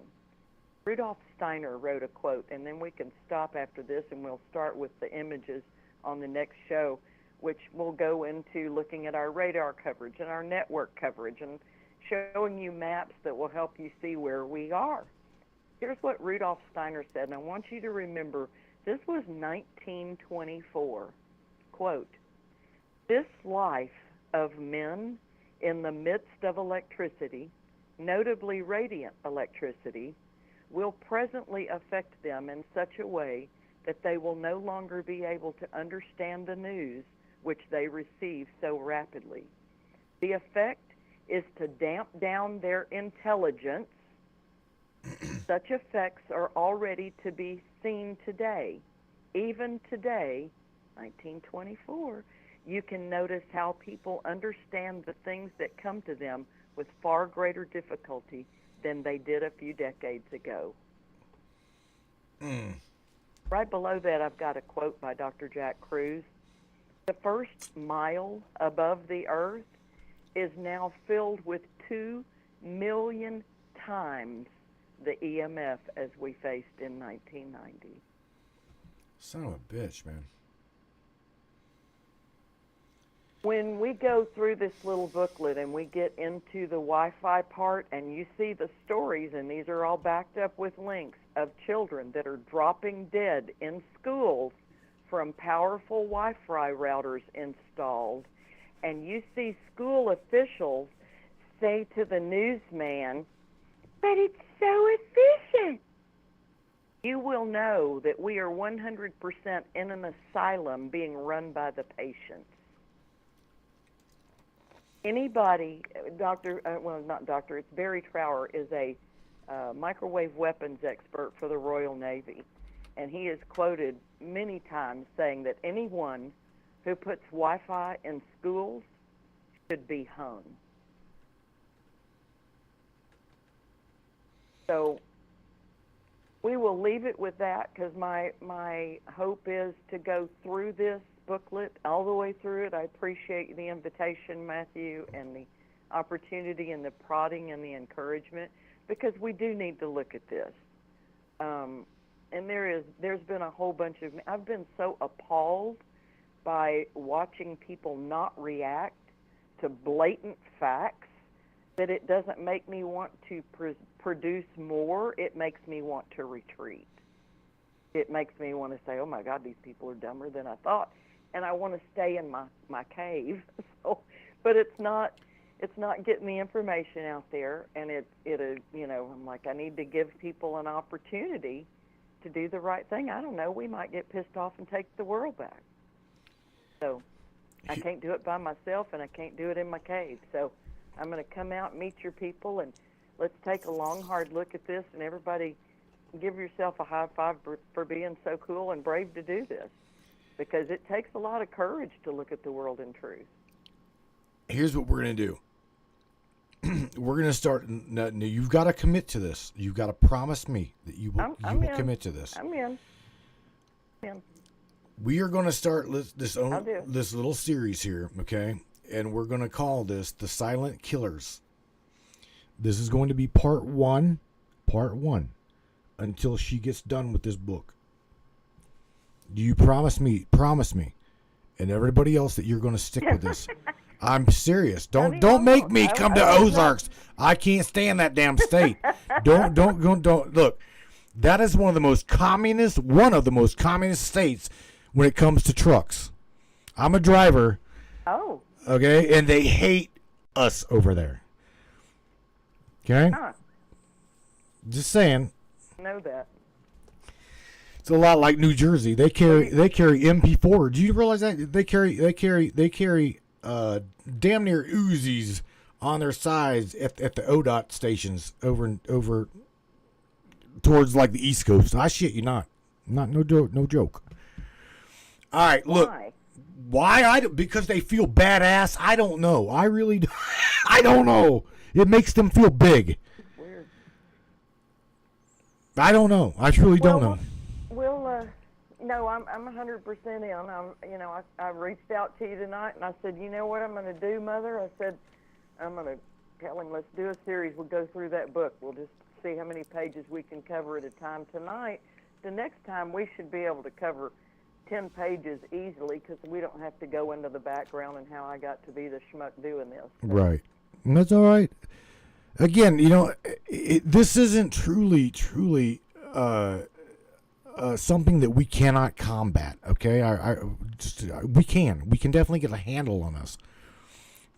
Rudolf Steiner wrote a quote, and then we can stop after this and we'll start with the images on the next show, which will go into looking at our radar coverage and our network coverage and showing you maps that will help you see where we are. Here's what Rudolf Steiner said, and I want you to remember, this was 1924. Quote, this life of men in the midst of electricity, notably radiant electricity, will presently affect them in such a way that they will no longer be able to understand the news which they receive so rapidly. The effect is to damp down their intelligence. Such effects are already to be seen today. Even today, 1924, you can notice how people understand the things that come to them with far greater difficulty than they did a few decades ago. Right below that, I've got a quote by Dr. Jack Kruse. The first mile above the earth is now filled with 2 million times the EMF as we faced in 1990. Son of a bitch, man. when we go through this little booklet and we get into the Wi-Fi part and you see the stories, and these are all backed up with links of children that are dropping dead in schools from powerful Wi-Fi routers installed, and you see school officials say to the newsman, "But it's so efficient," you will know that we are 100% in an asylum being run by the patients. Anybody, not Doctor, it's Barry Trower, is a microwave weapons expert for the Royal Navy. And he is quoted many times saying that anyone who puts Wi-Fi in schools should be hung. So we will leave it with that, because my hope is to go through this booklet all the way through it. I appreciate the invitation, Matthew, and the opportunity and the prodding and the encouragement, because we do need to look at this. And there's been a whole bunch of, I've been so appalled by watching people not react to blatant facts that it doesn't make me want to produce more. It makes me want to retreat. It makes me want to say, oh my God, these people are dumber than I thought. And I want to stay in my cave. So, but it's not getting the information out there. And it is, I'm like, I need to give people an opportunity to do the right thing. I don't know, we might get pissed off and take the world back. So I can't do it by myself, and I can't do it in my cave. So I'm going to come out and meet your people, and let's take a long, hard look at this, and everybody give yourself a high five for being so cool and brave to do this, because it takes a lot of courage to look at the world in truth. Here's what we're going to do. We're going to start. Now, you've got to commit to this. You've got to promise me that you will commit to this. I'm in. We are going to start this little series here, okay? And we're going to call this The Silent Killers. This is going to be part one, until she gets done with this book. Do you promise me, and everybody else, that you're going to stick with this? I'm serious. Don't make me come to Ozarks. I can't stand that damn state. Don't look. That is one of the most communist states when it comes to trucks. I'm a driver. Oh. Okay, and they hate us over there. Okay? Huh. Just saying. Know that. It's a lot like New Jersey. They carry MP4. Do you realize that they carry damn near Uzis on their sides at the ODOT stations over towards like the East Coast. I shit you not. No joke. All right, look. Why? Because they feel badass. I don't know. I really I don't know. It makes them feel big. Weird. I don't know. I truly don't know. No, I'm 100% in. I reached out to you tonight, and I said, you know what I'm going to do, Mother? I said, I'm going to tell him, let's do a series. We'll go through that book. We'll just see how many pages we can cover at a time tonight. The next time we should be able to cover 10 pages easily, because we don't have to go into the background and how I got to be the schmuck doing this. So. Right. And that's all right. Again, this isn't truly something that we cannot combat. Okay, we can definitely get a handle on this.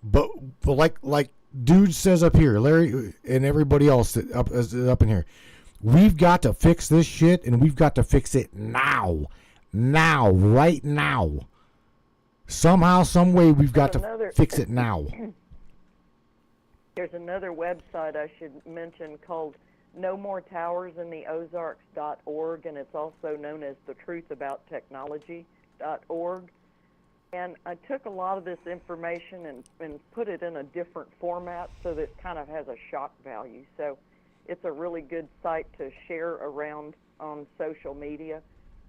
But like dude says up here, Larry and everybody else that up in here, we've got to fix this shit, and we've got to fix it now, right now. Somehow, some way, we've got to fix it now. There's another website I should mention called No More Towers in the Ozarks.org, and it's also known as the Truthabouttechnology.org. And I took a lot of this information and put it in a different format so that it kind of has a shock value. So it's a really good site to share around on social media,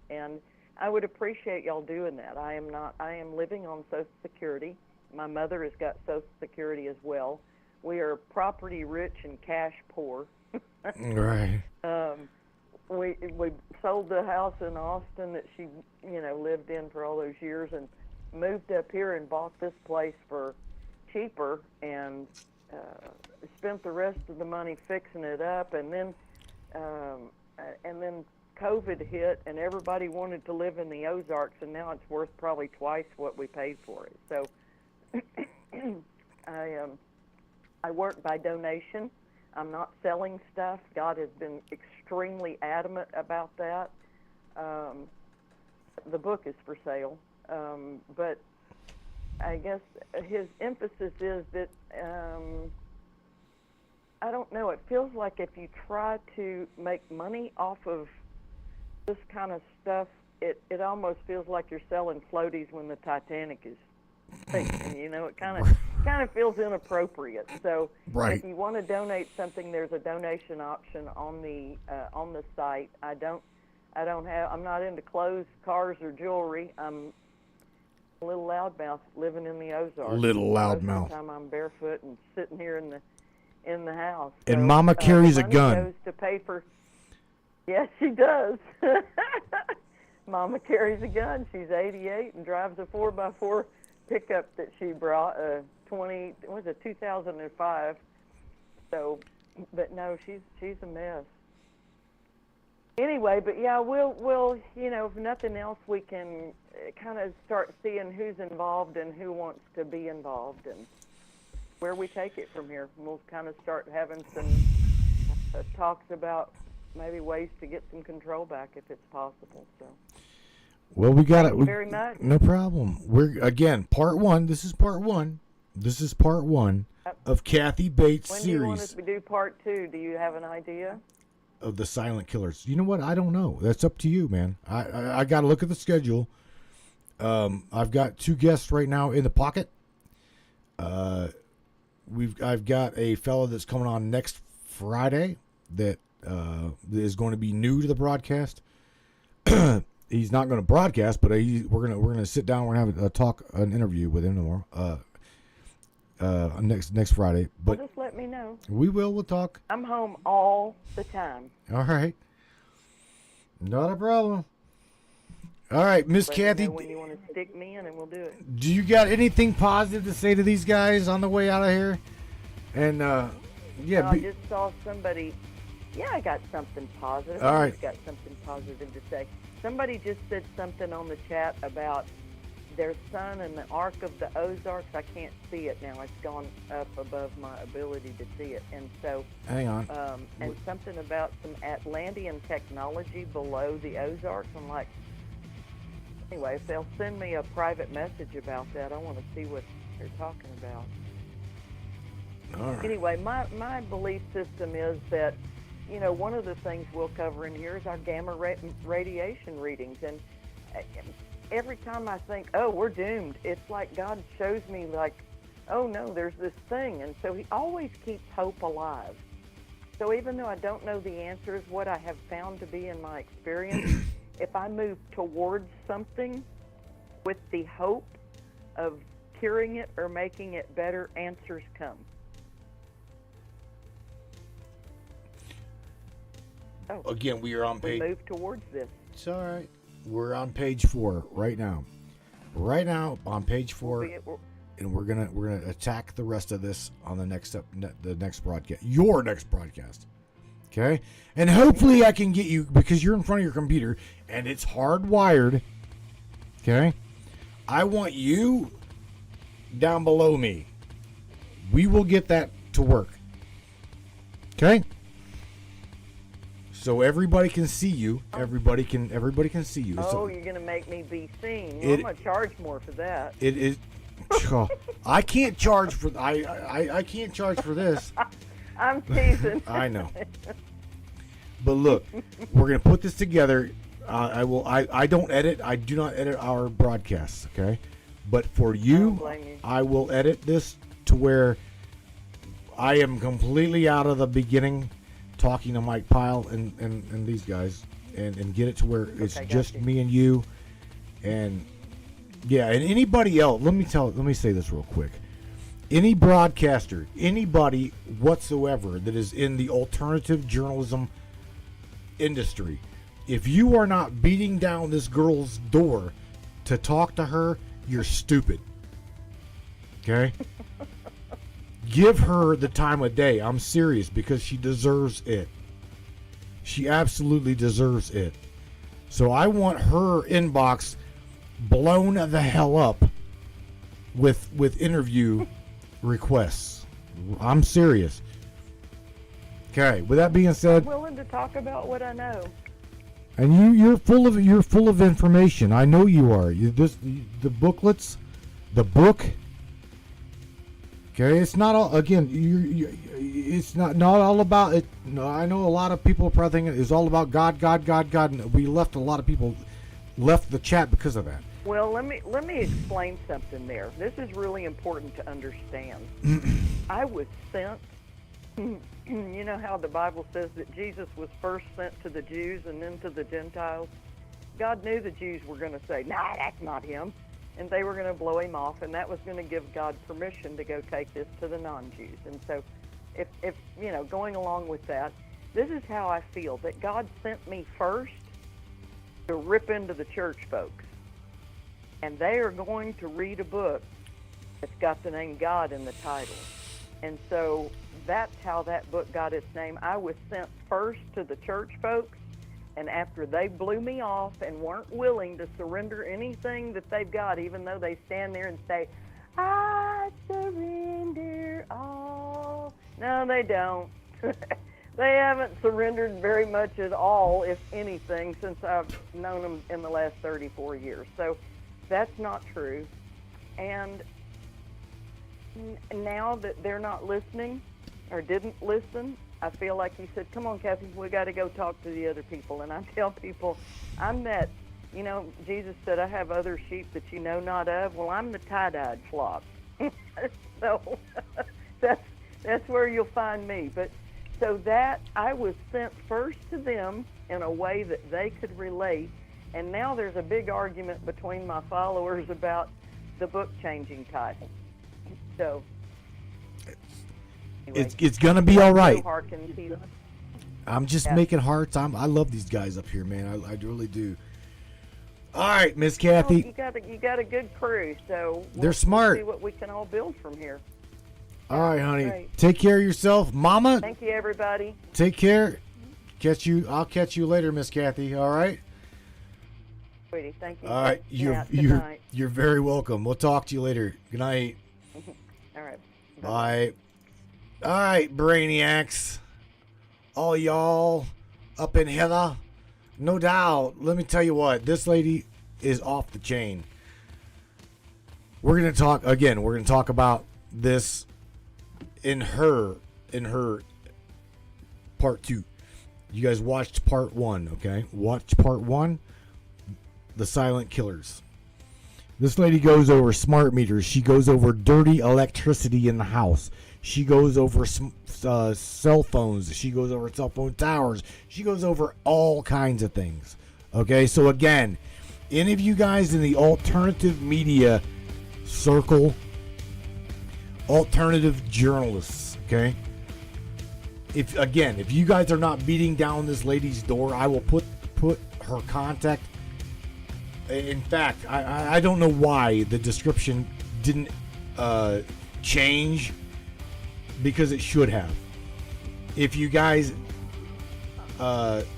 and I would appreciate y'all doing that. I am living on Social Security. My mother has got Social Security as well. We are property rich and cash poor. Right. We sold the house in Austin that she lived in for all those years, and moved up here and bought this place for cheaper and spent the rest of the money fixing it up, and then COVID hit, and everybody wanted to live in the Ozarks, and now it's worth probably twice what we paid for it. So I work by donation. I'm not selling stuff. God has been extremely adamant about that. The book is for sale, but I guess his emphasis is that I don't know. It feels like if you try to make money off of this kind of stuff, it almost feels like you're selling floaties when the Titanic is sinking. You know, it kind of feels inappropriate. So Right. if you want to donate something, there's a donation option on the site. I'm not into clothes, cars, or jewelry. I'm a little loudmouth living in the Ozarks. Little Most of loudmouth. the time I'm barefoot and sitting here in the house. And Mama carries the a money gun. Goes to pay for. Yes, she does. Mama carries a gun. She's 88 and drives a 4x4 pickup that she brought. 2005. So, but no, she's a mess. Anyway, but yeah, we'll if nothing else, we can kind of start seeing who's involved and who wants to be involved and where we take it from here. We'll kind of start having some talks about maybe ways to get some control back if it's possible. So. Well, we got it. Thank you very much. No problem. We're again part one. This is part one. This is part one of Kathy Bates' When series. do you want us to do part 2? Do you have an idea? Of the silent killers. You know what? I don't know. That's up to you, man. I got to look at the schedule. I've got 2 guests right now in the pocket. I've got a fellow that's coming on next Friday that is going to be new to the broadcast. He's not going to broadcast, but we're gonna sit down. We're gonna have an interview with him tomorrow. Next Friday. But just let me know. We'll talk. I'm home all the time. All right. Not a problem. All right, Miss Let me Kathy. know when you want to stick me in, and we'll do it. Do you got anything positive to say to these guys on the way out of here? And yeah, I just saw somebody. Yeah, I got something positive. All I right. just got something positive to say. Somebody just said something on the chat about their son and the Ark of the Ozarks. I can't see it now. It's gone up above my ability to see it. And so, hang on. and something about some Atlantean technology below the Ozarks. I'm like, anyway, if they'll send me a private message about that, I want to see what they're talking about. All right. Anyway, my belief system is that, one of the things we'll cover in here is our gamma radiation readings. And every time I think, oh, we're doomed, it's like God shows me, like, oh, no, there's this thing. And so he always keeps hope alive. So even though I don't know the answers, what I have found to be in my experience, if I move towards something with the hope of curing it or making it better, answers come. Oh, Again, we are on we page. move towards this. It's all right. We're on page 4 right now. Right now on page 4, and we're gonna attack the rest of this on the next broadcast. Your next broadcast. Okay? And hopefully I can get you, because you're in front of your computer and it's hardwired. Okay? I want you down below me. We will get that to work. Okay? So everybody can see you. Everybody can see you. Oh, So you're going to make me be seen. Well, I'm going to charge more for that. it is. I can't charge for. I can't charge for this. I'm teasing. I know. But look, we're gonna put this together. I will. I don't edit. I do not edit our broadcasts. Okay. But for don't you, blame you. I will edit this to where I am completely out of the beginning, talking to Mike Pyle and these guys, and get it to where it's Okay, got just you. me and you, and yeah, and anybody else. Let me say this real quick. Any broadcaster, anybody whatsoever that is in the alternative journalism industry, if you are not beating down this girl's door to talk to her you're stupid. Okay? Give her the time of day. I'm serious, because she deserves it. She absolutely deserves it. So I want her inbox blown the hell up with interview requests. I'm serious. Okay, with that being said, I'm willing to talk about what I know. and you're full of information. I know you are. The booklets, the book. Okay, it's not all, again, it's not all about it. No, I know a lot of people are probably thinking it's all about God, and we left a lot of people left the chat because of that. Well, let me explain something there. This is really important to understand. I was sent. You know how the Bible says that Jesus was first sent to the Jews and then to the Gentiles? God knew the Jews were going to say, "Nah, that's not him." And they were going to blow him off, and that was going to give God permission to go take this to the non-Jews. And so, if you know, going along with that, this is how I feel, that God sent me first to rip into the church folks. And they are going to read a book that's got the name God in the title. And so that's how that book got its name. I was sent first to the church folks, and after they blew me off and weren't willing to surrender anything that they've got, even though they stand there and say, "I surrender all." No, they don't. They haven't surrendered very much at all, if anything, since I've known them in the last 34 years. So that's not true. And now that they're not listening or didn't listen, I feel like he said, "Come on, Kathy, we got to go talk to the other people." And I tell people, I'm that, you know, Jesus said, "I have other sheep that you know not of." Well, I'm the tie-dyed flock. So that's where you'll find me. But so that I was sent first to them in a way that they could relate. And now there's a big argument between my followers about the book changing title. So anyway, it's gonna be all right. Harkins, I'm just making hearts. I love these guys up here, man. I really do. All right, Miss Kathy. Well, you got a good crew, so They're smart. See what we can all build from here. All right, honey. Great. Take care of yourself, Mama. Thank you, everybody. Take care. I'll catch you later, Miss Kathy. All right. Sweetie, thank you. All right. You're very welcome. We'll talk to you later. Good night. All right. Bye. All right, brainiacs. All y'all up in Heather. No doubt. Let me tell you what. This lady is off the chain. We're going to talk about this in her part 2. You guys watched part 1, okay? Watch part 1, The Silent Killers. This lady goes over smart meters. She goes over dirty electricity in the house. She goes over cell phones. She goes over cell phone towers. She goes over all kinds of things. Okay, so again, any of you guys in the alternative media circle, alternative journalists, okay? If you guys are not beating down this lady's door, I will put her contact. In fact, I don't know why the description didn't change, because it should have. If you guys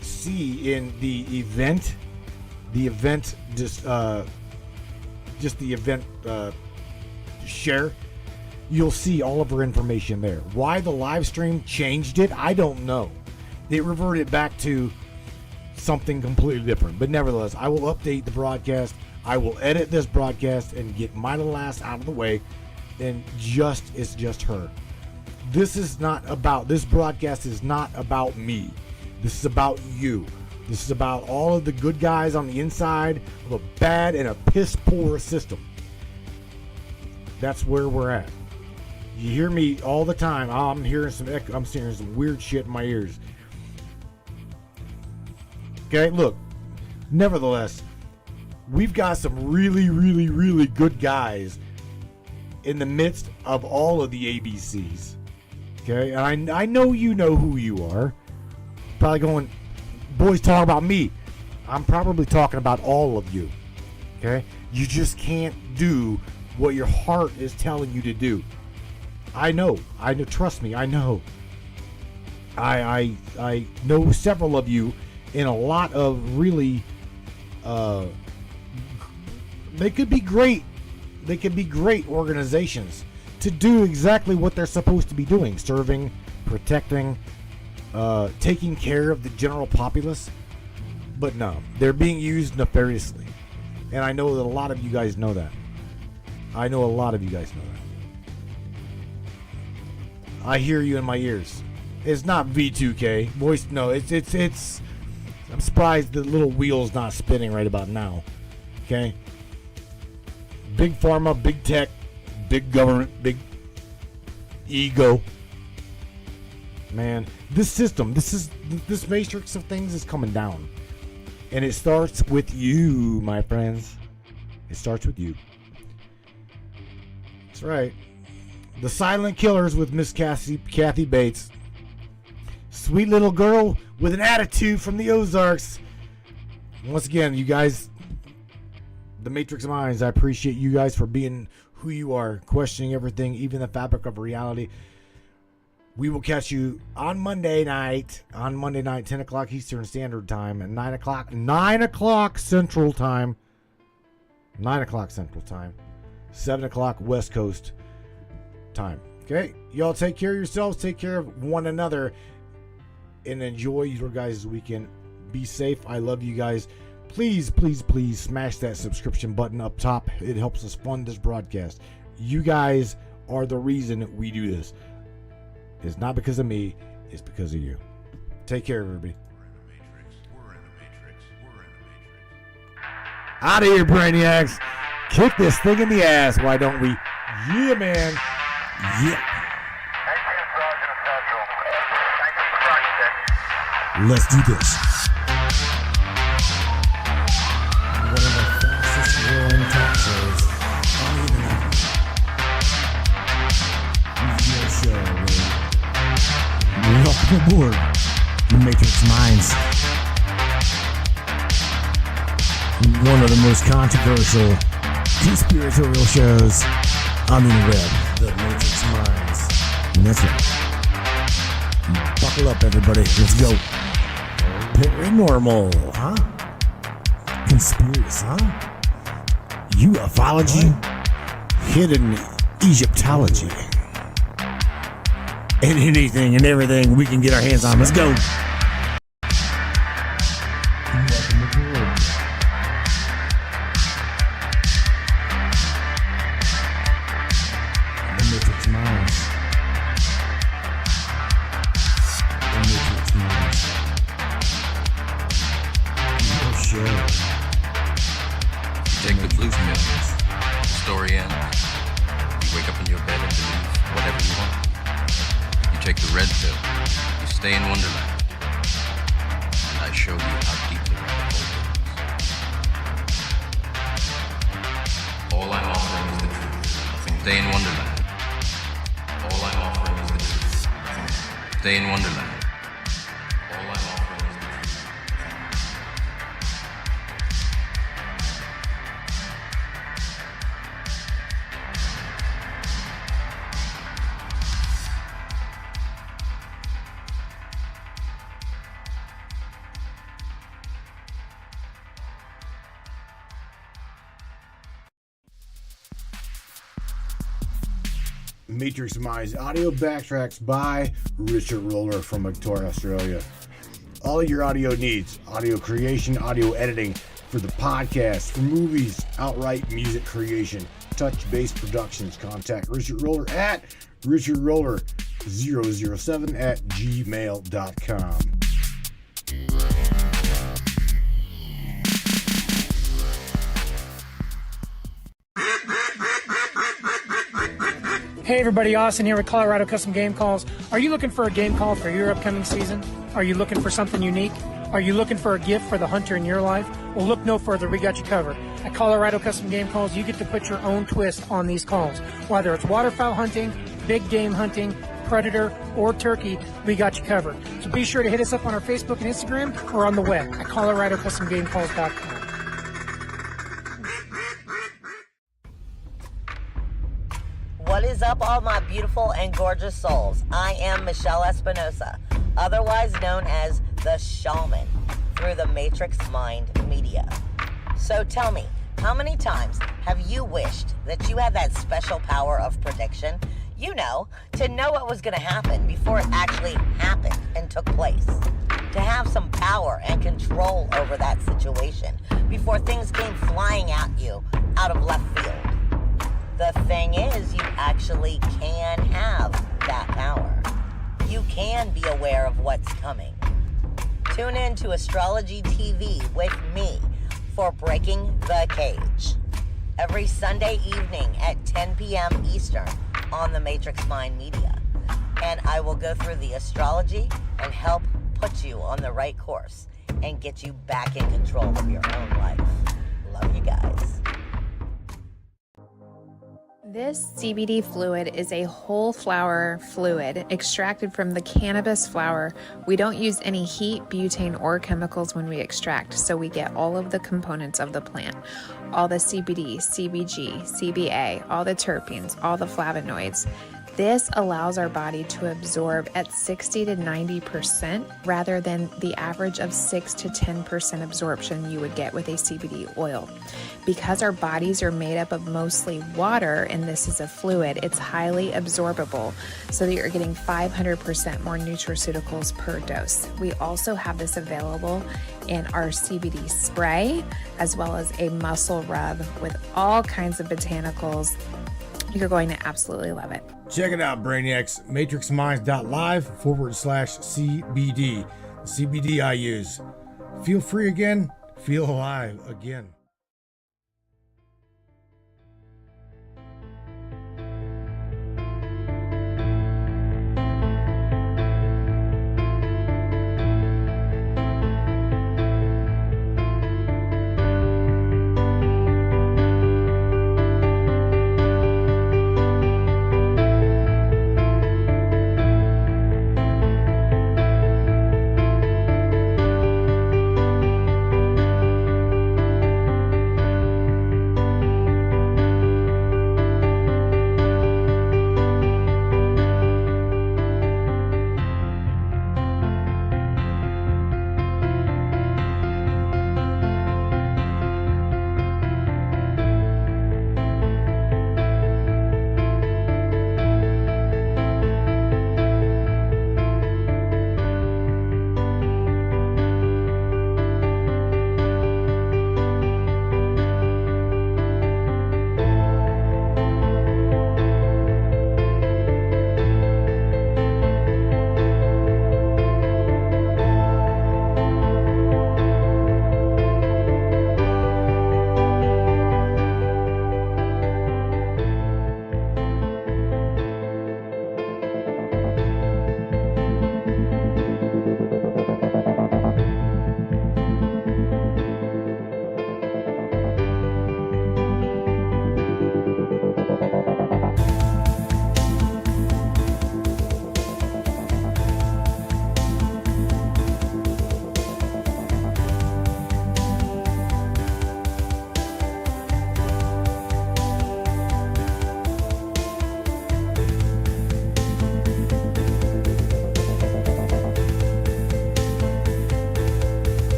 see in the event share, you'll see all of her information there. Why the live stream changed it, I don't know. It reverted back to something completely different. But nevertheless, I will update the broadcast. I will edit this broadcast and get my little ass out of the way. And it's just her. This broadcast is not about me. This is about you. This is about all of the good guys on the inside of a bad and a piss poor system. That's where we're at. You hear me all the time. I'm hearing some weird shit in my ears. Okay, look. Nevertheless, we've got some really, really, really good guys in the midst of all of the ABCs. Okay, and I know you know who you are. Probably going, boys talk about me. I'm probably talking about all of you. Okay, You just can't do what your heart is telling you to do. I know. Trust me, I know. I know several of you in a lot of really, they could be great organizations to do exactly what they're supposed to be doing: serving, protecting, taking care of the general populace. But no, they're being used nefariously. And I know that a lot of you guys know that. I hear you in my ears. It's not V2K. Voice, no, it's I'm surprised the little wheel's not spinning right about now. Okay? Big pharma, big tech, big government, big ego. Man, this system, this matrix of things is coming down. And it starts with you, my friends. It starts with you. That's right. The Silent Killers with Miss Kathy Bates. Sweet little girl with an attitude from the Ozarks. Once again, you guys, the Matrix Minds, I appreciate you guys for being who you are, questioning everything, even the fabric of reality. We will catch you on Monday night, 10 o'clock Eastern Standard Time, and 9 o'clock Central Time, 7 o'clock West Coast time. Okay? Y'all take care of yourselves, take care of one another, and enjoy your guys' weekend. Be safe. I love you guys. Please, please, please smash that subscription button up top. It helps us fund this broadcast. You guys are the reason we do this. It's not because of me, it's because of you. Take care, everybody. We're in the Matrix. Out of here, brainiacs. Kick this thing in the ass, why don't we? Yeah, man. Yeah. Let's do this. One of the fastest growing talk shows on the internet. Your show, welcome aboard the Matrix Minds. One of the most controversial conspiratorial shows on the web, the Matrix Minds. And that's right. Buckle up, everybody. Let's go. Paranormal, huh? Conspiracy, huh? Ufology, hidden Egyptology, and anything and everything we can get our hands on. Let's go. Welcome aboard. The Matrix Minds. The Matrix Minds. Your show. You take the blue pills, the story ends. You wake up in your bed and believe whatever you want. You take the red pill, you stay in Wonderland. And I show you how deep the rabbit hole goes. All I'm offering is the truth. Stay in Wonderland. All I'm offering is the truth. Stay in Wonderland. All I'm offering is the truth. Matrix Minds audio backtracks by Richard Roller from Victoria, Australia. All of your audio needs, audio creation, audio editing for the podcast, for movies, outright music creation, touch-based productions, contact Richard Roller at richardroller007@gmail.com. Hey everybody, Austin here with Colorado Custom Game Calls. Are you looking for a game call for your upcoming season? Are you looking for something unique? Are you looking for a gift for the hunter in your life? Well, look no further. We got you covered. At Colorado Custom Game Calls, you get to put your own twist on these calls. Whether it's waterfowl hunting, big game hunting, predator, or turkey, we got you covered. So be sure to hit us up on our Facebook and Instagram or on the web at ColoradoCustomGameCalls.com. is up, all my beautiful and gorgeous souls? I am Michelle Espinosa, otherwise known as the Shaman, through the Matrix Mind Media. So tell me, how many times have you wished that you had that special power of prediction? You know, to know what was going to happen before it actually happened and took place. To have some power and control over that situation before things came flying at you out of left field. The thing is, you actually can have that power. You can be aware of what's coming. Tune in to Astrology TV with me for Breaking the Cage every Sunday evening at 10 p.m. Eastern on the Matrix Mind Media. And I will go through the astrology and help put you on the right course and get you back in control of your own life. Love you guys. This CBD fluid is a whole flower fluid extracted from the cannabis flower. We don't use any heat, butane, or chemicals when we extract, so we get all of the components of the plant. All the CBD, CBG, CBA, all the terpenes, all the flavonoids. This allows our body to absorb at 60 to 90% rather than the average of 6 to 10% absorption you would get with a CBD oil. Because our bodies are made up of mostly water and this is a fluid, it's highly absorbable so that you're getting 500% more nutraceuticals per dose. We also have this available in our CBD spray as well as a muscle rub with all kinds of botanicals. You're going to absolutely love it. Check it out, brainiacs. matrixminds.live/CBD. The CBD I use. Feel free again. Feel alive again.